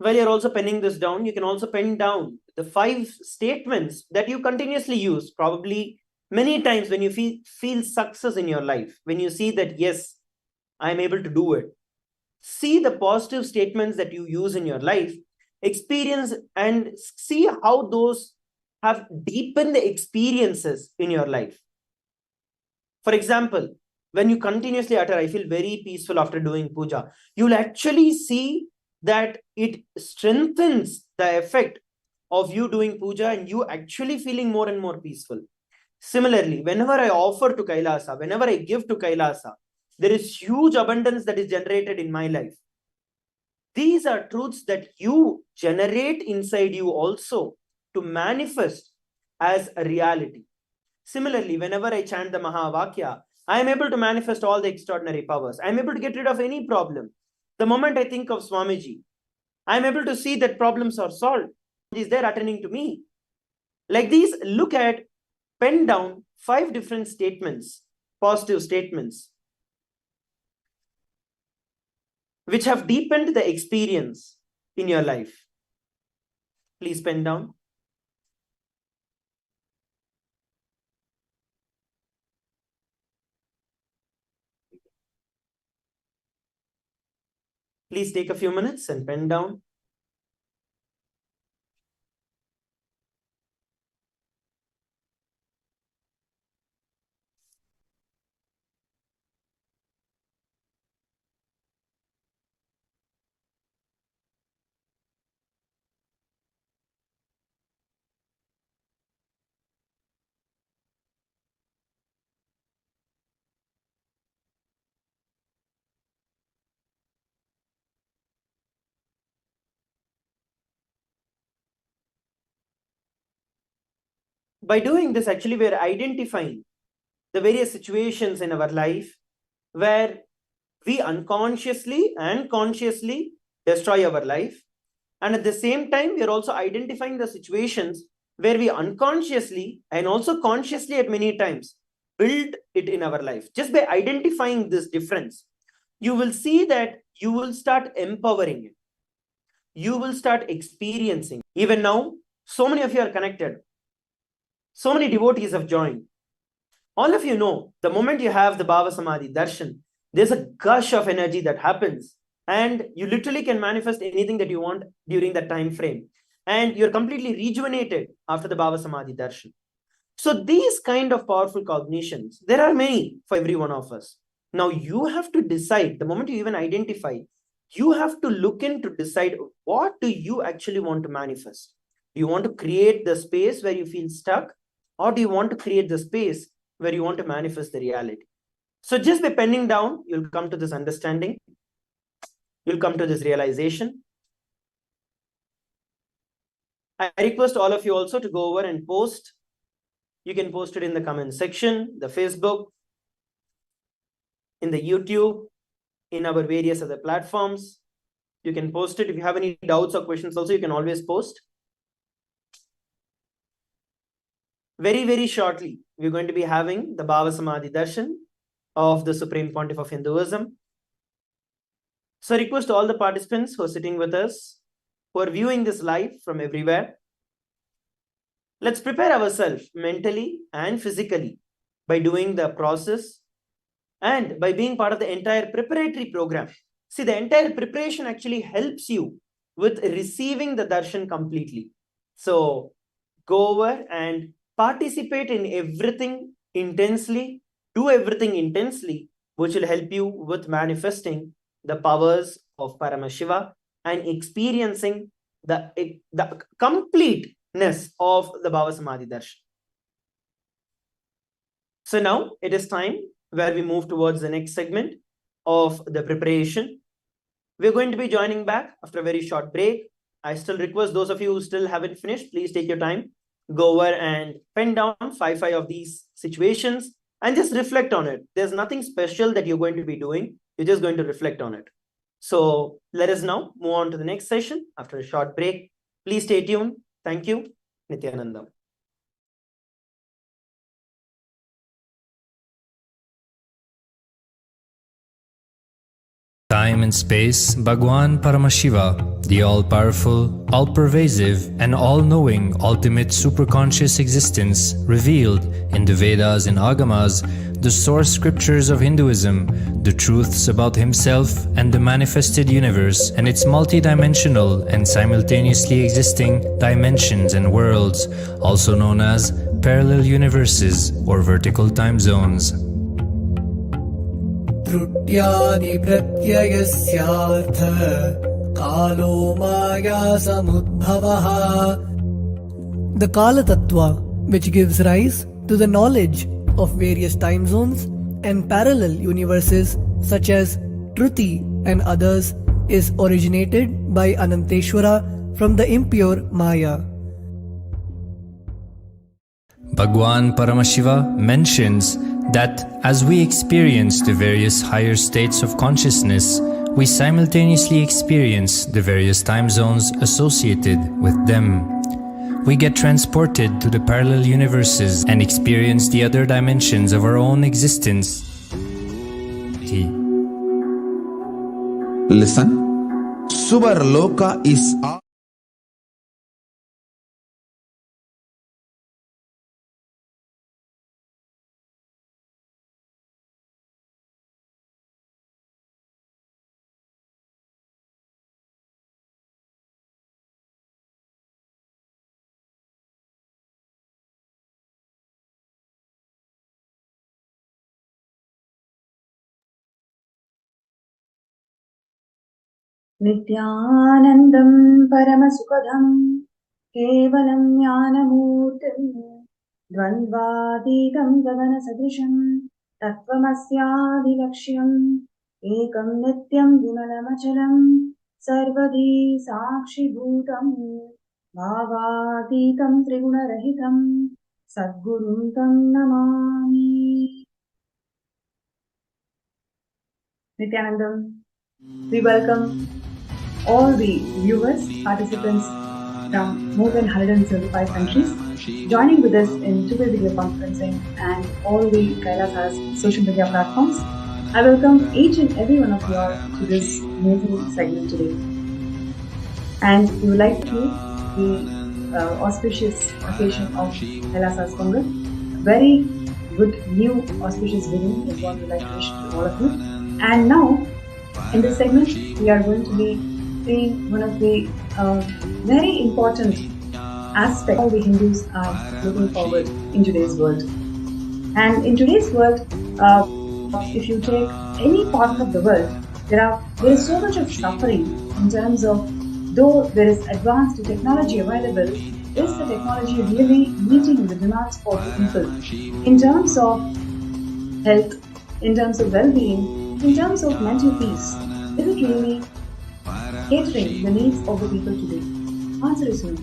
While you're also penning this down, you can also pen down the 5 statements that you continuously use, probably many times when you feel success in your life, when you see that, yes, I'm able to do it. See the positive statements that you use in your life, experience and see how those have deepened the experiences in your life. For example, when you continuously utter, I feel very peaceful after doing puja, you'll actually see that it strengthens the effect of you doing puja and you actually feeling more and more peaceful. Similarly, whenever I offer to Kailasa, whenever I give to Kailasa, there is huge abundance that is generated in my life. These are truths that you generate inside you also to manifest as a reality. Similarly, whenever I chant the Mahavakya, I am able to manifest all the extraordinary powers. I am able to get rid of any problem. The moment I think of Swamiji, I am able to see that problems are solved. He is there attending to me. Like these, look at, pen down 5 different statements, positive statements, which have deepened the experience in your life. Please pen down. Please take a few minutes and pen down. By doing this, actually, we are identifying the various situations in our life where we unconsciously and consciously destroy our life. And at the same time, we are also identifying the situations where we unconsciously and also consciously at many times build it in our life. Just by identifying this difference, you will see that you will start empowering it. You will start experiencing. Even now, so many of you are connected. So many devotees have joined. All of you know, the moment you have the Bhava Samadhi, Darshan, there's a gush of energy that happens. And you literally can manifest anything that you want during that time frame. And you're completely rejuvenated after the Bhava Samadhi Darshan. So these kind of powerful cognitions, there are many for every one of us. Now you have to decide, the moment you even identify, you have to look in to decide, what do you actually want to manifest? Do you want to create the space where you feel stuck? Or do you want to create the space where you want to manifest the reality? So just by penning down, you'll come to this understanding. You'll come to this realization. I request all of you also to go over and post. You can post it in the comment section, the Facebook, in the YouTube, in our various other platforms. You can post it. If you have any doubts or questions also, you can always post. Very, very shortly, we're going to be having the Bhava Samadhi Darshan of the Supreme Pontiff of Hinduism. So I request all the participants who are sitting with us, who are viewing this live from everywhere, let's prepare ourselves mentally and physically by doing the process and by being part of the entire preparatory program. See, the entire preparation actually helps you with receiving the darshan completely. So go over and participate in everything intensely, do everything intensely, which will help you with manifesting the powers of Paramashiva and experiencing the completeness of the Bhava Samadhi Darshan. So now it is time where we move towards the next segment of the preparation. We're going to be joining back after a very short break. I still request those of you who still haven't finished, please take your time, go over and pen down five of these situations and just reflect on it. There's nothing special that you're going to be doing. You're just going to reflect on it. So let us now move on to the next session after a short break. Please stay tuned. Thank you. Nithyananda. Time and space, Bhagwan Paramashiva, the all-powerful, all-pervasive, and all-knowing ultimate superconscious existence revealed in the Vedas and Agamas, the source scriptures of Hinduism, the truths about himself and the manifested universe and its multidimensional and simultaneously existing dimensions and worlds, also known as parallel universes or vertical time zones. त्रुट्यादिप्रत्ययस्यार्थ कालो माया samudbhavah. The Kala Tattva, which gives rise to the knowledge of various time zones and parallel universes such as Truti and others, is originated by Ananteshwara from the impure Maya. Bhagwan Paramashiva mentions that as we experience the various higher states of consciousness, we simultaneously experience the various time zones associated with them. We get transported to the parallel universes and experience the other dimensions of our own existence. Listen. Subarloka is Nithyanandam Paramasukadam Kevalam Jnanamurtim Dvandvadikam Gaganasadrisham Tattvamasyaadilakshyan Ekam Nityam Vimalamachalam Sarvadi Sakshibhutam Bhavadikam Trigunarahitam Sadgurum Tam Namami. Nithyanandam. We welcome all the viewers, participants from more than 175 countries joining with us in two-way video conferencing and all the Kailasas social media platforms. I welcome each and every one of you all to this amazing segment today. And we would like to the auspicious occasion of Kailasas Pongal. Very good new auspicious beginning is what we would like to wish to all of you. And now, in this segment, we are going to be seeing one of the very important aspects all the Hindus are looking forward in today's world. And in today's world, if you take any part of the world, there is so much of suffering in terms of, though there is advanced technology available, is the technology really meeting the demands for the people in terms of health, in terms of well-being, in terms of mental peace? Is it really catering the needs of the people today? Answer is no.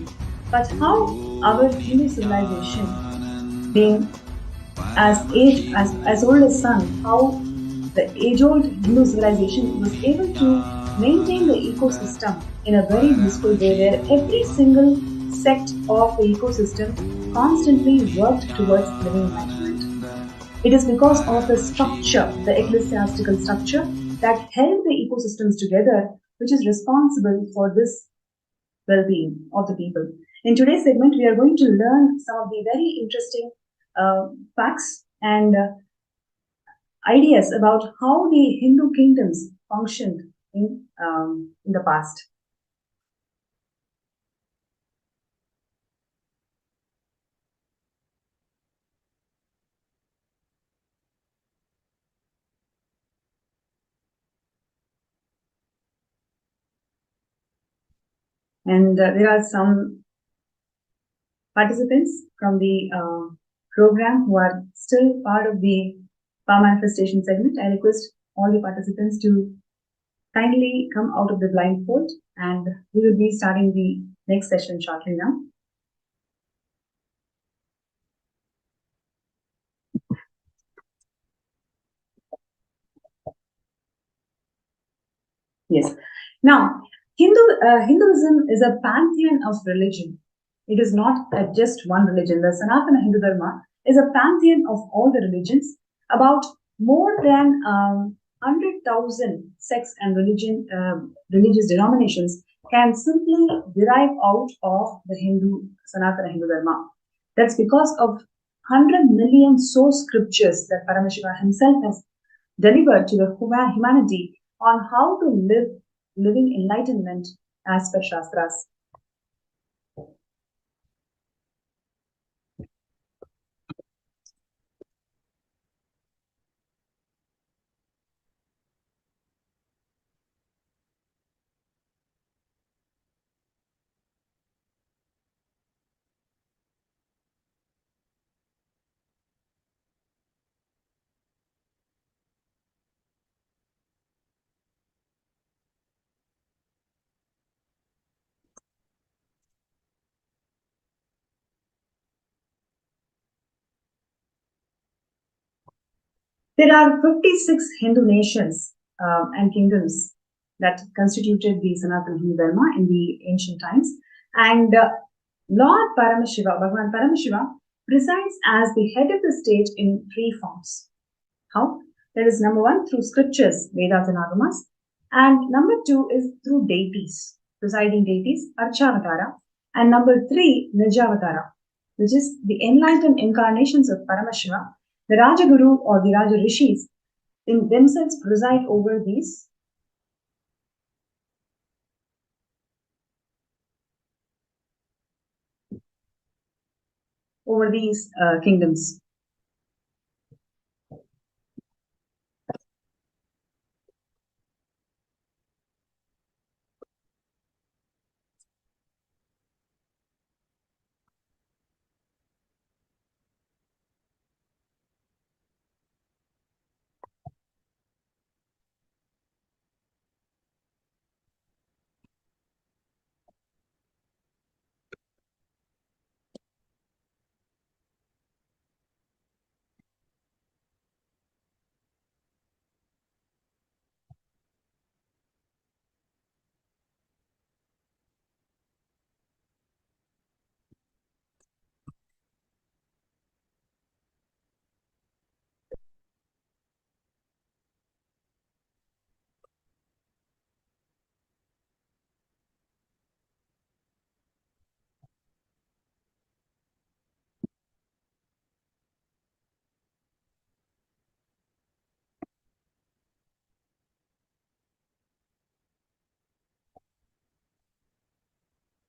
But how our Hindu civilization, being as old as sun, how the age-old Hindu civilization was able to maintain the ecosystem in a very blissful way, where every single sect of the ecosystem constantly worked towards living enlightenment. It is because of the structure, the ecclesiastical structure, that held the ecosystems together, which is responsible for this well-being of the people. In today's segment, we are going to learn some of the very interesting facts and ideas about how the Hindu kingdoms functioned in the past. And there are some participants from the program who are still part of the power manifestation segment. I request all the participants to kindly come out of the blindfold, and we will be starting the next session shortly now. Yes. Now, Hinduism is a pantheon of religion. It is not just one religion. The Sanatana Hindu Dharma is a pantheon of all the religions. About more than 100,000 sects and religious denominations can simply derive out of the Sanatana Hindu Dharma. That's because of 100 million source scriptures that Paramashiva himself has delivered to the humanity on how to living enlightenment as per Shastras. There are 56 Hindu nations and kingdoms that constituted the Sanatana Hindu Dharma in the ancient times. And Lord Paramashiva, Bhagavan Paramashiva, presides as the head of the state in three forms. How? There is number one, through scriptures, Vedas and Agamas. And number two is through deities, presiding deities, Archavatara. And number three, Nijavatara, which is the enlightened incarnations of Paramashiva. The Rajaguru or the Raja Rishis in themselves preside over these kingdoms.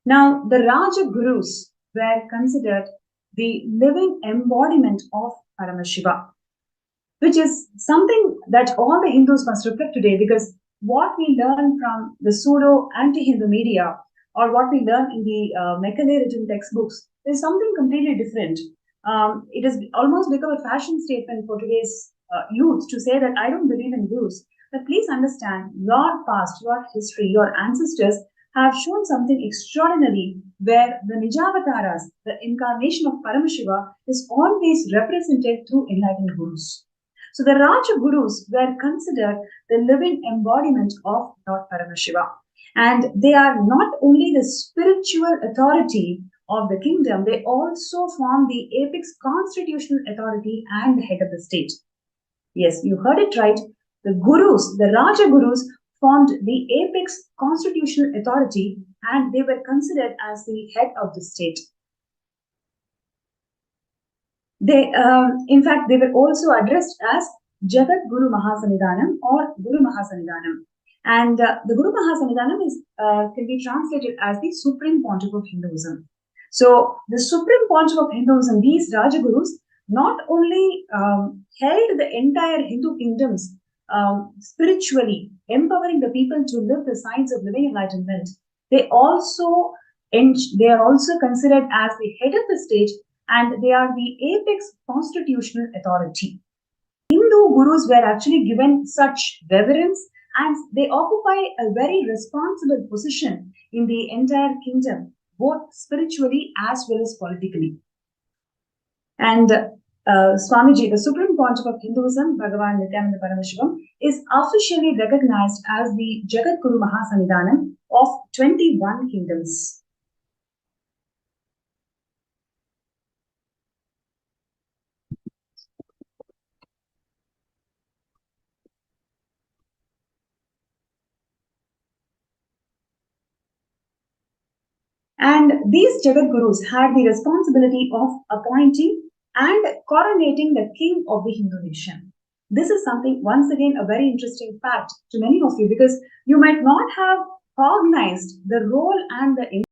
Now, the Raja Gurus were considered the living embodiment of Paramashiva, which is something that all the Hindus must reflect today, because what we learn from the pseudo anti-Hindu media or what we learn in the Macaulay written textbooks is something completely different. It has almost become a fashion statement for today's youth to say that I don't believe in gurus. But please understand, your past, your history, your ancestors have shown something extraordinary, where the Nijavataras, the incarnation of Paramashiva, is always represented through enlightened gurus. So the Raja Gurus were considered the living embodiment of Lord Paramashiva. And they are not only the spiritual authority of the kingdom, they also form the apex constitutional authority and the head of the state. Yes, you heard it right. The gurus, the Raja Gurus, formed the apex constitutional authority and they were considered as the head of the state. They, in fact, they were also addressed as Jagat Guru Mahasanidhanam or Guru Mahasanidhanam. And the Guru Mahasanidhanam is, can be translated as the Supreme Pontiff of Hinduism. So the Supreme Pontiff of Hinduism, these Rajagurus, not only held the entire Hindu kingdoms spiritually, empowering the people to live the signs of living enlightenment, they also they are also considered as the head of the state and they are the apex constitutional authority. Hindu gurus were actually given such reverence and they occupy a very responsible position in the entire kingdom, both spiritually as well as politically. And Swamiji, the Supreme Pontiff of Hinduism, Bhagavan Nithyananda Paramashivam, is officially recognized as the Jagat Guru Mahasanidhanam of 21 kingdoms. And these Jagat Gurus had the responsibility of appointing and coronating the king of the Hindu nation. This is something, once again, a very interesting fact to many of you because you might not have cognized the role and the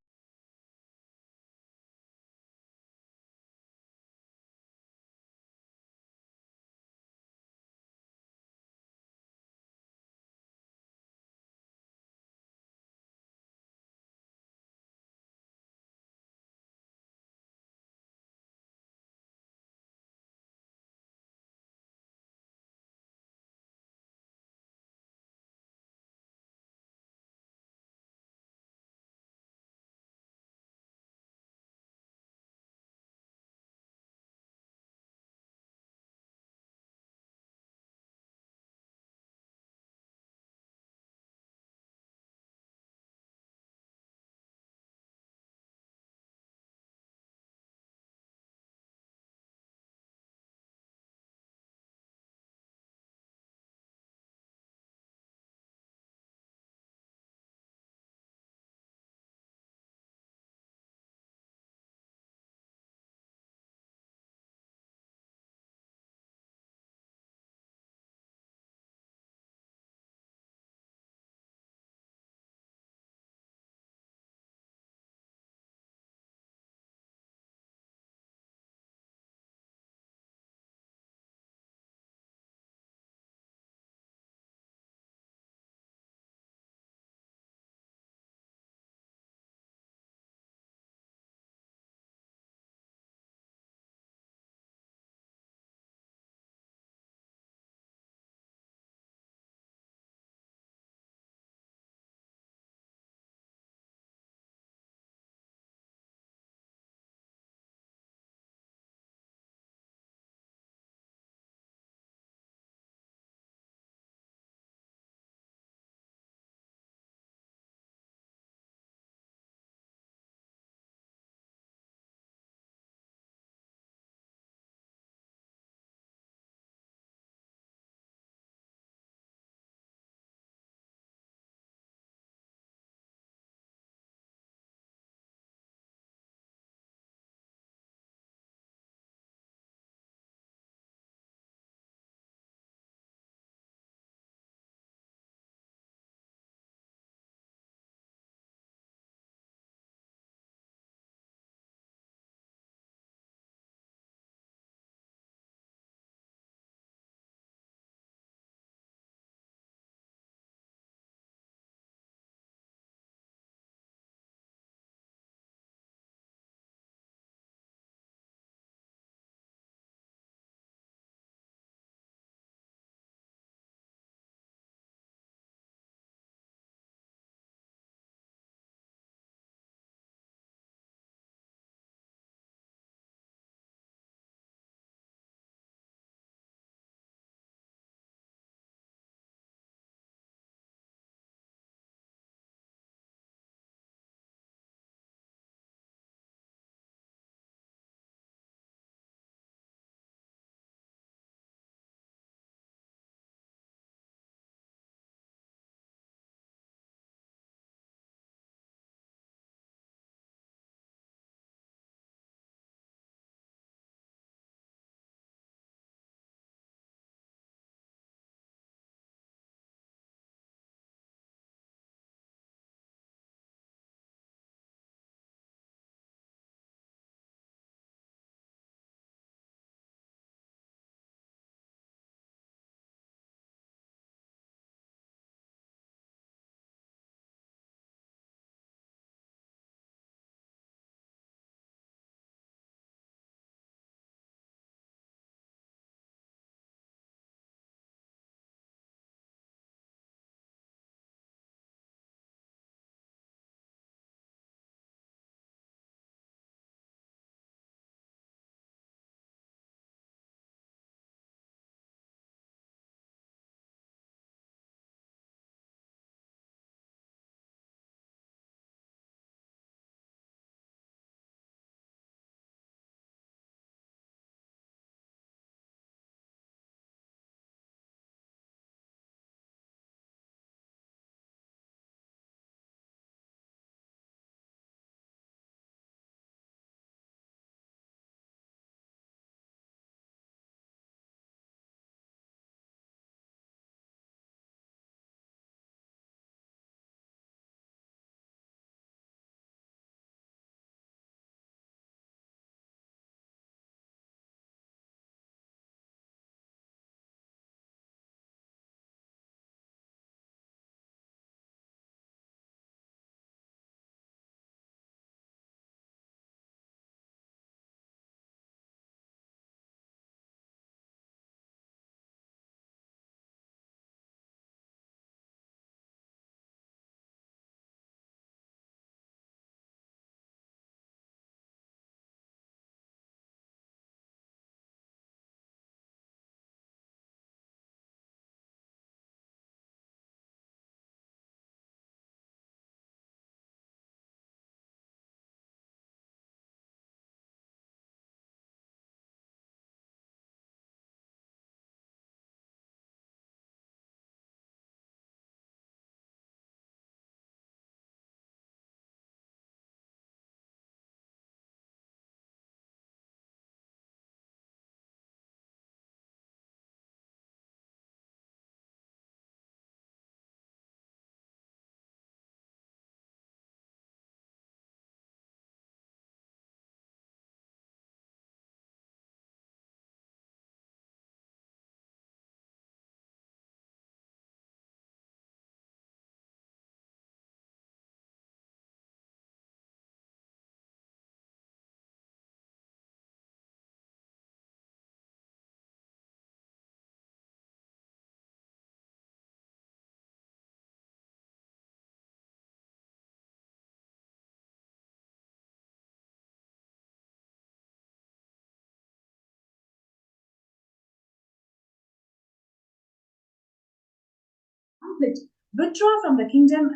conflict, withdraw from the kingdom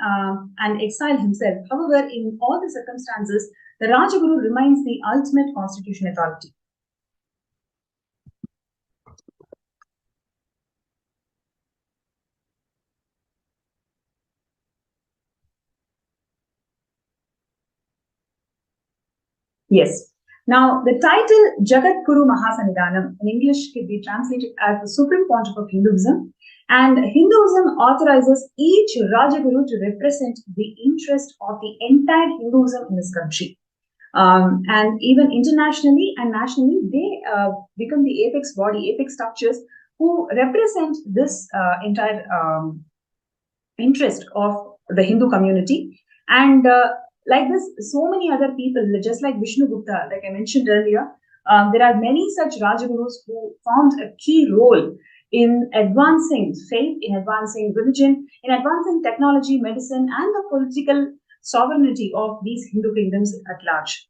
and exile himself. However, in all the circumstances, the Rajaguru remains the ultimate constitutional authority. Yes. Now, the title Jagat Guru Mahasanidhanam in English can be translated as the Supreme Pontiff of Hinduism. And Hinduism authorizes each Rajaguru to represent the interest of the entire Hinduism in this country. And even internationally and nationally, they become the apex body, apex structures who represent this entire interest of the Hindu community. And like this, so many other people, just like Vishnu Gupta, like I mentioned earlier, there are many such Rajagurus who formed a key role in advancing faith, in advancing religion, in advancing technology, medicine, and the political sovereignty of these Hindu kingdoms at large.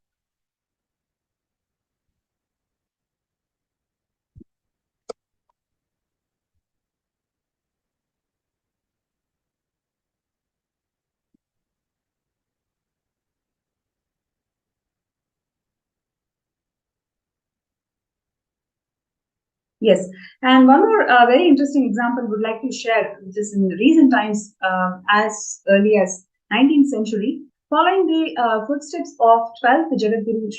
Yes, and one more very interesting example would like to share, which is in recent times, as early as 19th century, following the footsteps of 12th Jagadguru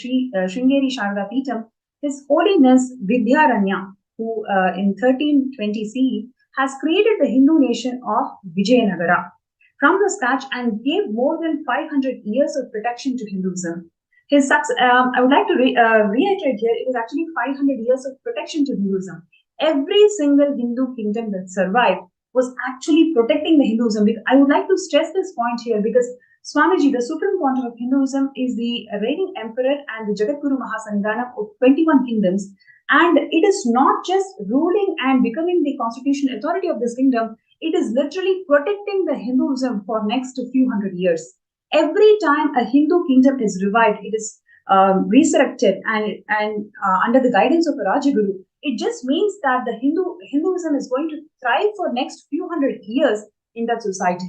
Sringeri Sharada Peetham, His Holiness Vidyaranya, who in 1320 CE has created the Hindu nation of Vijayanagara from the scratch and gave more than 500 years of protection to Hinduism. I would like to reiterate here, it is actually 500 years of protection to Hinduism. Every single Hindu kingdom that survived was actually protecting the Hinduism. I would like to stress this point here because Swamiji, the Supreme Pontiff of Hinduism, is the reigning emperor and the Jagadguru Mahasanidhanam of 21 kingdoms. And it is not just ruling and becoming the constitutional authority of this kingdom, it is literally protecting the Hinduism for next few hundred years. Every time a Hindu kingdom is revived, it is resurrected and under the guidance of a Rajaguru, it just means that the Hinduism is going to thrive for next few hundred years in that society.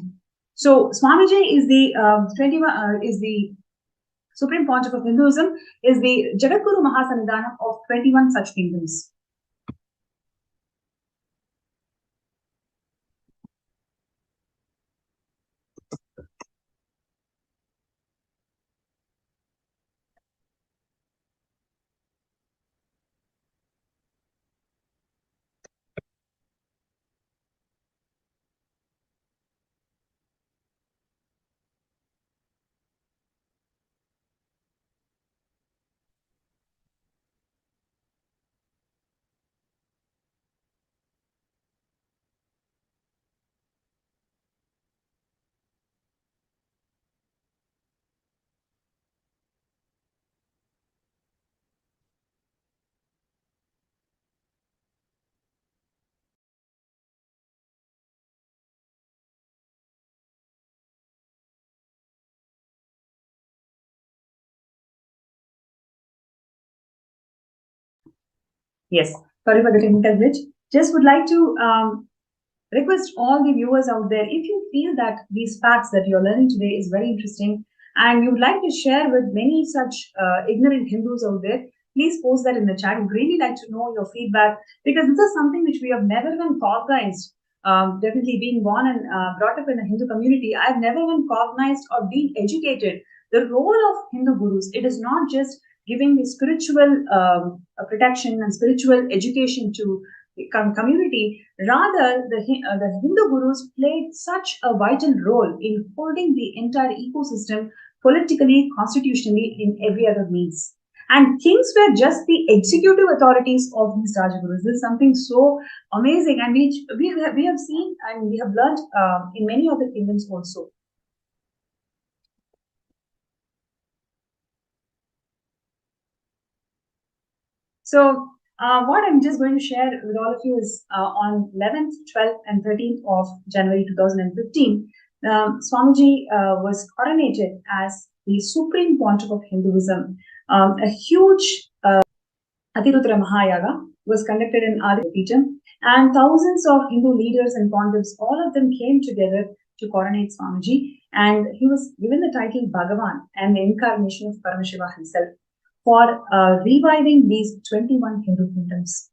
So Swamiji is the Supreme Pontiff of Hinduism, is the Jagadguru Mahasanidhanam of 21 such kingdoms. Yes, sorry for the technical glitch. Just would like to request all the viewers out there, if you feel that these facts that you're learning today is very interesting and you'd like to share with many such ignorant Hindus out there, please post that in the chat. We'd really like to know your feedback because this is something which we have never even cognized. Definitely being born and brought up in a Hindu community, I've never even cognized or been educated the role of Hindu gurus. It is not just giving the spiritual protection and spiritual education to the community. Rather, the Hindu gurus played such a vital role in holding the entire ecosystem politically, constitutionally, in every other means. And kings were just the executive authorities of these Rajagurus. This is something so amazing, and we have seen and we have learned in many other kingdoms also. So what I'm just going to share with all of you is on 11th, 12th, and 13th of January 2015, Swamiji was coronated as the Supreme Pontiff of Hinduism. A huge Atirudra Mahayaga was conducted in Adipeetham, and thousands of Hindu leaders and pontiffs, all of them came together to coronate Swamiji, and he was given the title Bhagavan and the incarnation of Paramashiva himself for reviving these 21 Hindu kingdoms.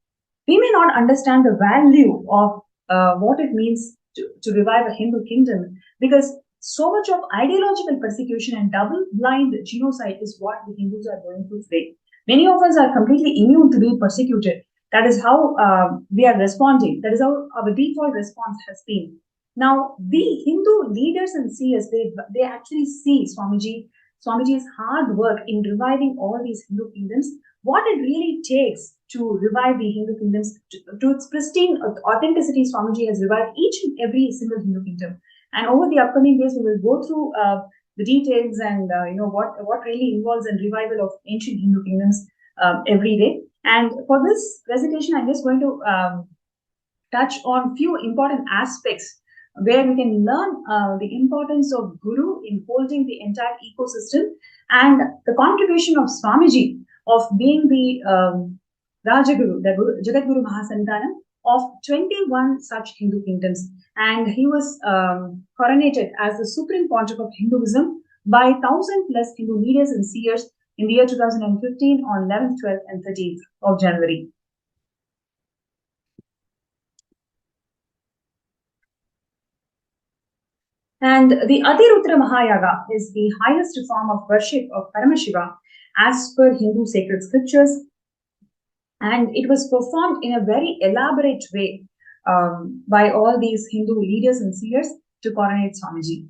We may not understand the value of what it means to revive a Hindu kingdom, because so much of ideological persecution and double-blind genocide is what the Hindus are going through today. Many of us are completely immune to being persecuted. That is how we are responding. That is how our default response has been. Now, the Hindu leaders and seers, they actually see Swamiji's hard work in reviving all these Hindu kingdoms, what it really takes to revive the Hindu kingdoms to its pristine authenticity. Swamiji has revived each and every single Hindu kingdom. And over the upcoming days, we will go through the details and what really involves in revival of ancient Hindu kingdoms every day. And for this presentation, I'm just going to touch on few important aspects where we can learn the importance of Guru in holding the entire ecosystem, and the contribution of Swamiji of being the Rajaguru, the Jagadguru Mahasanthanam of 21 such Hindu kingdoms. And he was coronated as the Supreme Pontiff of Hinduism by 1,000 plus Hindu leaders and seers in the year 2015 on 11th, 12th, and 13th of January. And the Atirutra Mahayaga is the highest form of worship of Paramashiva as per Hindu sacred scriptures. And it was performed in a very elaborate way by all these Hindu leaders and seers to coronate Swamiji.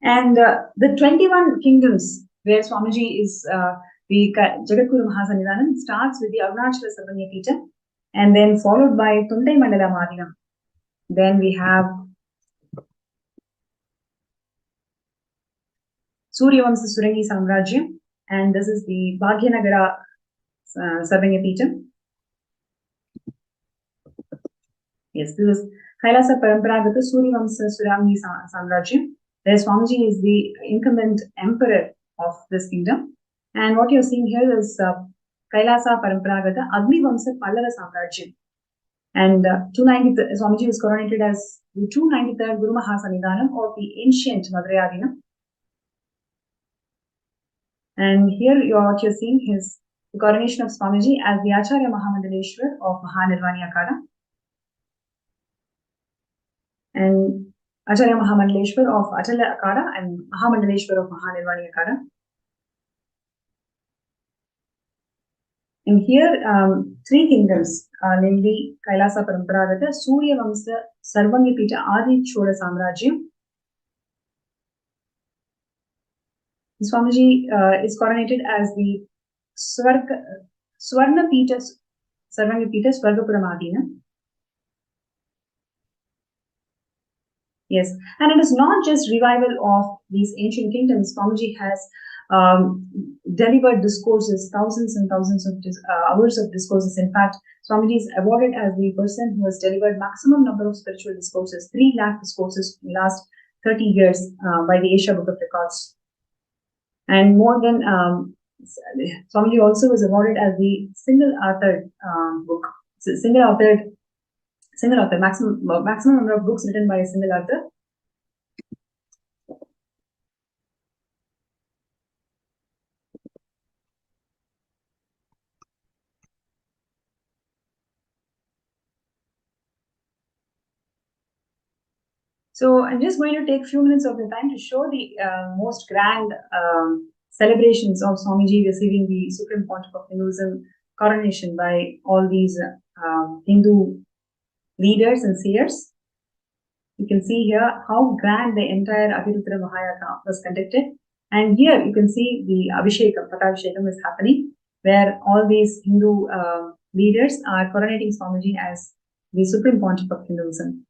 And the 21 kingdoms where Swamiji is the Jagadguru Mahasannidhanam starts with the Arunachala Sarvanya Peetham, and then followed by Tundai Mandala Madinam. Then we have Suryavamsa Surangi Samrajyam, and this is the Bhagyanagara Sarvanya Peetham. Yes, this is Kailasa Paramparagata Suryavamsa Surangi Samrajyam, where Swamiji is the incumbent emperor of this kingdom. And what you're seeing here is Kailasa Paramparagata Agnivamsa Pallava Samrajyam. And Swamiji was coronated as the 293rd Guru Mahasannidhanam of the ancient Madurai. And here what you're seeing is the coronation of Swamiji as the Acharya Mahamandaleshwar of Mahanirvani Akada. And Acharya Mahamandaleshwar of Achala Akada and Mahamandaleshwar of Mahanirvani Akada. And here, three kingdoms, namely Kailasa Paramparagata, Suryavamsa Sarvangipita Adi Chola Samrajyam. Swamiji is coronated as the Swarnapita Sarvangipita Swargapuram. Yes, and it is not just revival of these ancient kingdoms. Swamiji has delivered discourses, thousands and thousands of hours of discourses. In fact, Swamiji is awarded as the person who has delivered maximum number of spiritual discourses, 3 lakh discourses in the last 30 years by the Asia Book of Records. And more than, Swamiji also was awarded as the single-authored book, single author, maximum number of books written by a single author. So I'm just going to take a few minutes of your time to show the most grand celebrations of Swamiji receiving the Supreme Pontiff of Hinduism coronation by all these Hindu leaders and seers. You can see here how grand the entire Atirutra Mahayaga was conducted. And here you can see the Abhishekam, Patabhishekam is happening, where all these Hindu leaders are coronating Swamiji as the Supreme Pontiff of Hinduism.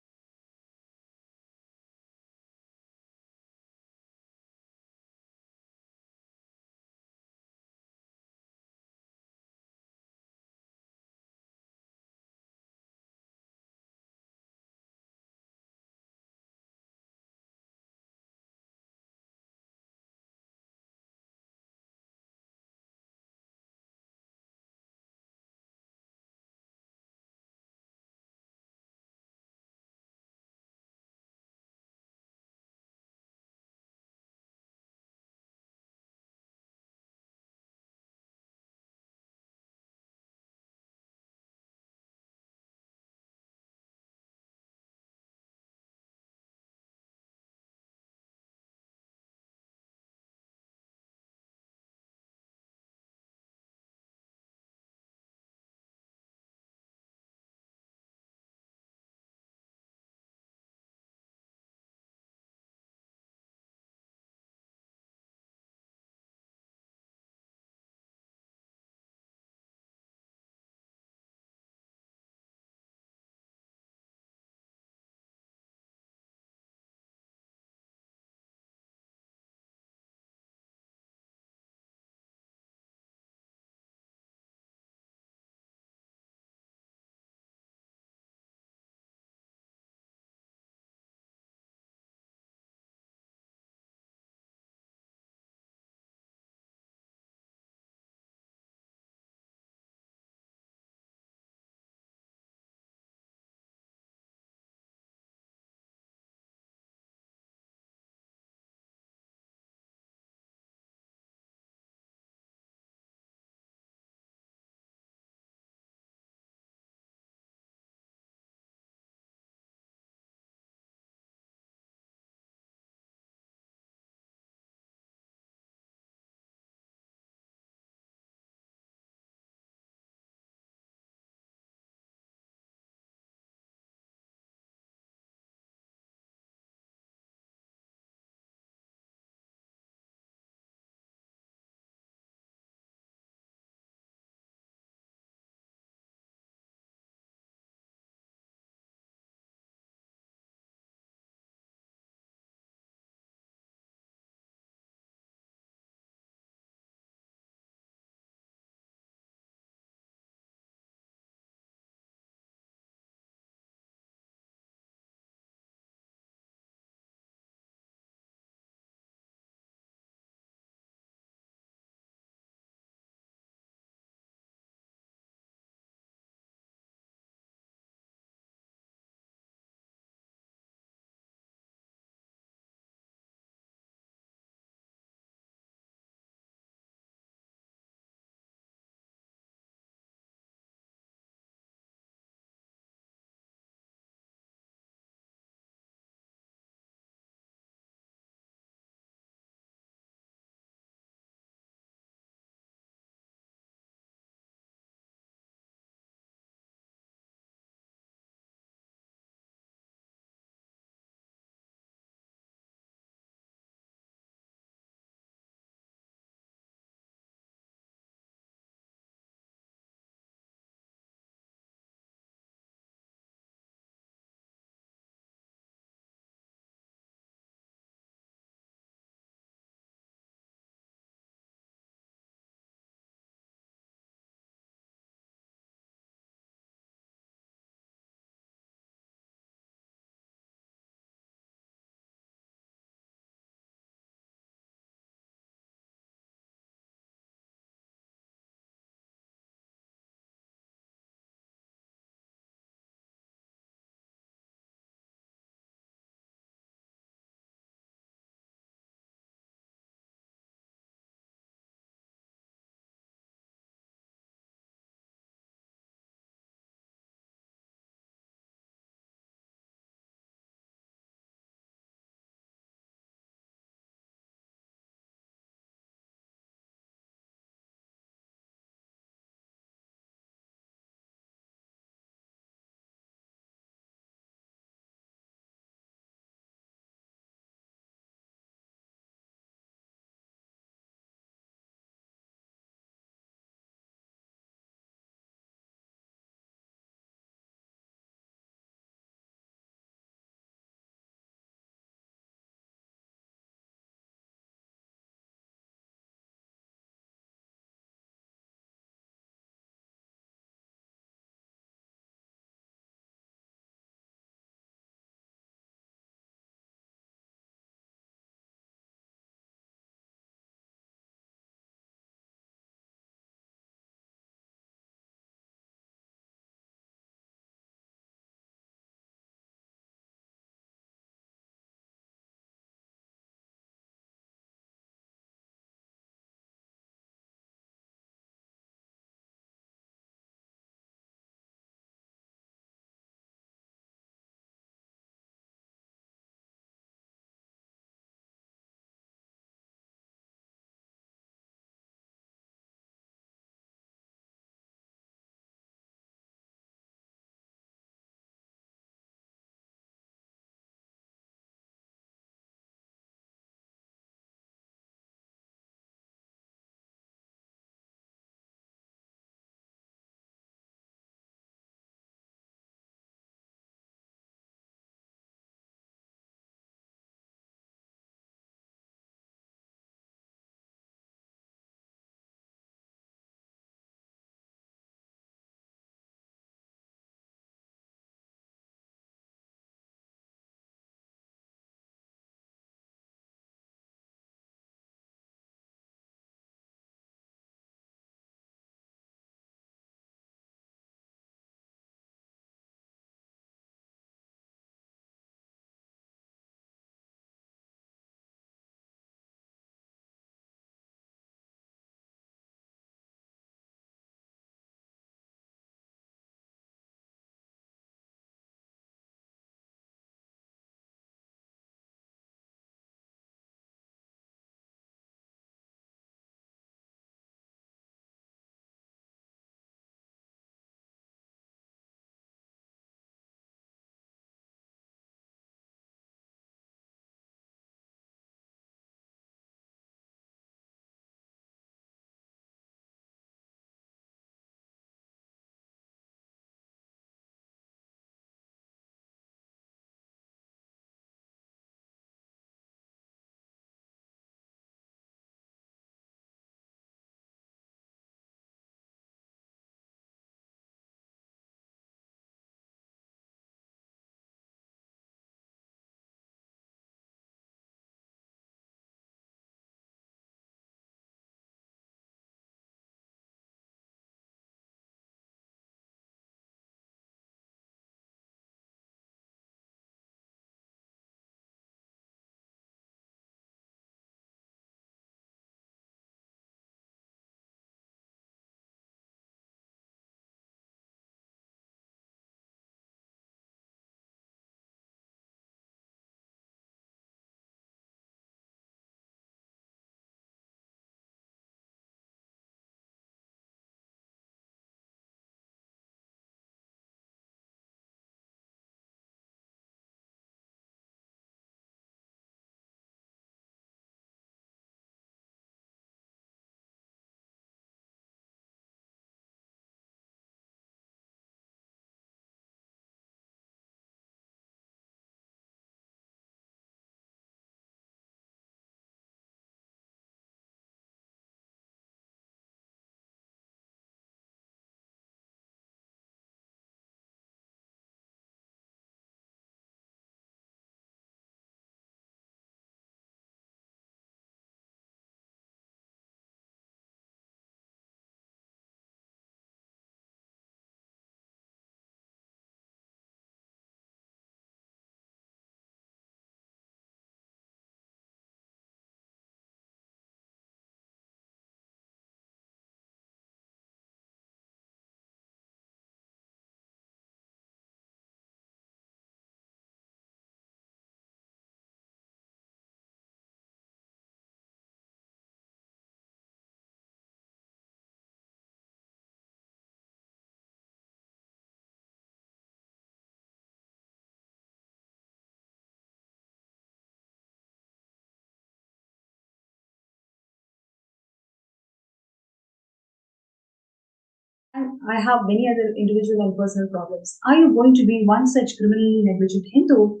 I have many other individual and personal problems. Are you going to be one such criminally negligent Hindu?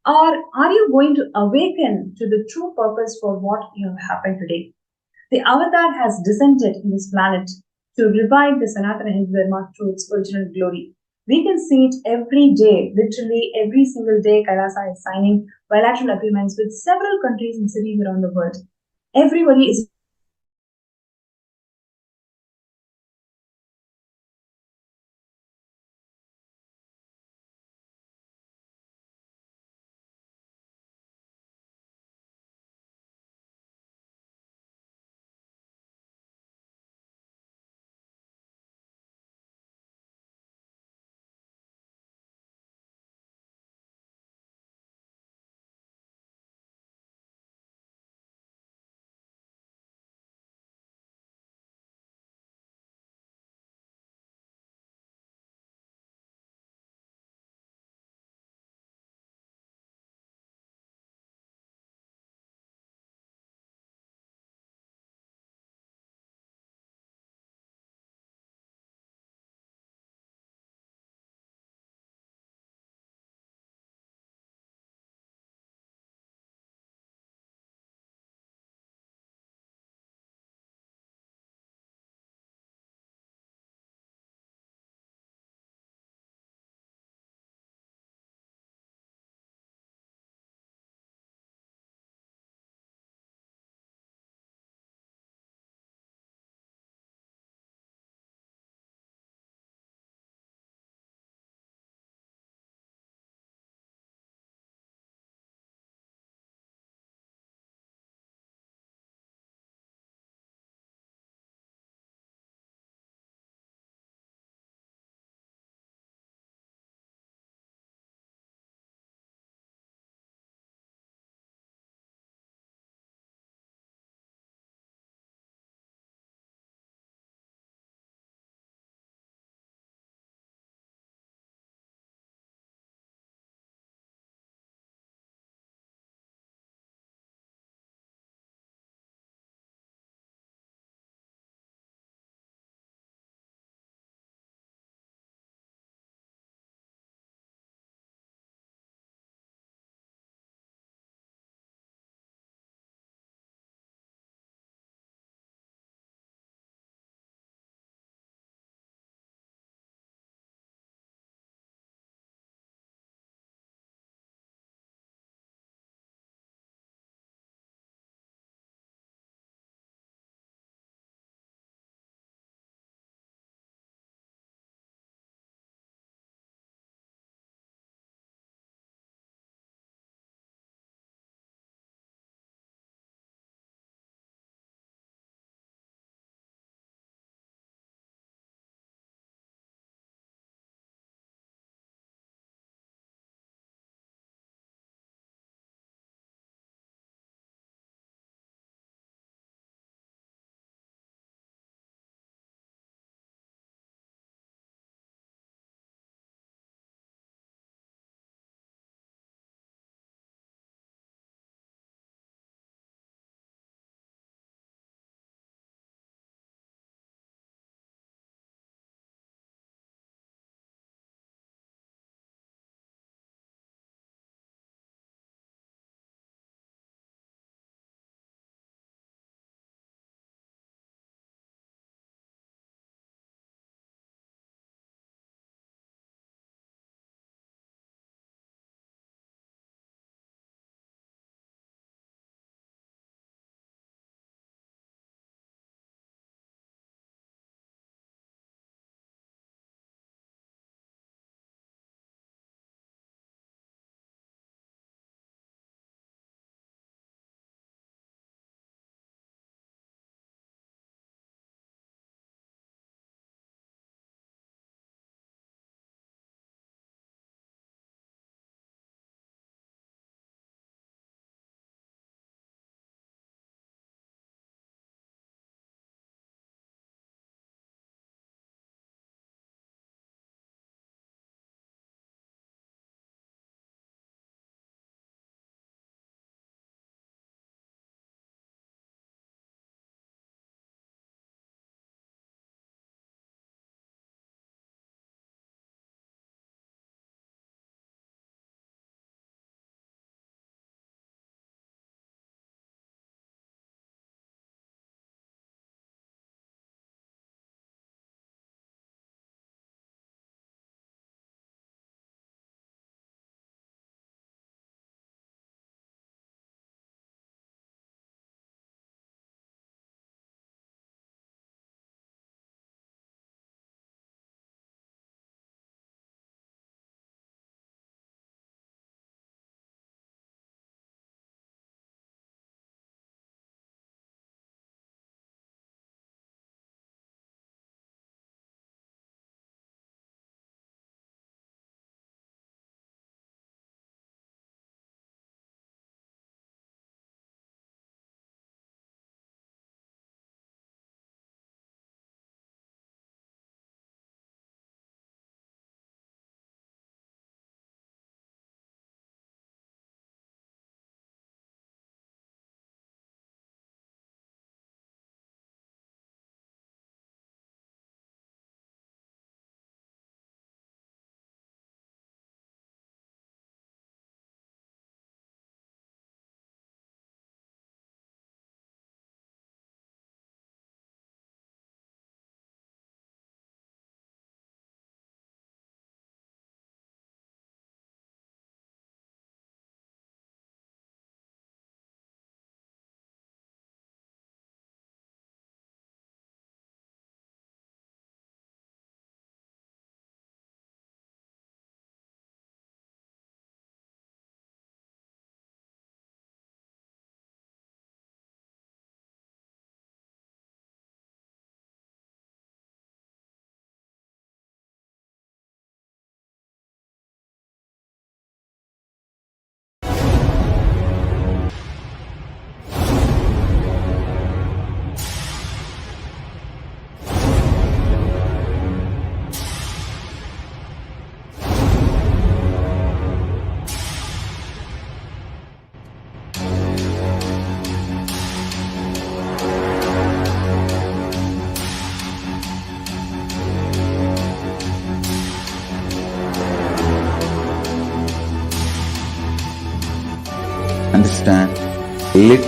Or are you going to awaken to the true purpose for what you have happened today? The avatar has descended in this planet to revive the Sanatana Hindu Dharma to its original glory. We can see it every day, literally every single day. Kailasa is signing bilateral agreements with several countries and cities around the world. Everybody is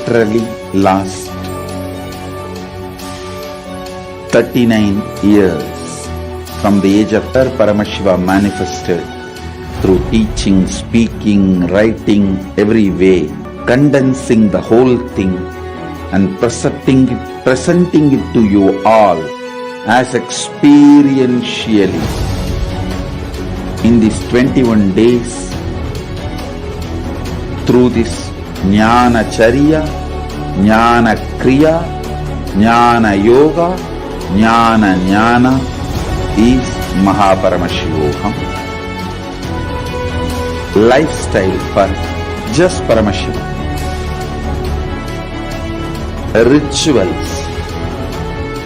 literally last 39 years from the age of Paramashiva manifested through teaching, speaking, writing, every way, condensing the whole thing and presenting it to you all as experientially in these 21 days through this Jnana Charya, Jnana Kriya, Jnana Yoga, Jnana is Mahaparamashivoham. Lifestyle for just Paramashiva. Rituals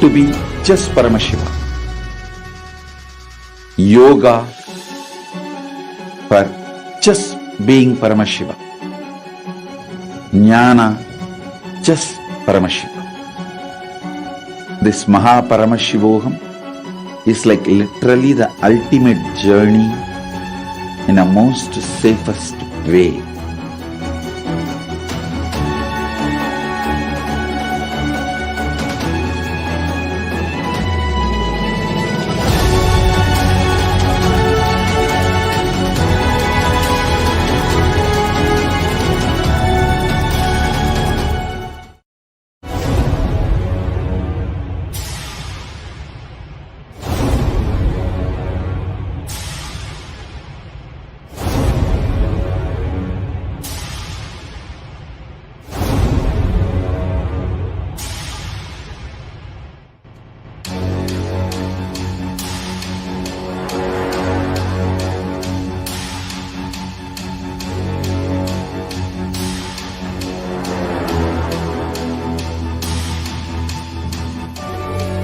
to be just Paramashiva. Yoga for just being Paramashiva. Jnana just Paramashiva. This Mahaparamashivoham is like literally the ultimate journey in a most safest way.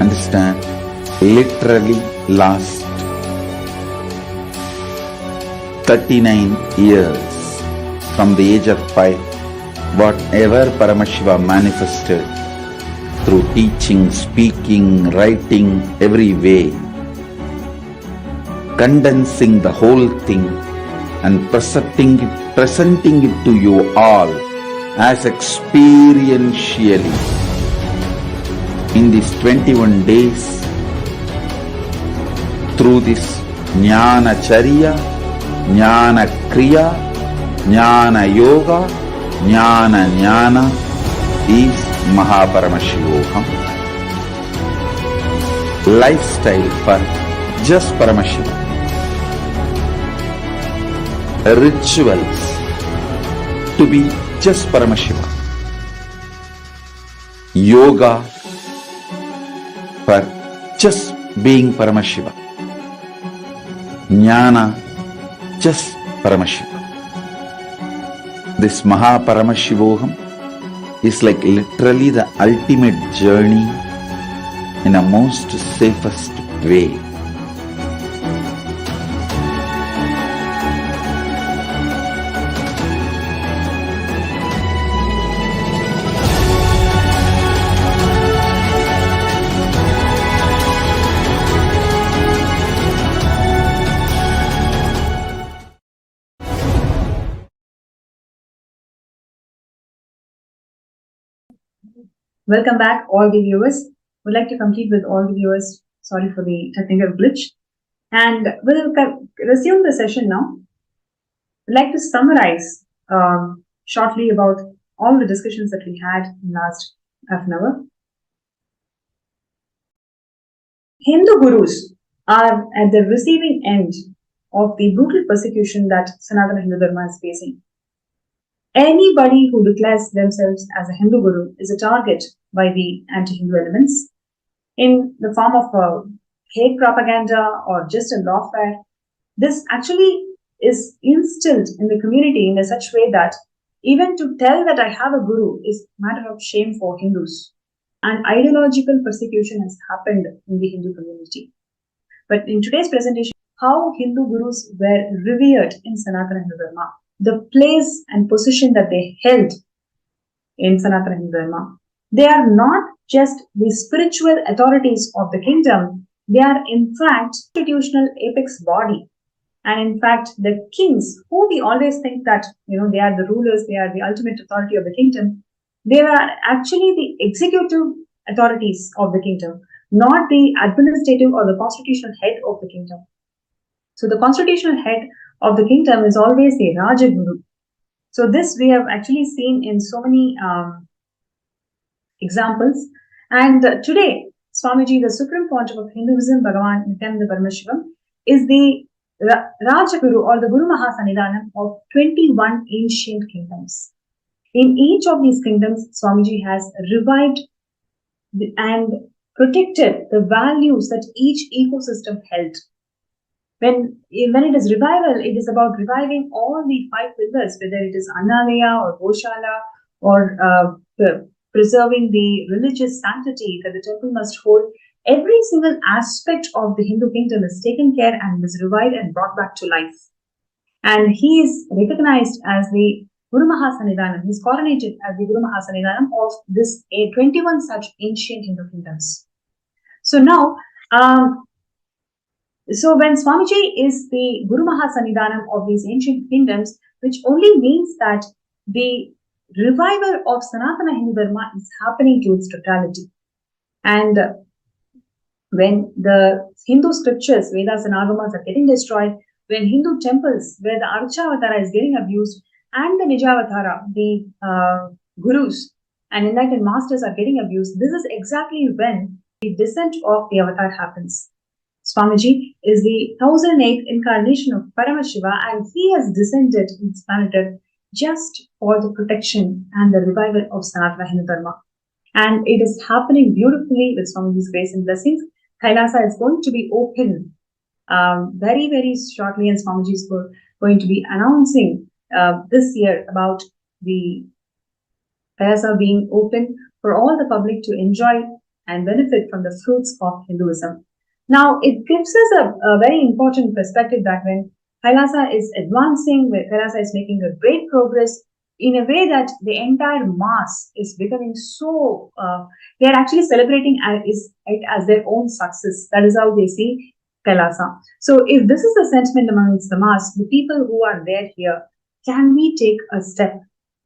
Understand, literally last 39 years from the age of 5, whatever Paramashiva manifested through teaching, speaking, writing, every way, condensing the whole thing and presenting it to you all as experientially in these 21 days through this Jnana Charya, Jnana Kriya, Jnana Yoga, Jnana is Mahaparamashivoham. Lifestyle for just Paramashiva. Rituals to be just Paramashiva. Yoga for just being Paramashiva. Jnana just Paramashiva. This Mahaparamashivoham is like literally the ultimate journey in a most safest way. Welcome back, all the viewers. Would like to complete with all the viewers. Sorry for the technical glitch. And we'll resume the session now. I'd like to summarize shortly about all the discussions that we had in last half an hour. Hindu gurus are at the receiving end of the brutal persecution that Sanatana Hindu Dharma is facing. Anybody who declares themselves as a Hindu guru is a target by the anti-Hindu elements in the form of hate propaganda or just a lawfare. This actually is instilled in the community in a such way that even to tell that I have a guru is a matter of shame for Hindus. And ideological persecution has happened in the Hindu community. But in today's presentation, how Hindu gurus were revered in Sanatana Hindu Dharma, the place and position that they held in Sanatana Hindu Dharma. They are not just the spiritual authorities of the kingdom, they are in fact institutional apex body. And in fact, the kings, who we always think that, they are the rulers, they are the ultimate authority of the kingdom, They are actually the executive authorities of the kingdom, not the administrative or the constitutional head of the kingdom. So the constitutional head of the kingdom is always the Rajaguru. So this we have actually seen in so many examples. And today, Swamiji, the supreme pontiff of Hinduism, Bhagavan Nithyananda Paramashivam, is the Rajaguru or the Guru Mahasannidhanam of 21 ancient kingdoms. In each of these kingdoms, Swamiji has revived and protected the values that each ecosystem held. When it is revival, it is about reviving all the five pillars, whether it is Annalaya or Goshala or preserving the religious sanctity that the temple must hold. Every single aspect of the Hindu kingdom is taken care and is revived and brought back to life. And he is recognized as the Guru Mahasannidhanam. He is coronated as the Guru Mahasannidhanam of this 21 such ancient Hindu kingdoms. So now, so when Swamiji is the Guru Mahasannidhanam of these ancient kingdoms, which only means that the revival of Sanatana Hindu Dharma is happening to its totality. And when the Hindu scriptures, Vedas and Agamas are getting destroyed, when Hindu temples, where the Archavatara is getting abused, and the Nijavatara, the gurus and enlightened masters are getting abused, this is exactly when the descent of the avatar happens. Swamiji is the 1008th incarnation of Paramashiva, and he has descended in this planet Earth just for the protection and the revival of Sanatana Hindu Dharma. And it is happening beautifully with Swamiji's grace and blessings. Kailasa is going to be open very, very shortly, and Swamiji is going to be announcing this year about the Kailasa being open for all the public to enjoy and benefit from the fruits of Hinduism. Now, it gives us a very important perspective that when Kailasa is advancing, where Kailasa is making a great progress in a way that the entire mass is becoming so, they are actually celebrating it as their own success. That is how they see Kailasa. So if this is the sentiment amongst the mass, the people who are there here, can we take a step?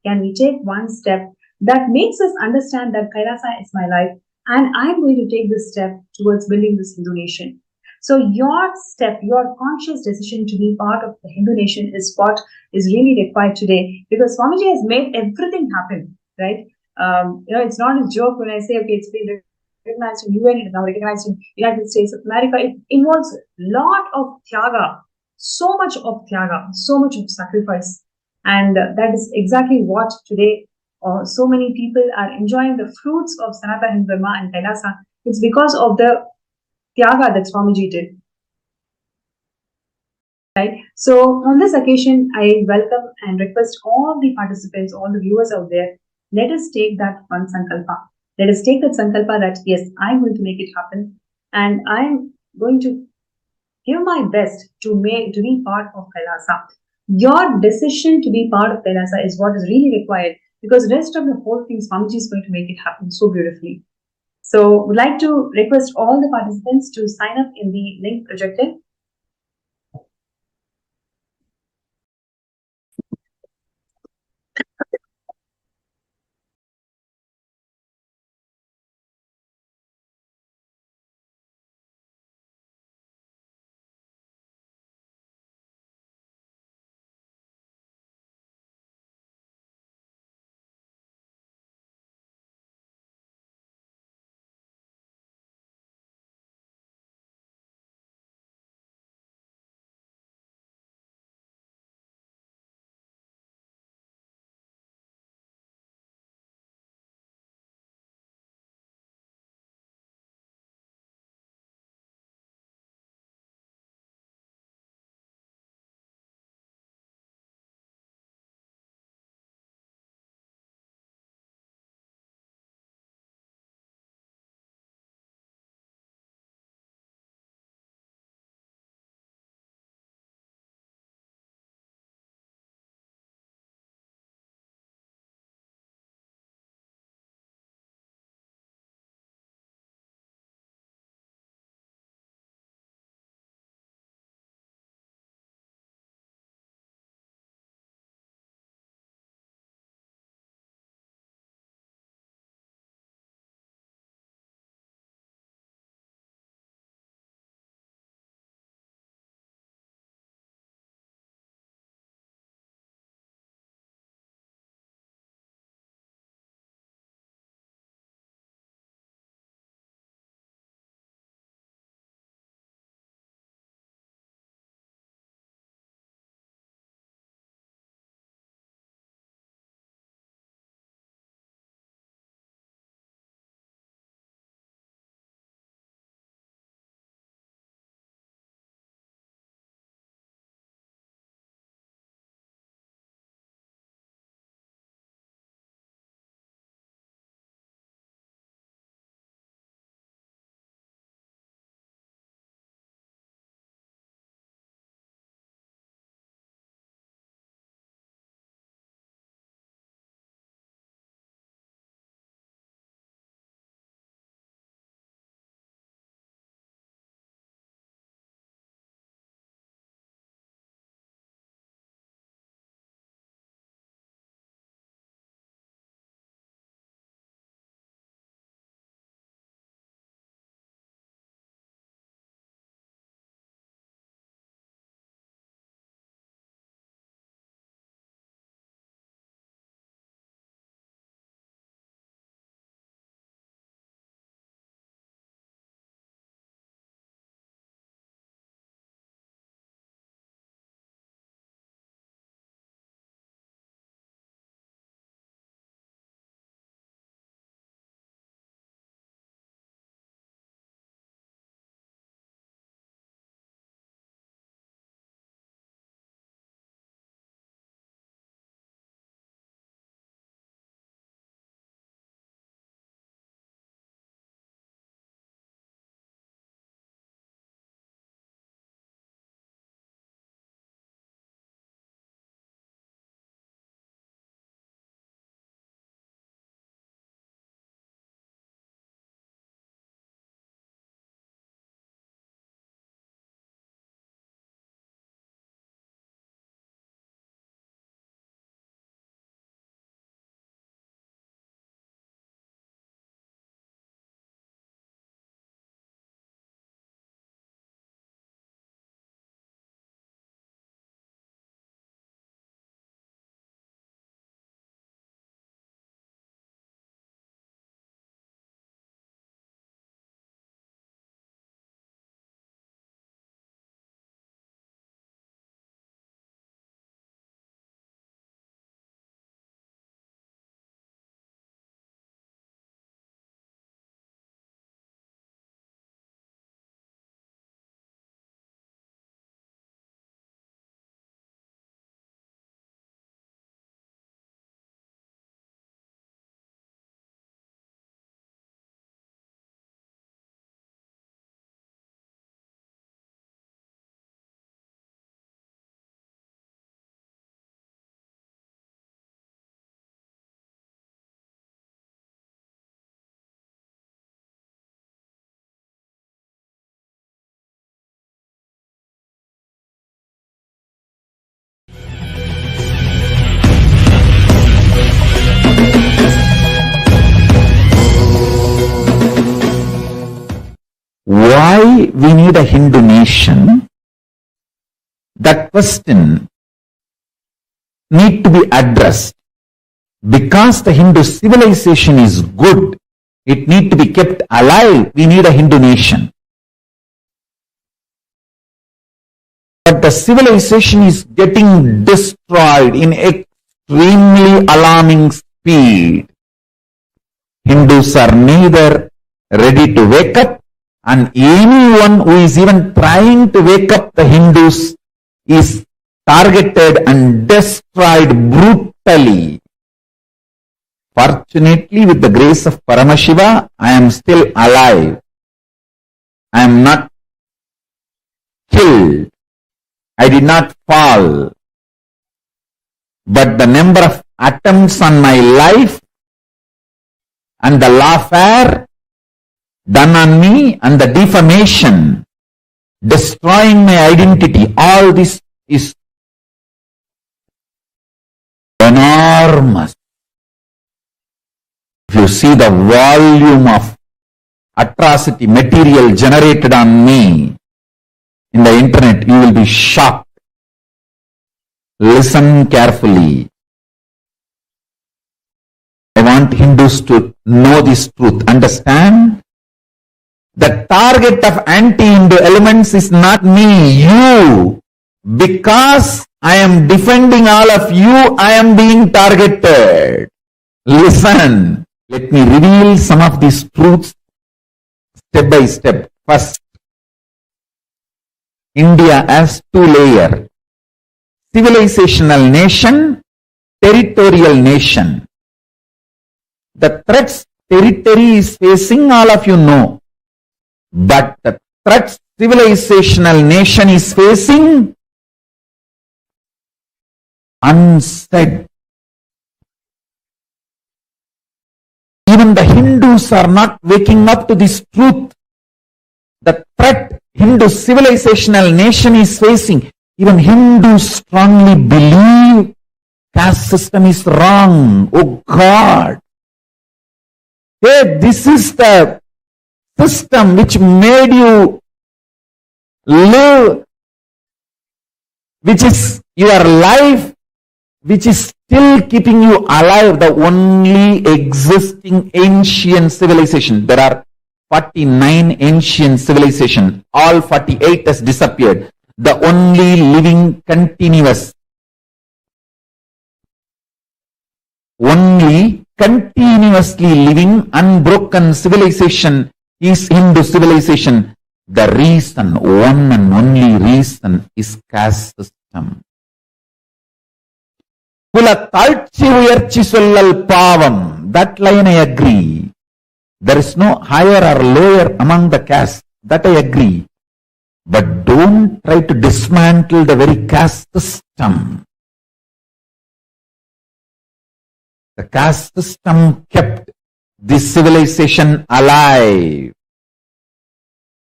Can we take one step that makes us understand that Kailasa is my life, and I'm going to take this step towards building this Hindu nation. So your step, your conscious decision to be part of the Hindu nation is what is really required today, because Swamiji has made everything happen, right? It's not a joke when I say, okay, it's been recognized in UN, it is now recognized in United States of America. It involves a lot of tyaga, so much of tyaga, so much of sacrifice. And that is exactly what today so many people are enjoying the fruits of Sanatana Hindu Dharma and Kailasa. It's because of the tyaga that Swamiji did. Right. So on this occasion, I welcome and request all the participants, all the viewers out there, let us take that one sankalpa. Let us take that sankalpa that yes, I'm going to make it happen, and I'm going to give my best to be part of Kailasa. Your decision to be part of Kailasa is what is really required, because the rest of the whole thing, Swamiji is going to make it happen so beautifully. So would like to request all the participants to sign up in the link projected. why we need a Hindu nation, that question need to be addressed. Because the Hindu civilization is good, it need to be kept alive, we need a Hindu nation. But the civilization is getting destroyed in extremely alarming speed. Hindus are neither ready to wake up, and anyone who is even trying to wake up the Hindus is targeted and destroyed brutally. Fortunately, with the grace of Paramashiva, I am still alive. I am not killed. I did not fall. But the number of attempts on my life and the lawfare done on me and the defamation, destroying my identity, all this is enormous. If you see the volume of atrocity material generated on me in the internet, you will be shocked. Listen carefully. I want Hindus to know this truth. Understand? The target of anti-Hindu elements is not me, you. Because I am defending all of you, I am being targeted. Listen. Let me reveal some of these truths step by step. First, India has two layers: civilizational nation, territorial nation. The threats territory is facing, all of you know. But the threats civilizational nation is facing, unsaid. Even the Hindus are not waking up to this truth. The threat Hindu civilizational nation is facing, even Hindus strongly believe caste system is wrong. Oh God. Hey, this is the system which made you live, which is your life, which is still keeping you alive, the only existing ancient civilization. There are 49 ancient civilizations. All 48 has disappeared. The only living continuous, only continuously living unbroken civilization is Hindu civilization. The reason, one and only reason, is caste system. That line I agree. There is no higher or lower among the caste. That I agree. But don't try to dismantle the very caste system. The caste system kept this civilization alive.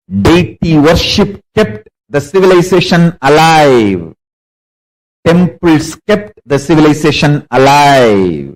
Deity worship kept the civilization alive. Temples kept the civilization alive.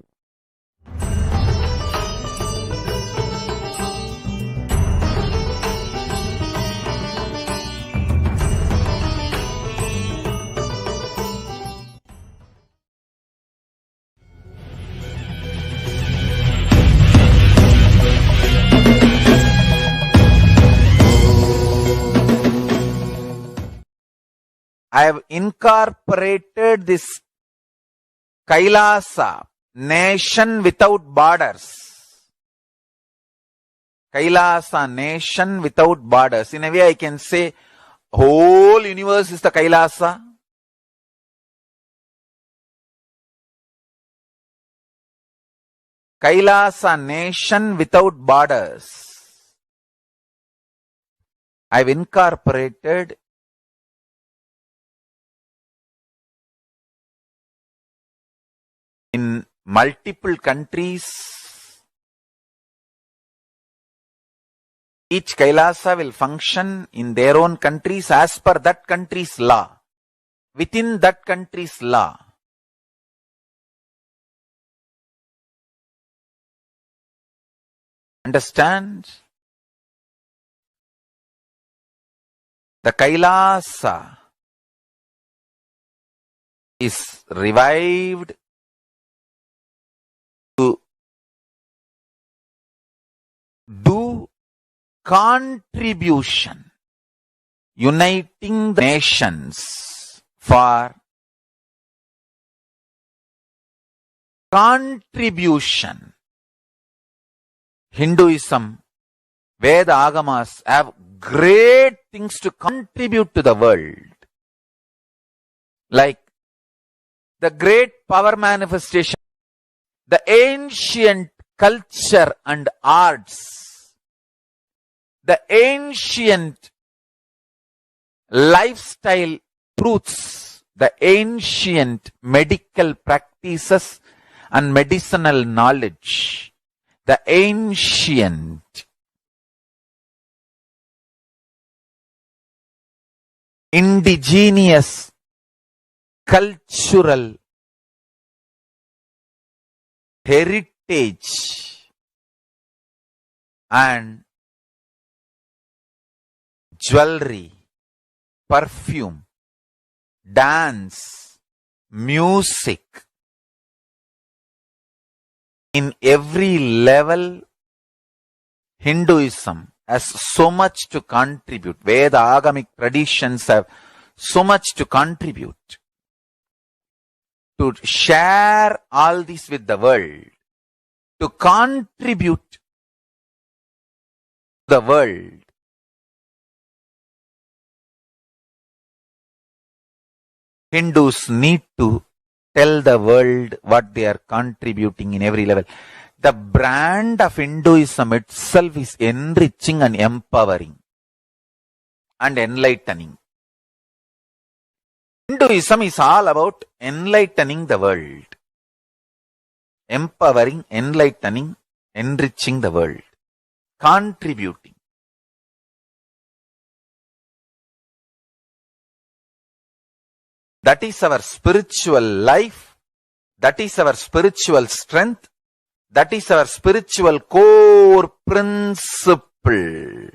I have incorporated this Kailasa, nation without borders. Kailasa, nation without borders. In a way I can say whole universe is the Kailasa. Kailasa, nation without borders. I have incorporated in multiple countries. Each Kailasa will function in their own countries as per that country's law, within that country's law. Understand? The Kailasa is revived to do contribution, uniting the nations for contribution. Hinduism, Veda Agamas have great things to contribute to the world. Like the great power manifestation, the ancient culture and arts, the ancient lifestyle truths, the ancient medical practices and medicinal knowledge, the ancient indigenous cultural heritage and jewelry, perfume, dance, music. In every level, Hinduism has so much to contribute. Veda Agamic traditions have so much to contribute. To share all this with the world, to contribute to the world. Hindus need to tell the world what they are contributing in every level. The brand of Hinduism itself is enriching and empowering and enlightening. Hinduism is all about enlightening the world. Empowering, enlightening, enriching the world. Contributing. That is our spiritual life. That is our spiritual strength. That is our spiritual core principle.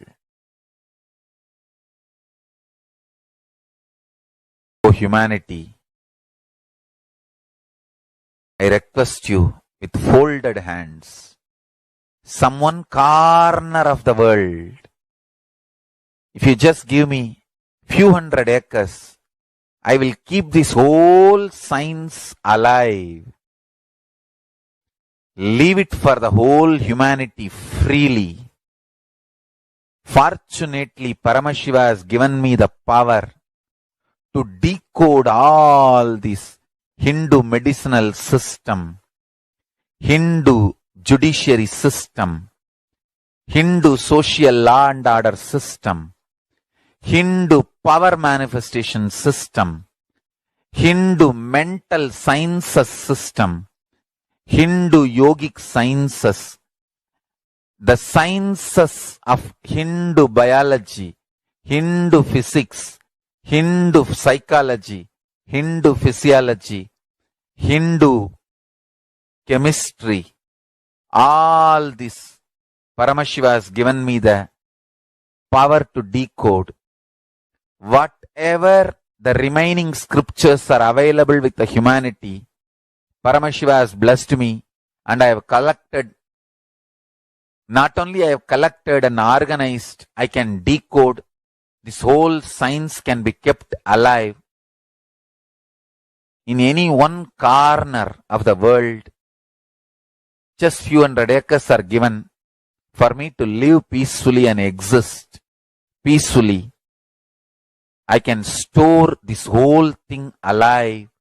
O humanity, I request you with folded hands, some one corner of the world, if you just give me few hundred acres, I will keep this whole science alive. Leave it for the whole humanity freely. Fortunately, Paramashiva has given me the power to decode all this Hindu medicinal system, Hindu judiciary system, Hindu social law and order system, Hindu power manifestation system, Hindu mental sciences system, Hindu yogic sciences, the sciences of Hindu biology, Hindu physics, Hindu psychology, Hindu physiology, Hindu chemistry, all this Paramashiva has given me the power to decode. Whatever the remaining scriptures are available with the humanity, Paramashiva has blessed me, and I have collected, not only I have collected and organized, I can decode. This whole science can be kept alive in any one corner of the world. Just few hundred acres are given for me to live peacefully and exist peacefully. I can store this whole thing alive